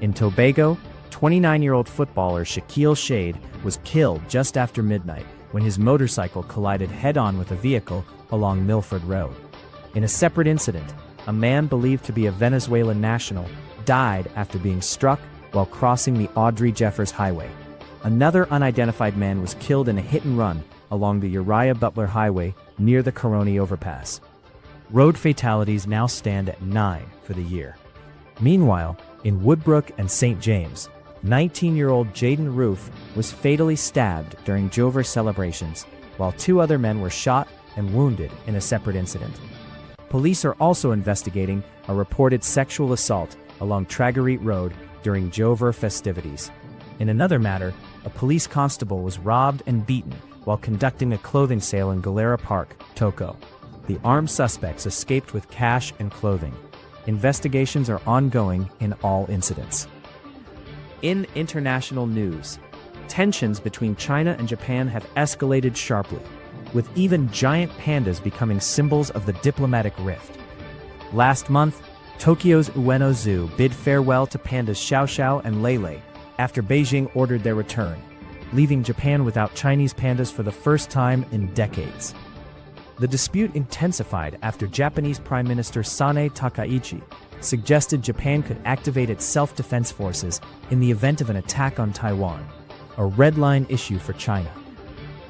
Speaker 18: In Tobago, 29-year-old footballer Shaquille Shade was killed just after midnight when his motorcycle collided head-on with a vehicle along Milford Road. In a separate incident, a man believed to be a Venezuelan national died after being struck while crossing the Audrey Jeffers Highway. Another unidentified man was killed in a hit-and-run along the Uriah Butler Highway near the Caroni overpass. Road fatalities now stand at 9 for the year. Meanwhile, in Woodbrook and St. James, 19-year-old Jaden Roof was fatally stabbed during Jover celebrations, while 2 other men were shot and wounded in a separate incident. Police are also investigating a reported sexual assault along Tragareet Road during Jover festivities. In another matter, a police constable was robbed and beaten while conducting a clothing sale in Galera Park, Toko. The armed suspects escaped with cash and clothing. Investigations are ongoing in all incidents. In international news, tensions between China and Japan have escalated sharply, with even giant pandas becoming symbols of the diplomatic rift. Last month, Tokyo's Ueno Zoo bid farewell to pandas Xiao Xiao and Lei Lei after Beijing ordered their return, leaving Japan without Chinese pandas for the first time in decades. The dispute intensified after Japanese Prime Minister Sanae Takaichi suggested Japan could activate its self-defense forces in the event of an attack on Taiwan, a red line issue for China.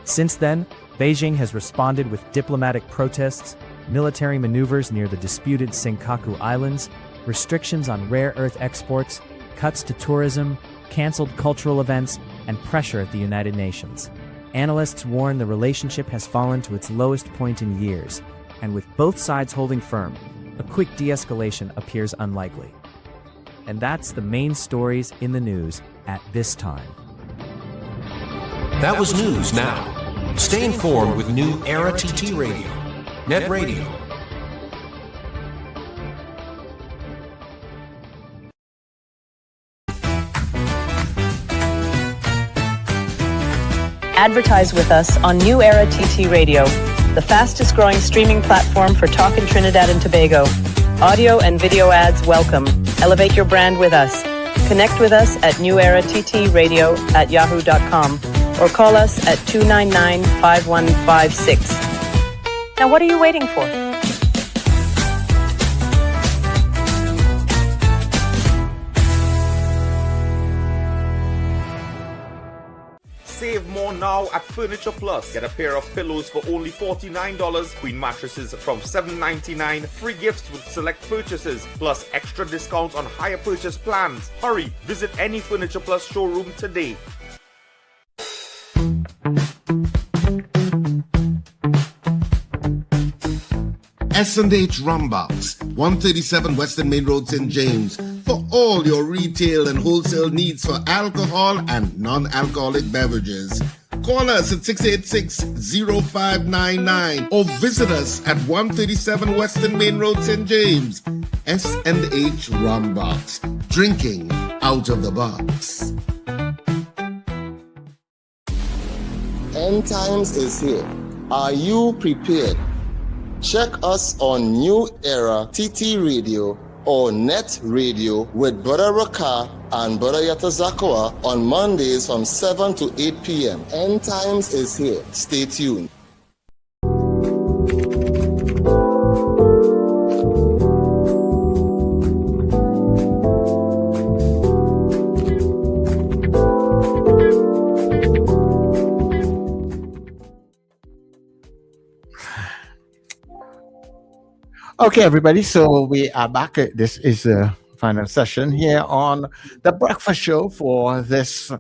Speaker 18: Since then, Beijing has responded with diplomatic protests, military maneuvers near the disputed Senkaku Islands, restrictions on rare earth exports, cuts to tourism, canceled cultural events, and pressure at the United Nations. Analysts warn the relationship has fallen to its lowest point in years, and with both sides holding firm, a quick de-escalation appears unlikely. And that's the main stories in the news at this time.
Speaker 17: That was News Now. Stay informed with New Era TT Radio, NETT Radio.
Speaker 10: Advertise with us on New Era TT Radio, the fastest growing streaming platform for talk in Trinidad and Tobago. Audio and video ads welcome. Elevate your brand with us. Connect with us at newerattradio@yahoo.com or call us at 299-5156. Now what are you waiting for?
Speaker 11: Save more now at Furniture Plus. Get a pair of pillows for only $49, queen mattresses from $7.99, free gifts with select purchases, plus extra discounts on higher purchase plans. Hurry, visit any Furniture Plus showroom today.
Speaker 7: S&H Rumbox, 137 Western Main Road, St. James, for all your retail and wholesale needs for alcohol and non-alcoholic beverages. Call us at 686-0599 or visit us at 137 Western Main Road, St. James. S&H Rumbox, drinking out of the box.
Speaker 12: End times is here. Are you prepared? Check us on New Era TT Radio or NETT Radio with Brother Raka and Brother Yatazakawa on Mondays from 7 to 8 p.m. End times is here. Stay tuned.
Speaker 9: Okay, everybody. So we are back. This is the final session here on the breakfast show for this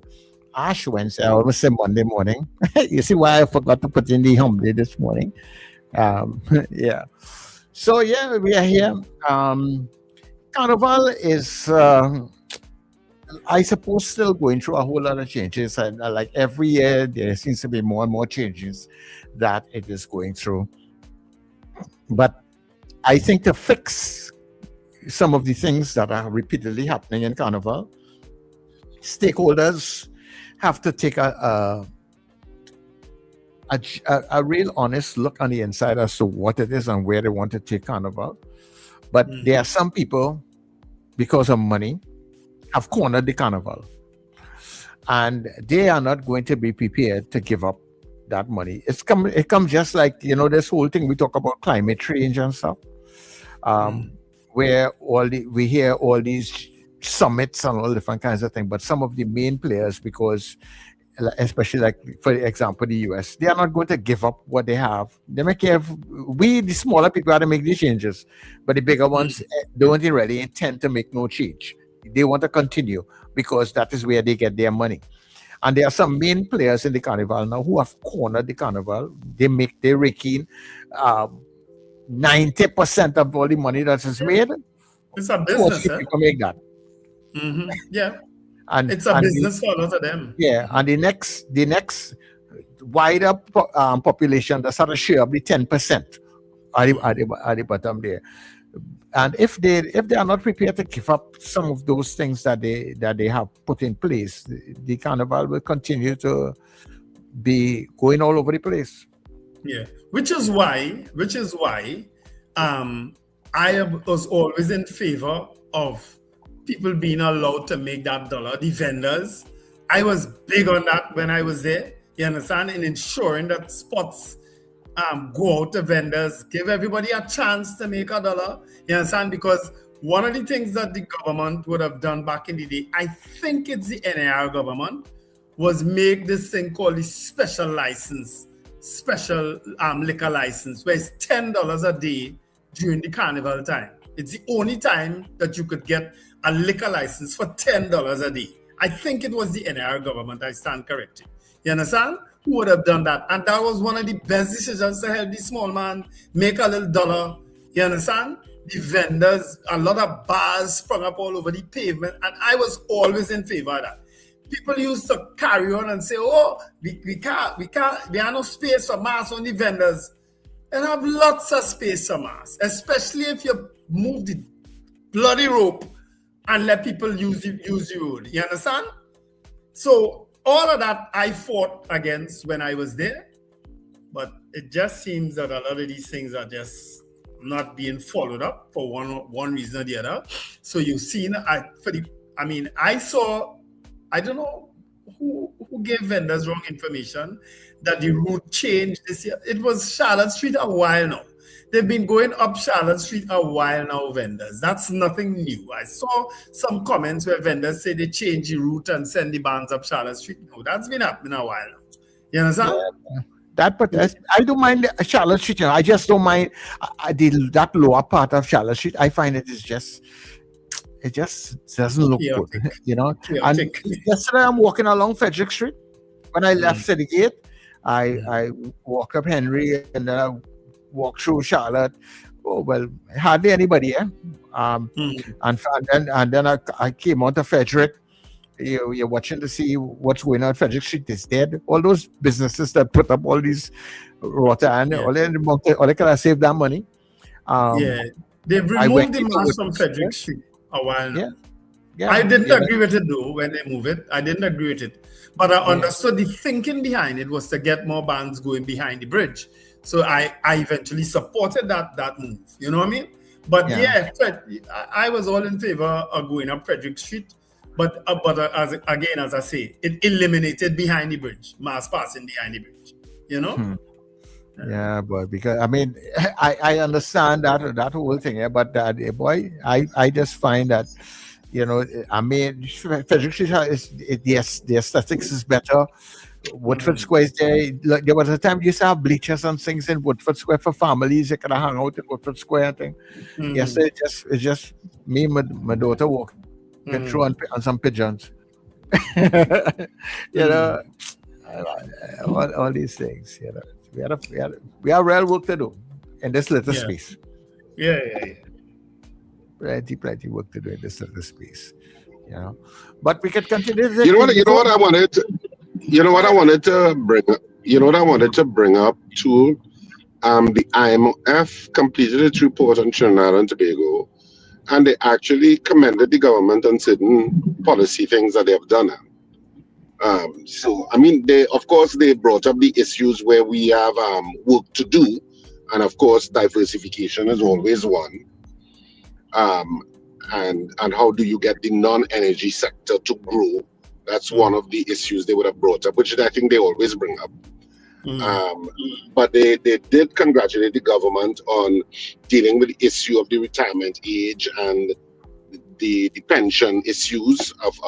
Speaker 9: Ash Wednesday. I almost say Monday morning. You see why I forgot to put in the hump day this morning. Yeah. So yeah, we are here. Carnival is, I suppose, still going through a whole lot of changes, and like every year, there seems to be more and more changes that it is going through. But I think to fix some of the things that are repeatedly happening in Carnival, stakeholders have to take a real honest look on the inside as to what it is and where they want to take Carnival. But there are some people, because of money, have cornered the Carnival. And they are not going to be prepared to give up that money. It comes just like, this whole thing we talk about climate change and stuff, where we hear all these summits and all different kinds of things, but some of the main players, because especially like, for example, the US, they are not going to give up what they have. They may care. We, the smaller people, have to make these changes, but the bigger ones don't really intend to make no change. They want to continue because that is where they get their money. And there are some main players in the Carnival now who have cornered the Carnival. They rake in 90% of all the money that is made.
Speaker 8: It's a business,
Speaker 9: people make that.
Speaker 8: Yeah.
Speaker 9: And
Speaker 8: it's a business for a lot of them.
Speaker 9: Yeah, and the next wider population that's had a share of the 10% at the bottom there. And if they are not prepared to give up some of those things that they have put in place, the Carnival will continue to be going all over the place.
Speaker 8: Yeah, which is why I was always in favor of people being allowed to make that dollar. The vendors, I was big on that when I was there. You understand? In ensuring that spots go out to vendors, give everybody a chance to make a dollar. You understand? Because one of the things that the government would have done back in the day, I think it's the NER government, was make this thing called the special license, special liquor license, where it's $10 a day during the carnival time. It's the only time that you could get a liquor license for $10 a day. I think it was the NER government, I stand corrected. You understand? Who would have done that? And that was one of the best decisions to help the small man make a little dollar. You understand? The vendors, a lot of bars sprung up all over the pavement, and I was always in favor of that. People used to carry on and say, oh, we can't, there are no space for mass on the vendors. And have lots of space for mass, especially if you move the bloody rope and let people use the road. You understand? So all of that I fought against when I was there, but it just seems that a lot of these things are just not being followed up for one reason or the other. So you've seen, I saw, I don't know who gave vendors wrong information that the route changed this year. It was Charlotte Street a while now. They've been going up Charlotte Street a while now, vendors. That's nothing new. I saw some comments where vendors say they change the route and send the bands up Charlotte Street. No, that's been happening a while now. You understand?
Speaker 9: Yeah. I don't mind Charlotte Street. I just don't mind that lower part of Charlotte Street. I find it just doesn't look good, And yesterday I'm walking along Frederick Street. When I left City Gate, I walked up Henry and then I walked through Charlotte. Oh well, hardly anybody here. And then I came out of Frederick. You're watching to see what's going on. Frederick Street is dead. All those businesses that put up all these water and all they can save that money.
Speaker 8: They've removed the mask from Frederick Street a while now. I didn't agree with it though when they moved it. I didn't agree with it. But I understood the thinking behind it was to get more bands going behind the bridge. So I eventually supported that move. You know what I mean? But I was all in favor of going up Frederick Street. But as I say, it eliminated behind the bridge, mass passing behind the bridge. You know?
Speaker 9: Yeah, boy. Because I understand that whole thing. Yeah, but boy, I just find that Frederick Street the aesthetics is better. Woodford Square is there. There was a time you used to have bleachers and things in Woodford Square for families. You could have hung out in Woodford Square and thing. Yesterday, it's just me and my daughter walking through on some pigeons. You know, all these things. You know, we have real work to do in this little space.
Speaker 8: Yeah.
Speaker 9: Plenty work to do in this little space. You know, but we could continue.
Speaker 7: You know what I wanted to bring up too. The IMF completed its report on Trinidad and Tobago, and they actually commended the government on certain policy things that they have done. So I mean, they brought up the issues where we have work to do, and of course, diversification is always one. And how do you get the non-energy sector to grow? That's one of the issues they would have brought up, which I think they always bring up. But they did congratulate the government on dealing with the issue of the retirement age and the pension issues of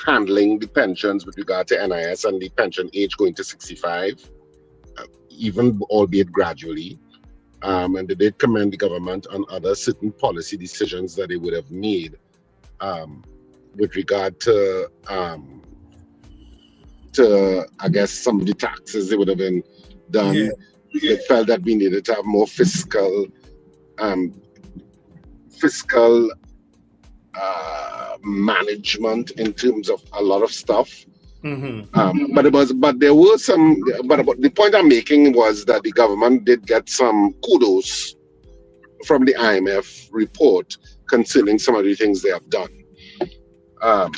Speaker 7: handling the pensions with regard to NIS and the pension age going to 65, even albeit gradually. And they did commend the government on other certain policy decisions that they would have made with regard to I guess some of the taxes they would have been done. Yeah. They felt that we needed to have more fiscal management in terms of a lot of stuff. But there were some. But the point I'm making was that the government did get some kudos from the IMF report concerning some of the things they have done.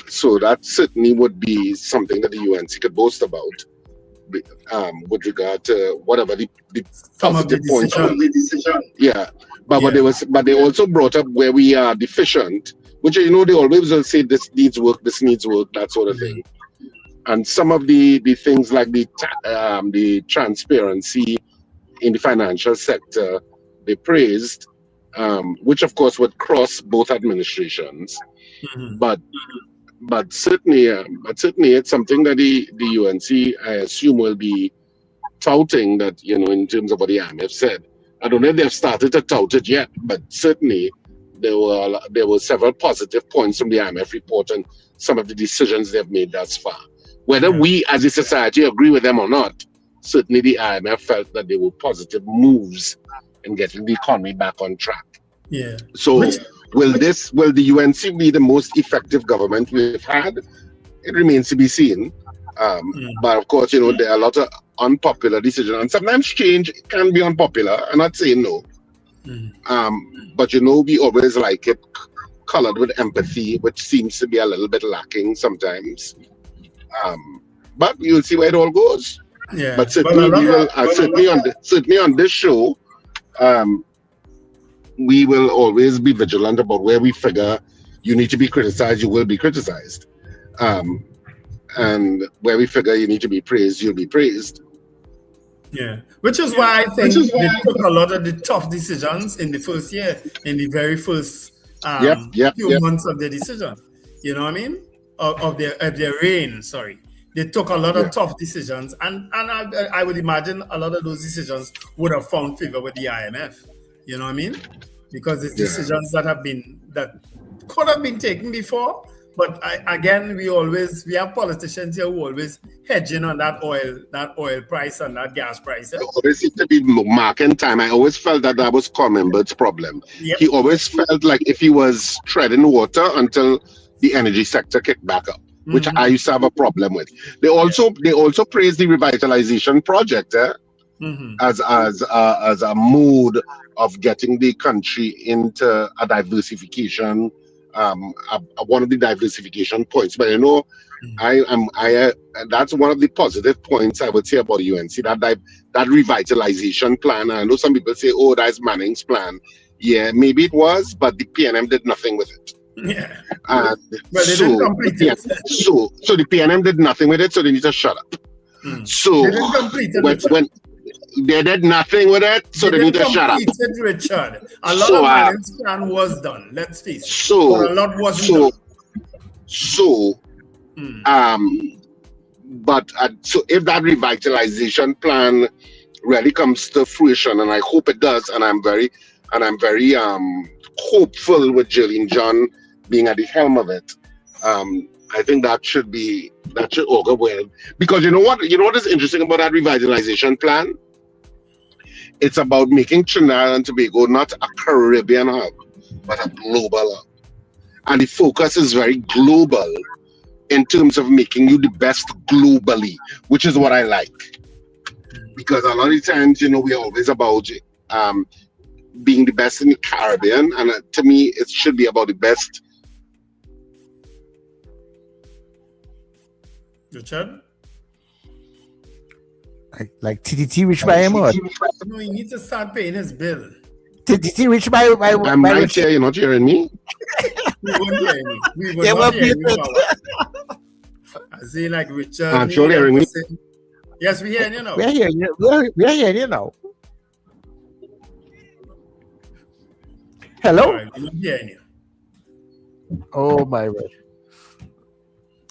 Speaker 7: So that certainly would be something that the UNC could boast about with regard to whatever the positive points. Yeah, but they also brought up where we are deficient, which they always will say this needs work, that sort of thing. And some of the things like the transparency in the financial sector, they praised, which of course would cross both administrations. But certainly it's something that the UNC, I assume, will be touting that, in terms of what the IMF said. I don't know if they've started to tout it yet, but certainly there were several positive points from the IMF report and some of the decisions they've made thus far. Whether we as a society agree with them or not, certainly the IMF felt that they were positive moves in getting the economy back on track.
Speaker 8: Yeah.
Speaker 7: So will the UNC be the most effective government we've had? It remains to be seen. But of course, there are a lot of unpopular decisions, and sometimes change can be unpopular. I'm not saying no. But we always like it colored with empathy, which seems to be a little bit lacking sometimes. But you'll see where it all goes.
Speaker 8: Yeah.
Speaker 7: But certainly certainly on this show, we will always be vigilant about where we figure you need to be criticized, you will be criticized. And where we figure you need to be praised, you'll be praised.
Speaker 8: Yeah, which is why I think they took a lot of the tough decisions in the first year, in the very first few months of their decision. You know what I mean? Of their reign, sorry. They took a lot of tough decisions, and I would imagine a lot of those decisions would have found favor with the IMF. You know what I mean? Because it's decisions that could have been taken before, but we have politicians here who always hedging on that oil price and that gas price.
Speaker 7: It always seemed to be marking time. I always felt that was Cormenbert's problem. Yep. He always felt like if he was treading water until the energy sector kicked back up, which I used to have a problem with. They also praised the revitalization project as a mode of getting the country into a diversification, one of the diversification points. But that's one of the positive points I would say about UNC, that revitalization plan. I know some people say, oh, that's Manning's plan. Yeah, maybe it was, but the PNM did nothing with it.
Speaker 8: Yeah.
Speaker 7: So the PNM did nothing with it, so they need to shut up. So when they did nothing with it, so they need to shut up.
Speaker 8: Richard. A lot of Manning's plan was done. Let's face it. But a lot wasn't done. But if that revitalization plan really comes to fruition, and I hope it does, and I'm very hopeful with Jillian John being at the helm of it,
Speaker 7: I think that should augur well, because you know what is interesting about that revitalization plan? It's about making Trinidad and Tobago not a Caribbean hub, but a global hub. And the focus is very global in terms of making you the best globally, which is what I like. Because a lot of times, we're always about being the best in the Caribbean, and to me, it should be about the best.
Speaker 8: Richard?
Speaker 9: Like TTT reach by him or?
Speaker 8: No, he needs to start paying his bill.
Speaker 9: TTT reach by
Speaker 7: I'm right here, you're not hearing me?
Speaker 8: We won't hear you. We will not hear you. I see like Richard.
Speaker 7: I'm sure hearing me.
Speaker 8: Yes, we hear you now.
Speaker 9: We're hearing you. We're hearing you now. Hello?
Speaker 8: Right, we're hearing you.
Speaker 9: Oh my word.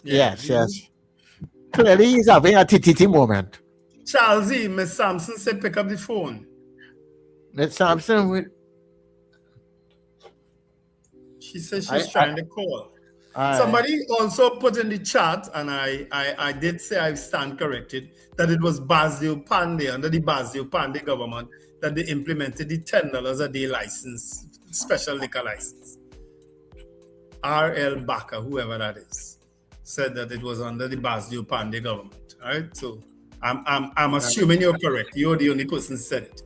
Speaker 9: Yes. Clearly he's having a TTT moment.
Speaker 8: Charlesy, Miss Sampson said pick up the phone.
Speaker 9: Miss Sampson,
Speaker 8: she said she's trying to call. Somebody also put in the chat, and I did say I stand corrected, that it was Basdeo Pandey, under the Basdeo Pandey government, that they implemented the $10 a day license, special liquor license. R.L. Baker, whoever that is, said that it was under the Basdeo Pandey government. All right, so I'm assuming you're correct. You're the only person who said it,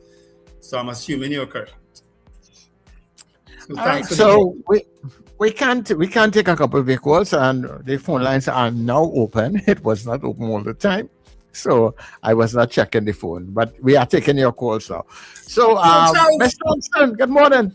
Speaker 8: so I'm assuming you're correct. So
Speaker 9: all right, so we can't take a couple of calls, and the phone lines are now open. It was not open all the time, so I was not checking the phone, but we are taking your calls now. So, Mr. Thompson, good morning.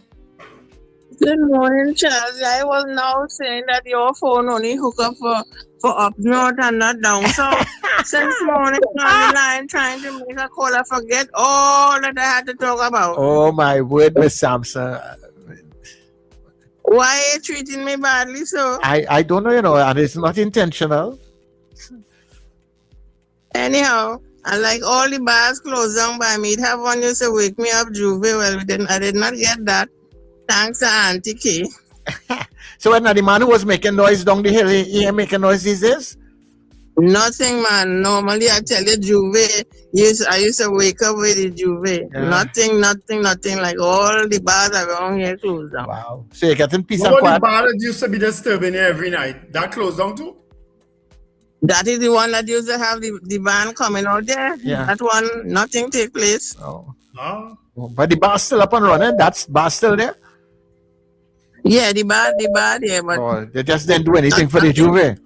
Speaker 5: Good morning, Charles. I was now saying that your phone only hook up for up north and not down south. Since morning on the line trying to make a call, I forget all that I had to talk about.
Speaker 9: Oh my word, Miss Sampson.
Speaker 5: Why are you treating me badly so?
Speaker 9: I don't know, and it's not intentional.
Speaker 5: Anyhow, I like all the bars closed down by me. It have one used to wake me up, Juve. Well, I did not get that. Thanks to Auntie K.
Speaker 9: So when the man who was making noise down the hill, he ain't making noise these days?
Speaker 5: Nothing, man. Normally, I tell you, Juve. I used to wake up with the Juve. Yeah. Nothing. Like all the bars around here closed down.
Speaker 9: Wow. So you're getting peace
Speaker 8: and
Speaker 9: quiet?
Speaker 8: What the bar that used to be disturbing you every night, that closed down too?
Speaker 5: That is the one that used to have the band coming out there.
Speaker 9: Yeah.
Speaker 5: That one, nothing take place.
Speaker 9: Oh. But the bar's still up and running? That's bar still there?
Speaker 5: Yeah, the bar there, but
Speaker 9: they just didn't do anything for the Juve.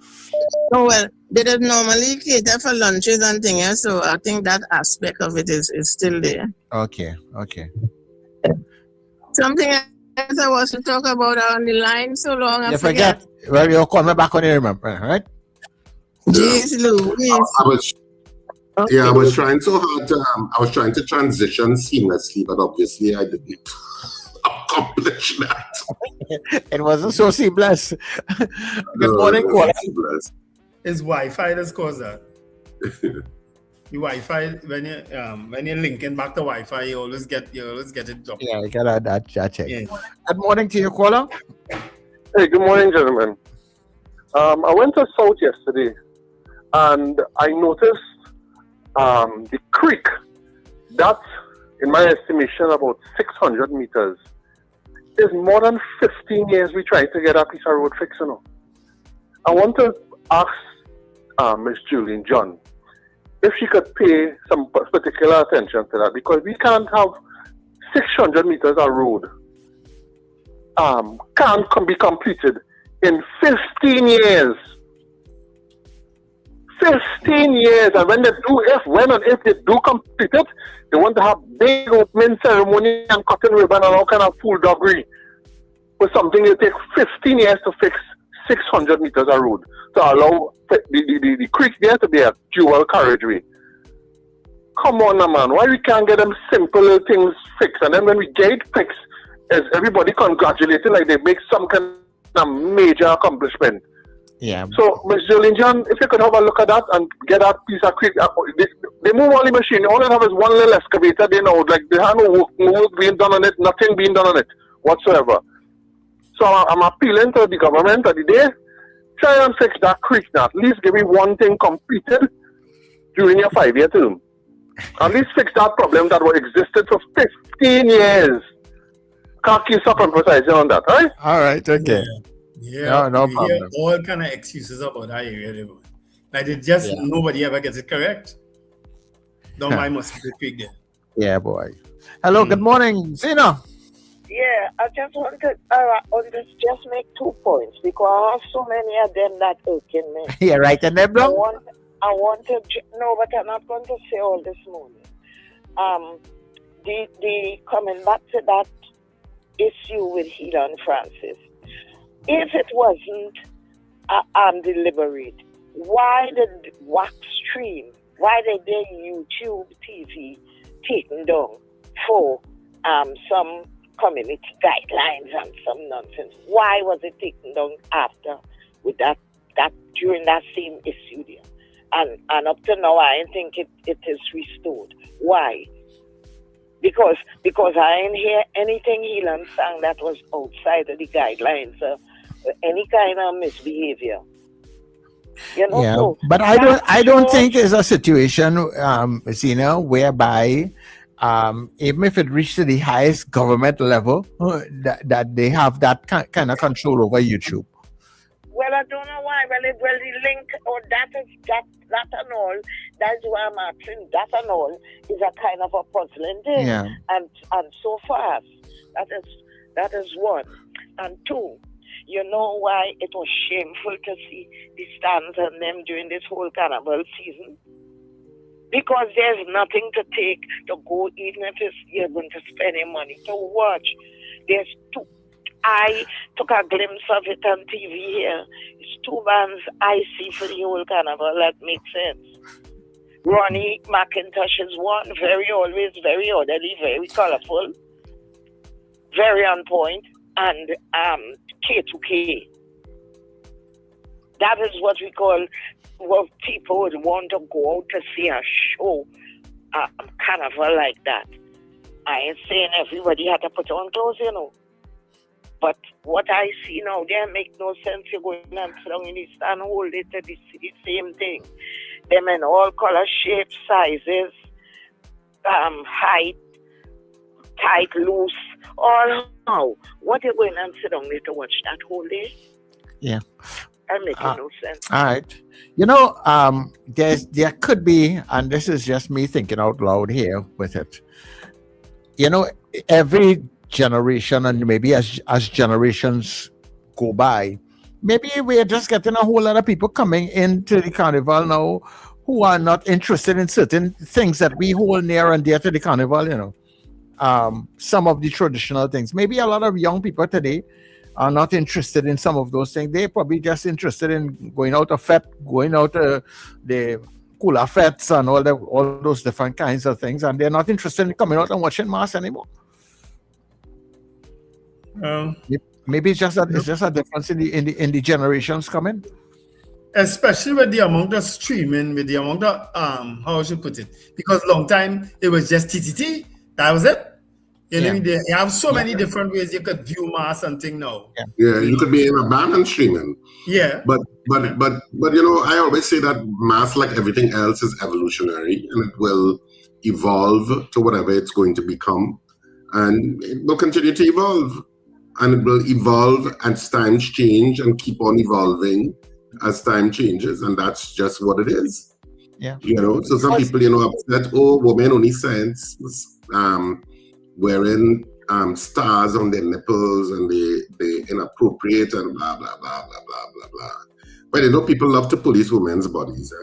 Speaker 5: No, well, they don't normally cater for lunches and things, so I think that aspect of it is still there.
Speaker 9: Okay.
Speaker 5: Something else I was to talk about on the line so long. I
Speaker 9: forget. Well, you'll call me back when you remember, right?
Speaker 5: Jeez, Louise.
Speaker 7: I was trying so hard to I was trying to transition seamlessly, but obviously I didn't accomplish that.
Speaker 9: It wasn't so seamless. Good morning, caller.
Speaker 8: It's Wi-Fi that's caused that. The Wi-Fi, when you're linking back to Wi-Fi, you always get it dropped.
Speaker 9: Yeah, you got that check. Yeah. Good morning to you, caller.
Speaker 16: Hey, good morning, gentlemen. I went to South yesterday, and I noticed the creek, that's, in my estimation, about 600 meters, is more than 15 years we tried to get a piece of road fixed. I want to ask Miss Julian John if she could pay some particular attention to that, because we can't have 600 meters of road can't be completed in 15 years. 15 years, and when they do complete it, they want to have big opening ceremony and cutting ribbon and all kind of fool doggery with something that take 15 years to fix 600 meters of road to allow the creek there to be a dual carriageway. Come on, man, why we can't get them simple little things fixed, and then when we get it fixed, is everybody congratulating like they make some kind of major accomplishment.
Speaker 9: Yeah.
Speaker 16: So, Ms. Jolene John, if you could have a look at that and get that piece of creek, they move all the machine. All they have is one little excavator. They know, like they have no work being done on it, nothing being done on it whatsoever. So I'm appealing to the government of the day. try and fix that creek now. At least give me one thing completed during your 5-year term. At least fix that problem that was existed for 15 years. Can't keep stop emphasizing on that, right?
Speaker 9: All right, okay.
Speaker 8: Yeah,
Speaker 9: no
Speaker 8: we hear
Speaker 9: problem.
Speaker 8: all kind of excuses about that area. Like they just nobody ever gets it correct. Don't mind Mosquito Creek there.
Speaker 9: Yeah, boy. Hello, good morning, Zena.
Speaker 3: Yeah, I just wanted just make 2 points because I have so many of them that irking me.
Speaker 9: Yeah, right, and them
Speaker 3: I wanted no, but I'm not going to say all this morning. The coming back to that issue with Helan Francis. If it wasn't deliberate, why did wax stream? Why did they YouTube TV taken down for some community guidelines and some nonsense? Why was it taken down after with that during that same issue there? And up to now, I think it is restored. Why? Because I didn't hear anything Helan sang that was outside of the guidelines, any kind of misbehavior. You know,
Speaker 9: Yeah,
Speaker 3: so
Speaker 9: but I don't think it's a situation, whereby even if it reached to the highest government level, that they have that kind of control over YouTube.
Speaker 3: Well, I don't know why. Well, the link or that and all. That's why I'm asking. That and all is a kind of a puzzling thing.
Speaker 9: Yeah.
Speaker 3: And so fast. That is one. And two, you know why it was shameful to see the stands on them during this whole carnival season? Because there's nothing to take to go, even if you're going to spend your money to watch. There's two. I took a glimpse of it on TV here. It's 2 bands I see for the whole carnival. That makes sense. Ronnie McIntosh is one, very orderly, very colorful, very on point, and K2K. That is what we call what people would want to go out to see a show, carnival like that. I ain't saying everybody had to put on clothes, you know. But what I see now, there make no sense. You're going and sit down in the stand, hold it to the same thing. Them in all color, shapes, sizes, height, tight, loose, all how. What you going and sit down there to watch that whole day?
Speaker 9: Yeah.
Speaker 3: That makes no sense.
Speaker 9: All right. You know, there could be, and this is just me thinking out loud here with it. You know, every generation, and maybe as generations go by, maybe we're just getting a whole lot of people coming into the carnival now who are not interested in certain things that we hold near and dear to the carnival, you know. Some of the traditional things. Maybe a lot of young people today are not interested in some of those things. They're probably just interested in going out of fete, going out the cooler fetes and all those different kinds of things, and they're not interested in coming out and watching mass anymore. Maybe it's just a difference in the generations coming.
Speaker 8: Especially with the amount of streaming, with the amount of how I should put it, because long time it was just TTT. That was it. You have so many different ways you could view mass and thing now.
Speaker 7: Yeah, you could be in a band and streaming.
Speaker 8: Yeah.
Speaker 7: But you know, I always say that mass, like everything else, is evolutionary and it will evolve to whatever it's going to become, and it will continue to evolve. And it will evolve as times change and keep on evolving as time changes. And that's just what it is.
Speaker 9: Yeah.
Speaker 7: You know, so some people, you know, upset, women only sense wearing stars on their nipples and they inappropriate and blah, blah, blah, blah, blah, blah, blah. But you know, people love to police women's bodies.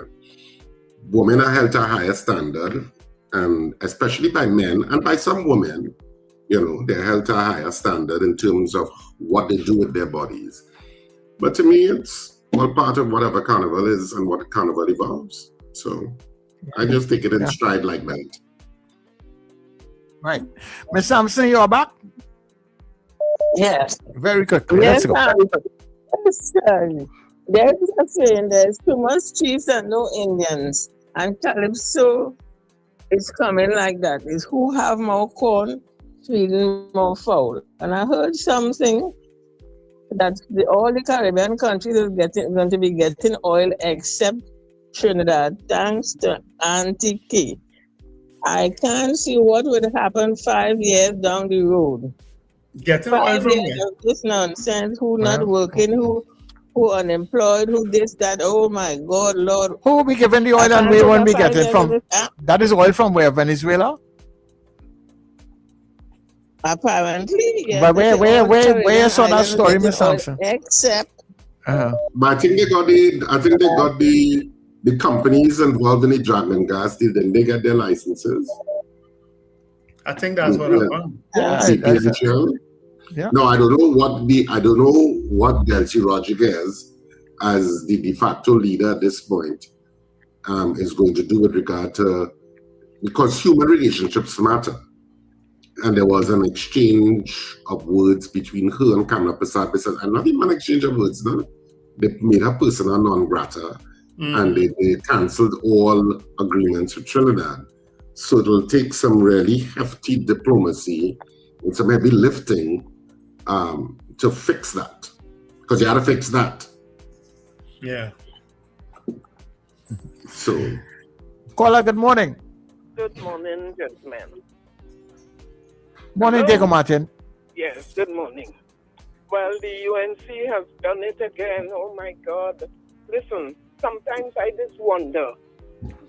Speaker 7: Women are held to a higher standard, and especially by men and by some women. You know, they're held to a higher standard in terms of what they do with their bodies. But to me, it's all part of whatever carnival is and what carnival evolves. So I just take it in stride like that.
Speaker 9: Right. Ms. Sampson, you're back?
Speaker 5: Yes.
Speaker 9: Very good.
Speaker 5: Yes,
Speaker 9: Let's go.
Speaker 5: There's a saying, there's too much chiefs and no Indians. And Calypso is coming like that. It's who have more corn, feeding more fowl. And I heard something that all the Caribbean countries is going to be getting oil except Trinidad, thanks to Auntie. I can't see what would happen 5 years down the road.
Speaker 8: Getting oil
Speaker 5: 5
Speaker 8: from
Speaker 5: years
Speaker 8: where?
Speaker 5: of this nonsense, who not working, who unemployed, who this, that. Oh my God, Lord.
Speaker 9: Who will be given the oil and where won't be getting from? That is oil from where? Venezuela?
Speaker 5: Apparently, yes.
Speaker 9: But where you saw that story, Miss Sampson?
Speaker 5: Except.
Speaker 7: But I think they got the companies involved in the dragon gas. Then they get their licenses.
Speaker 8: I think that's what happened.
Speaker 7: No, I don't know what Delcy Rodriguez, as the de facto leader at this point, is going to do with regard to, because human relationships matter. And there was an exchange of words between her and Kamala Prasad, and not even an exchange of words, no? They made her persona non grata, and they cancelled all agreements with Trinidad. So it'll take some really hefty diplomacy and some heavy lifting to fix that, because you got to fix that.
Speaker 8: Yeah.
Speaker 7: So,
Speaker 9: Caller, good morning.
Speaker 13: Good morning, gentlemen.
Speaker 9: Morning, Diego Martin.
Speaker 13: Yes, good morning. Well, the UNC has done it again. Oh my God. Listen, sometimes I just wonder.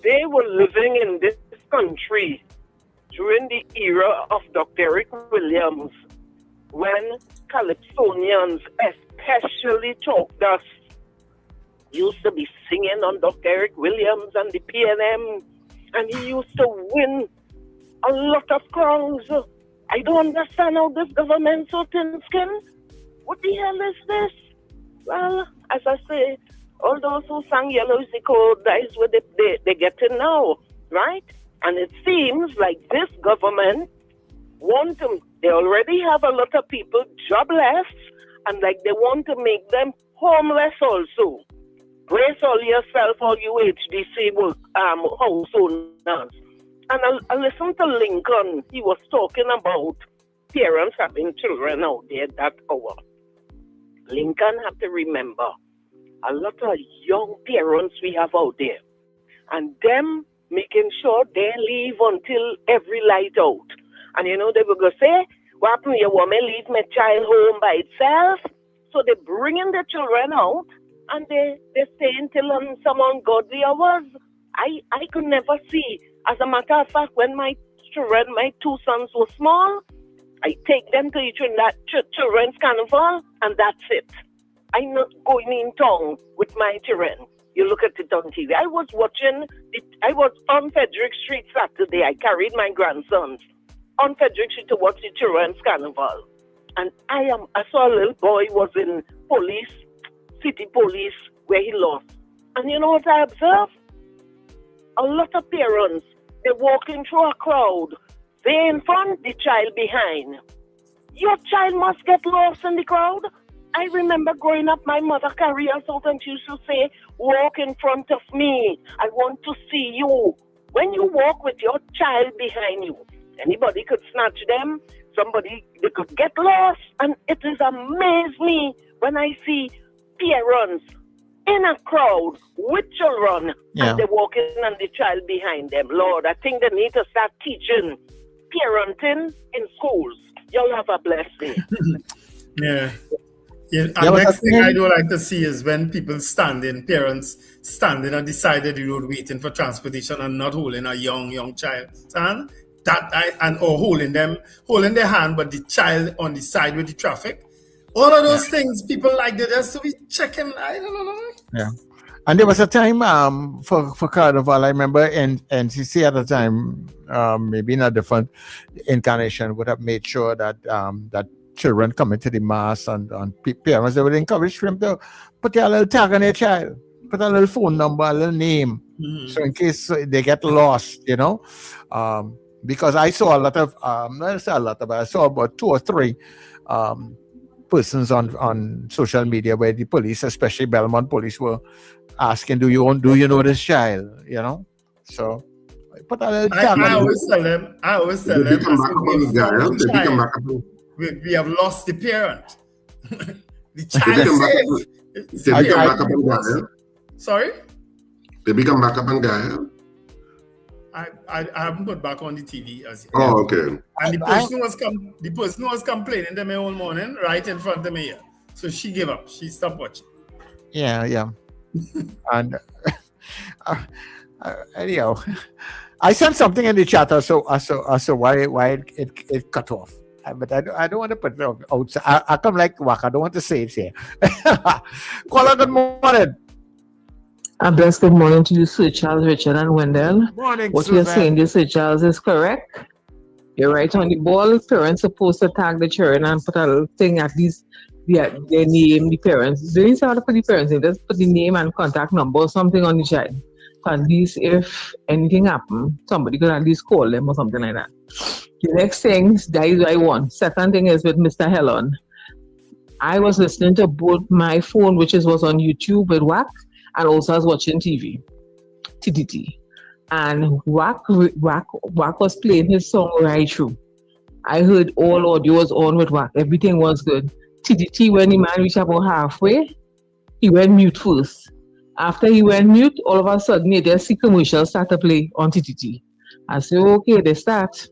Speaker 13: They were living in this country during the era of Dr. Eric Williams, when Calypsonians, especially talk dust, used to be singing on Dr. Eric Williams and the PNM, and he used to win a lot of crowns. I don't understand how this government so thin-skinned. What the hell is this? Well, as I say, all those who sang Yellow is the Code, that is what they getting now, right? And it seems like this government want to, they already have a lot of people jobless, and like they want to make them homeless also. Brace all yourself, all you HDC house owners. And I listened to Lincoln. He was talking about parents having children out there that hour. Lincoln have to remember a lot of young parents we have out there, and them making sure they leave until every light out. And you know, they will go say, what happened, you want me leave my child home by itself? So they bringing the children out, and they stay until some ungodly hours. I could never see. As a matter of fact, when my children, my two sons were small, I take them to children's carnival, and that's it. I'm not going in town with my children. You look at it on TV. I was on Frederick Street Saturday. I carried my grandsons on Frederick Street to watch the children's carnival. And I saw a little boy was in city police, where he lost. And you know what I observed? A lot of parents, they're walking through a crowd. They in front, the child behind. Your child must get lost in the crowd. I remember growing up, my mother carried us out and she used to say, walk in front of me. I want to see you. When you walk with your child behind you, anybody could snatch them. They could get lost. And it has amazed me when I see parents in a crowd with children, and they're walking and the child behind them. Lord, I think they need to start teaching parenting in schools. Y'all have a blessed day.
Speaker 8: Yeah. And next thing I don't like to see is when people parents standing on the side of the road waiting for transportation and not holding a young child. Or holding their hand, but the child on the side with the traffic. All of those things, people like that, just to be checking. I don't know.
Speaker 9: Yeah. And there was a time for Carnival, I remember NCC at the time, maybe in a different incarnation, would have made sure that that children coming to the mass and parents, they would encourage them to put a little tag on their child, put a little phone number, a little name, so in case they get lost, you know. Because I saw a lot of, I saw about 2 or 3 persons on social media where the police, especially Belmont police, were asking, do you know this child? You know, so put a little tag.
Speaker 8: I always tell them, we have lost the parent. The child says.
Speaker 7: Did we come back up and Gaia?
Speaker 8: Sorry?
Speaker 7: Did we come back up and Gaia?
Speaker 8: I haven't put back on the TV as yet.
Speaker 7: Oh, okay.
Speaker 8: And the person who was complaining to me all morning right in front of me here. So she gave up. She stopped watching.
Speaker 9: Yeah. And anyhow, I sent something in the chat also why it cut off. But I don't want to put it outside. I come like Waka. I don't want to say it here. Caller, good morning.
Speaker 5: A blessed good morning to you, Sir Charles, Richard, and Wendell.
Speaker 9: Morning,
Speaker 5: what
Speaker 9: Susan.
Speaker 5: you're saying, dear Sir Charles, is correct. You're right on the ball. Parents supposed to tag the children and put a little thing, at least their name, the parents. They didn't have to put the parents name, just put the name and contact number or something on the child. So at least if anything happened, somebody could at least call them or something like that. The next thing, that is what I want. Second thing is with Mr. Helen. I was listening to both my phone, which was on YouTube with WAC, and also I was watching TV, TTT. And WAC was playing his song right through. I heard all audio was on with WAC. Everything was good. TTT, when the man reached about halfway, he went mute first. After he went mute, all of a sudden, you just see commercials start to play on TTT. I said, okay, they start.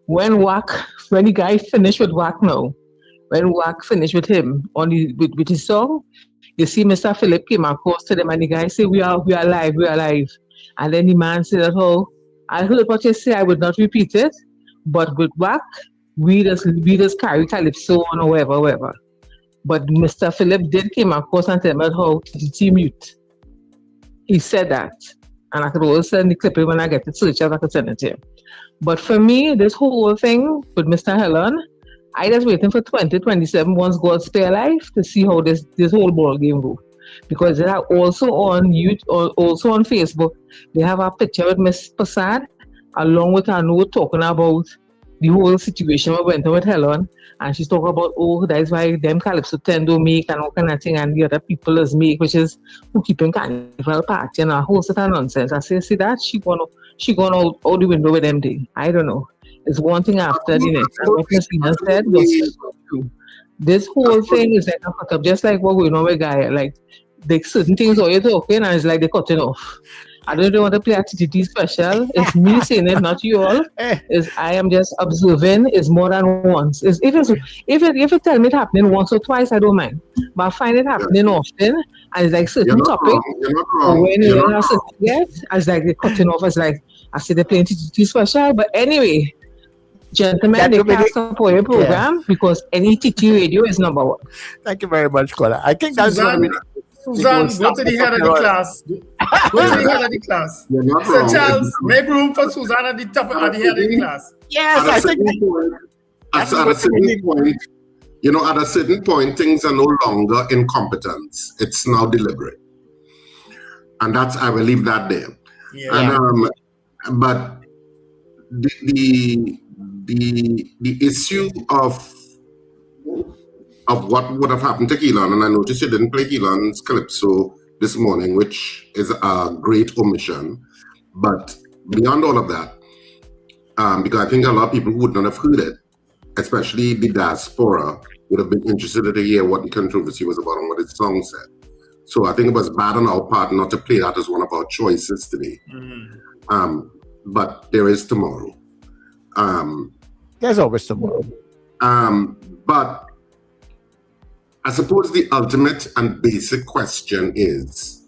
Speaker 5: When the guy finished with WAC now, when WAC finished with him with his song, you see Mr. Philip came across to them and the guy said, we are live. And then the man said, oh, I heard what you say, I would not repeat it, but with WAC, we just carry Calypso on or whatever. But Mr. Philip did came across and tell me how TTT mute. He said that. And I could always send the clip when I get it searched, I could send it to him. But for me, this whole thing with Mr. Helen, I just waiting for 2027 once God spare life to see how this whole ball game go. Because they are also on YouTube, also on Facebook, they have a picture with Miss Prasad along with a note talking about the whole situation we went on with Helen. And she's talking about, that is why them Calypso tend to make and all kind of thing, and the other people is make, which is who keeping carnival party and a whole set of nonsense. I say, see that? She gone out the window with them thing. I don't know. It's one thing after the next. And what Christina said was true. This whole thing is like a fuck up, just like what going on with Gaia. Like certain things are you talking and it's like they're cutting off. I don't want to play a TTT special. It's me saying it, not you all. I am just observing. It's more than once. If you tell me it happening once or twice, I don't mind. But I find it happening often, and it's like certain topics. When you have certain it's like they're cutting off. It's like I say they're playing TTT special. But anyway, gentlemen, they can't support your program because any TT radio is number one.
Speaker 9: Thank you very much, Kola. I think that's
Speaker 8: Susan, go to the head of the class. Go to the head of the class. Sir Charles, make room for Susan at the top at the head of the class.
Speaker 9: Yes, I think
Speaker 7: at a certain point, at a certain point, things are no longer incompetence. It's now deliberate. And I will leave that there. Yeah. And but the issue of what would have happened to Keelan, and I noticed you didn't play Keelan's Calypso this morning, which is a great omission. But beyond all of that, because I think a lot of people who would not have heard it, especially the diaspora, would have been interested to hear what the controversy was about and what its song said. So I think it was bad on our part not to play that as one of our choices today. But there is tomorrow.
Speaker 9: There's always tomorrow.
Speaker 7: But I suppose the ultimate and basic question is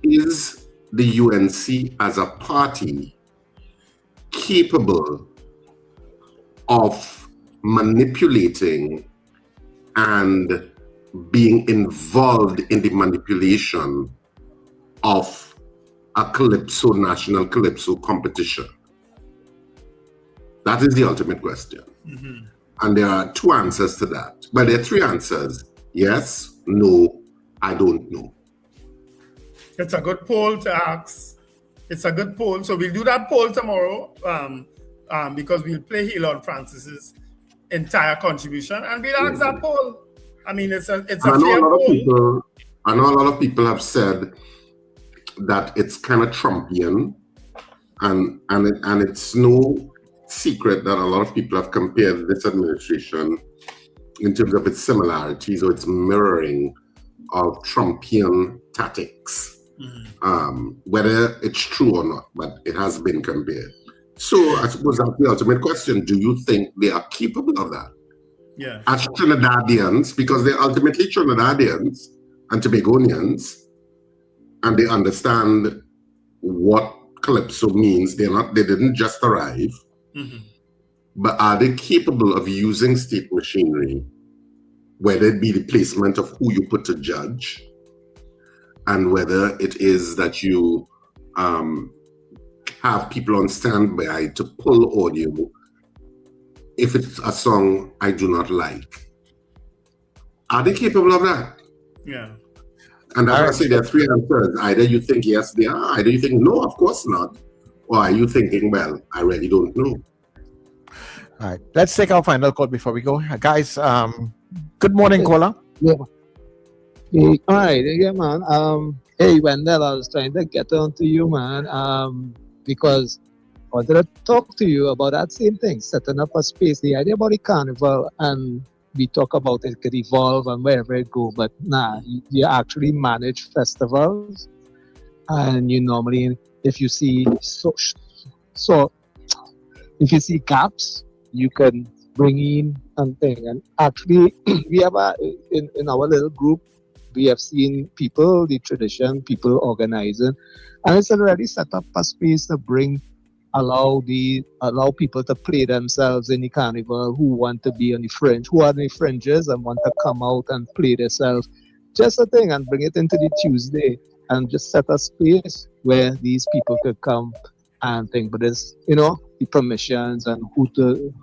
Speaker 7: the UNC as a party capable of manipulating and being involved in the manipulation of a national Calypso competition? That is the ultimate question. And there are two answers to that. But there are three answers. Yes, no, I don't know.
Speaker 8: It's a good poll to ask. It's a good poll. So we'll do that poll tomorrow because we'll play Elon Francis's entire contribution and we'll ask that poll. I mean, it's a fair poll.
Speaker 7: I know a lot of people have said that it's kind of Trumpian and it's no secret that a lot of people have compared this administration in terms of its similarities or its mirroring of Trumpian tactics. Whether it's true or not, but it has been compared. So I suppose that's the ultimate question. Do you think they are capable of that?
Speaker 8: Yeah.
Speaker 7: As Trinidadians, because they're ultimately Trinidadians and Tobagonians, and they understand what calypso means. They didn't just arrive, but are they capable of using state machinery, whether it be the placement of who you put to judge, and whether it is that you have people on standby to pull audio if it's a song I do not like? Are they capable of that?
Speaker 8: Yeah.
Speaker 7: And that's why I say there are three answers. Either you think yes, they are. Either you think no, of course not. Or are you thinking, well, I really don't know.
Speaker 9: All right. Let's take our final call before we go. Guys, good morning, caller.
Speaker 6: Yeah. Hey, all right, yeah, man. Hey, Wendell, I was trying to get on to you, man, because I wanted to talk to you about that same thing, setting up a space, the idea about the carnival, and we talk about it could evolve and wherever it go, but you actually manage festivals, and you normally, if you see if you see gaps, you can bring in something. And actually, we have in our little group, we have seen people, the tradition, people organizing, and it's already set up a space to allow people to play themselves in the carnival who want to be on the fringe, who are on the fringes and want to come out and play themselves. Just a thing, and bring it into the Tuesday and just set a space where these people could come and think. But it's, the permissions and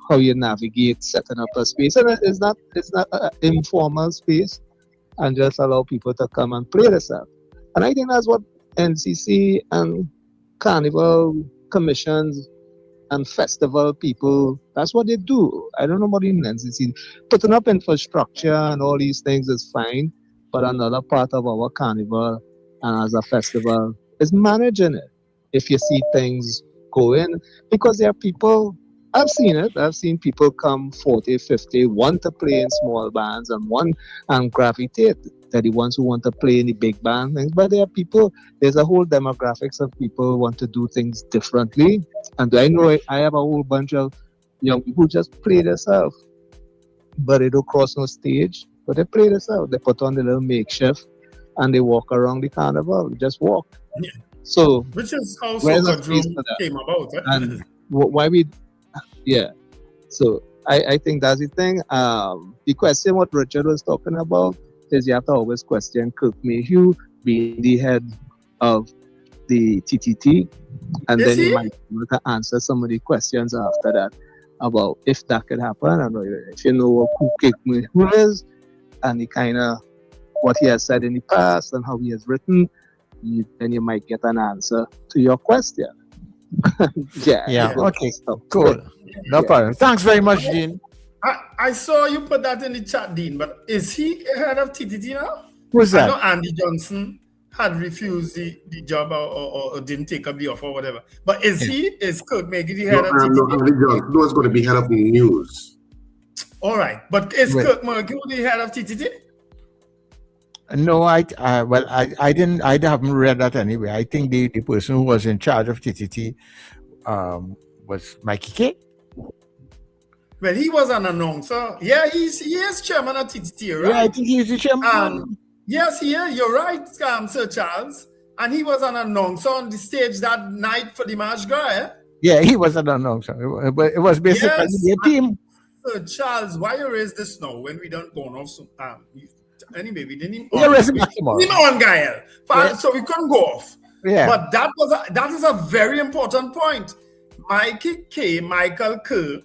Speaker 6: how you navigate setting up a space. And it's not an informal space, and just allow people to come and play themselves. And I think that's what NCC and Carnival commissions and festival people, that's what they do. I don't know about the NCC. Putting up infrastructure and all these things is fine, but another part of our carnival and as a festival is managing it. If you see things going, because there are people, I've seen it, I've seen people come 40, 50, want to play in small bands and gravitate. They're the ones who want to play in the big band things, but there are people, there's a whole demographics of people who want to do things differently. And I know I have a whole bunch of young people who just play themselves, but they don't cross no stage, but they play themselves. They put on the little makeshift and they walk around the carnival, they just walk.
Speaker 8: Yeah.
Speaker 6: So,
Speaker 8: which is how Soca Drum came about.
Speaker 6: And why so I think that's the thing. The question what Richard was talking about is you have to always question Kirk Mayhew being the head of the TTT, and then you might be able to answer some of the questions after that about if that could happen. I don't know if you know who Kirk Mayhew is and the kind of what he has said in the past and how he has written, then you might get an answer to your question.
Speaker 9: Yeah. Okay. Cool. No problem. Thanks very much, Dean.
Speaker 8: I saw you put that in the chat, Dean, but is he head of TTT now?
Speaker 9: Who's that?
Speaker 8: I know Andy Johnson had refused the job or didn't take up the offer or whatever. But is Kirk Magee the head of TTT?
Speaker 7: Andy Johnson was going to be head of news.
Speaker 8: All right. But is Kirk Magee the head of TTT?
Speaker 9: No, I haven't read that anyway. I think the person who was in charge of TTT was Mikey K.
Speaker 8: Well, he was an announcer. Yeah, he is chairman of TTT, right?
Speaker 9: Yeah, I think he's the chairman.
Speaker 8: Yes, you're right, Sir Charles. And he was an announcer on the stage that night for the March Gras, eh?
Speaker 9: Yeah, he was an announcer. It was basically a team.
Speaker 8: Sir Charles, why you raise this now when we don't go off some anyway, we didn't even on Gael. So we couldn't go off.
Speaker 9: Yeah.
Speaker 8: But that is a very important point. Michael Kerr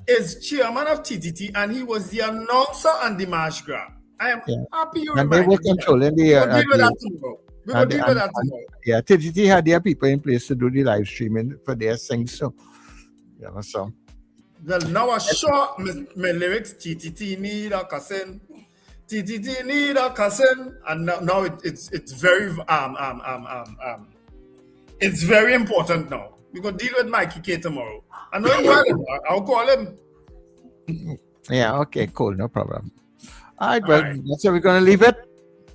Speaker 8: is chairman of TTT, and he was the announcer on the March Gras. I am happy you
Speaker 9: reminded me. And they were controlling the...
Speaker 8: We'll deal with that tomorrow. We will deal with that tomorrow.
Speaker 9: Yeah, TTT had their people in place to do the live streaming for their things. So, so...
Speaker 8: Well, now I saw my lyrics, TTT need a cousin. TTT need a cousin. And now it's very... It's very important now. We're going to deal with Mikey K tomorrow. I know him well. I'll call him.
Speaker 9: Yeah, okay, cool, no problem. All right, well, that's where we're going to leave it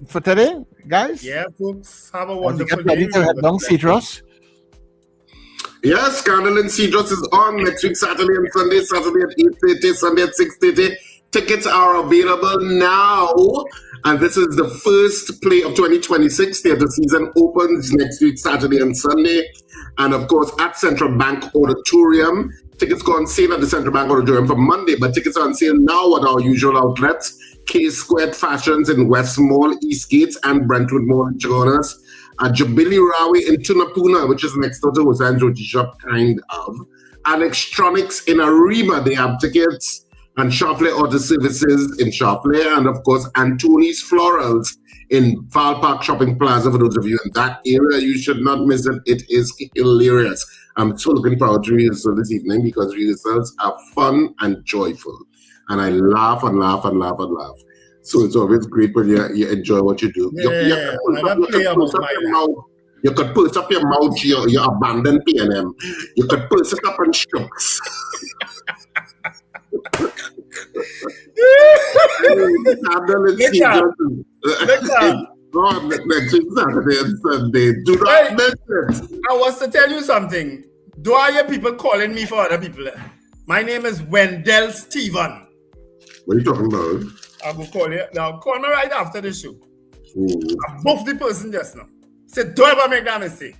Speaker 9: for today, guys.
Speaker 8: Yeah, folks, have a
Speaker 9: As we
Speaker 8: wonderful
Speaker 9: get ready
Speaker 8: day.
Speaker 9: to head down Citrus.
Speaker 7: Yes, Carnival and Cedros is on next week, Saturday and Sunday. Saturday at 8:30, Sunday at 6:30. Tickets are available now. And this is the first play of 2026. Theater season opens next week, Saturday and Sunday. And of course, at Central Bank Auditorium. Tickets go on sale at the Central Bank Auditorium for Monday, but tickets are on sale now at our usual outlets. K Squared Fashions in West Mall, Eastgate, and Brentwood Mall in Chagonas. Jubilee Rawi in Tunapuna, which is next door to Hussain's Roti Shop, kind of. Electronics in Ariba, they have tickets. And Sharpley Auto Services in Sharpley. And of course, Antoni's Florals in Fall Park Shopping Plaza. For those of you in that area, you should not miss it. It is hilarious. I'm so looking forward to rehearsal this evening because rehearsals are fun and joyful. And I laugh and laugh and laugh and laugh. So it's always great when you enjoy what you do. You could purse up your mouth, you abandon P&M. You could purse it up and shucks. Next week, Saturday and Sunday. Do not miss it.
Speaker 8: I was to tell you something. Do I hear people calling me for other people? My name is Wendell Steven.
Speaker 7: What are you talking about?
Speaker 8: I will call you. Now, call me right after the show. I buffed the person just now. Said, don't ever make that mistake.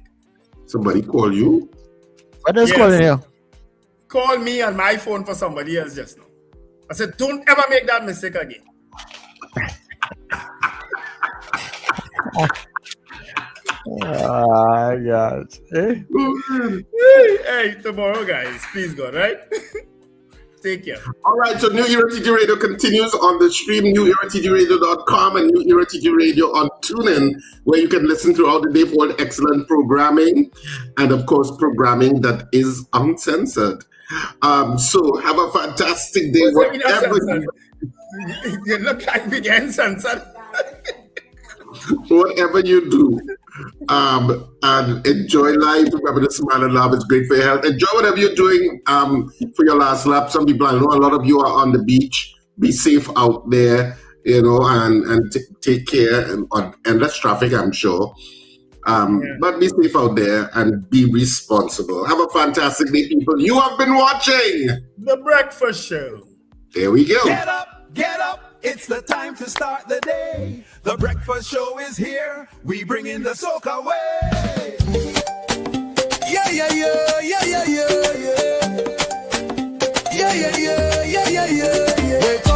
Speaker 7: Somebody call you?
Speaker 9: What is calling you?
Speaker 8: Call me on my phone for somebody else just now. I said, don't ever make that mistake again.
Speaker 9: Oh, gosh.
Speaker 8: Hey, tomorrow, guys. Please, God, right? Take care.
Speaker 7: All right, so New Era TT Radio continues on the stream, newerattradio.com and New Era TT Radio on TuneIn, where you can listen throughout the day for all excellent programming and, of course, programming that is uncensored. So have a fantastic day.
Speaker 8: You look like we get uncensored.
Speaker 7: Whatever you do, and enjoy life. Remember to smile and laugh. It's great for your health. Enjoy whatever you're doing for your last lap. Some people, I know a lot of you are on the beach. Be safe out there, and take care on endless traffic, I'm sure. But be safe out there and be responsible. Have a fantastic day, people. You have been watching
Speaker 8: The Breakfast Show.
Speaker 7: There we go.
Speaker 1: Get up, get up. It's the time to start the day. The Breakfast Show is here. We bring in the soca way. Yeah, yeah, yeah, yeah, yeah, yeah, yeah. Yeah, yeah, yeah, yeah, yeah, yeah, yeah.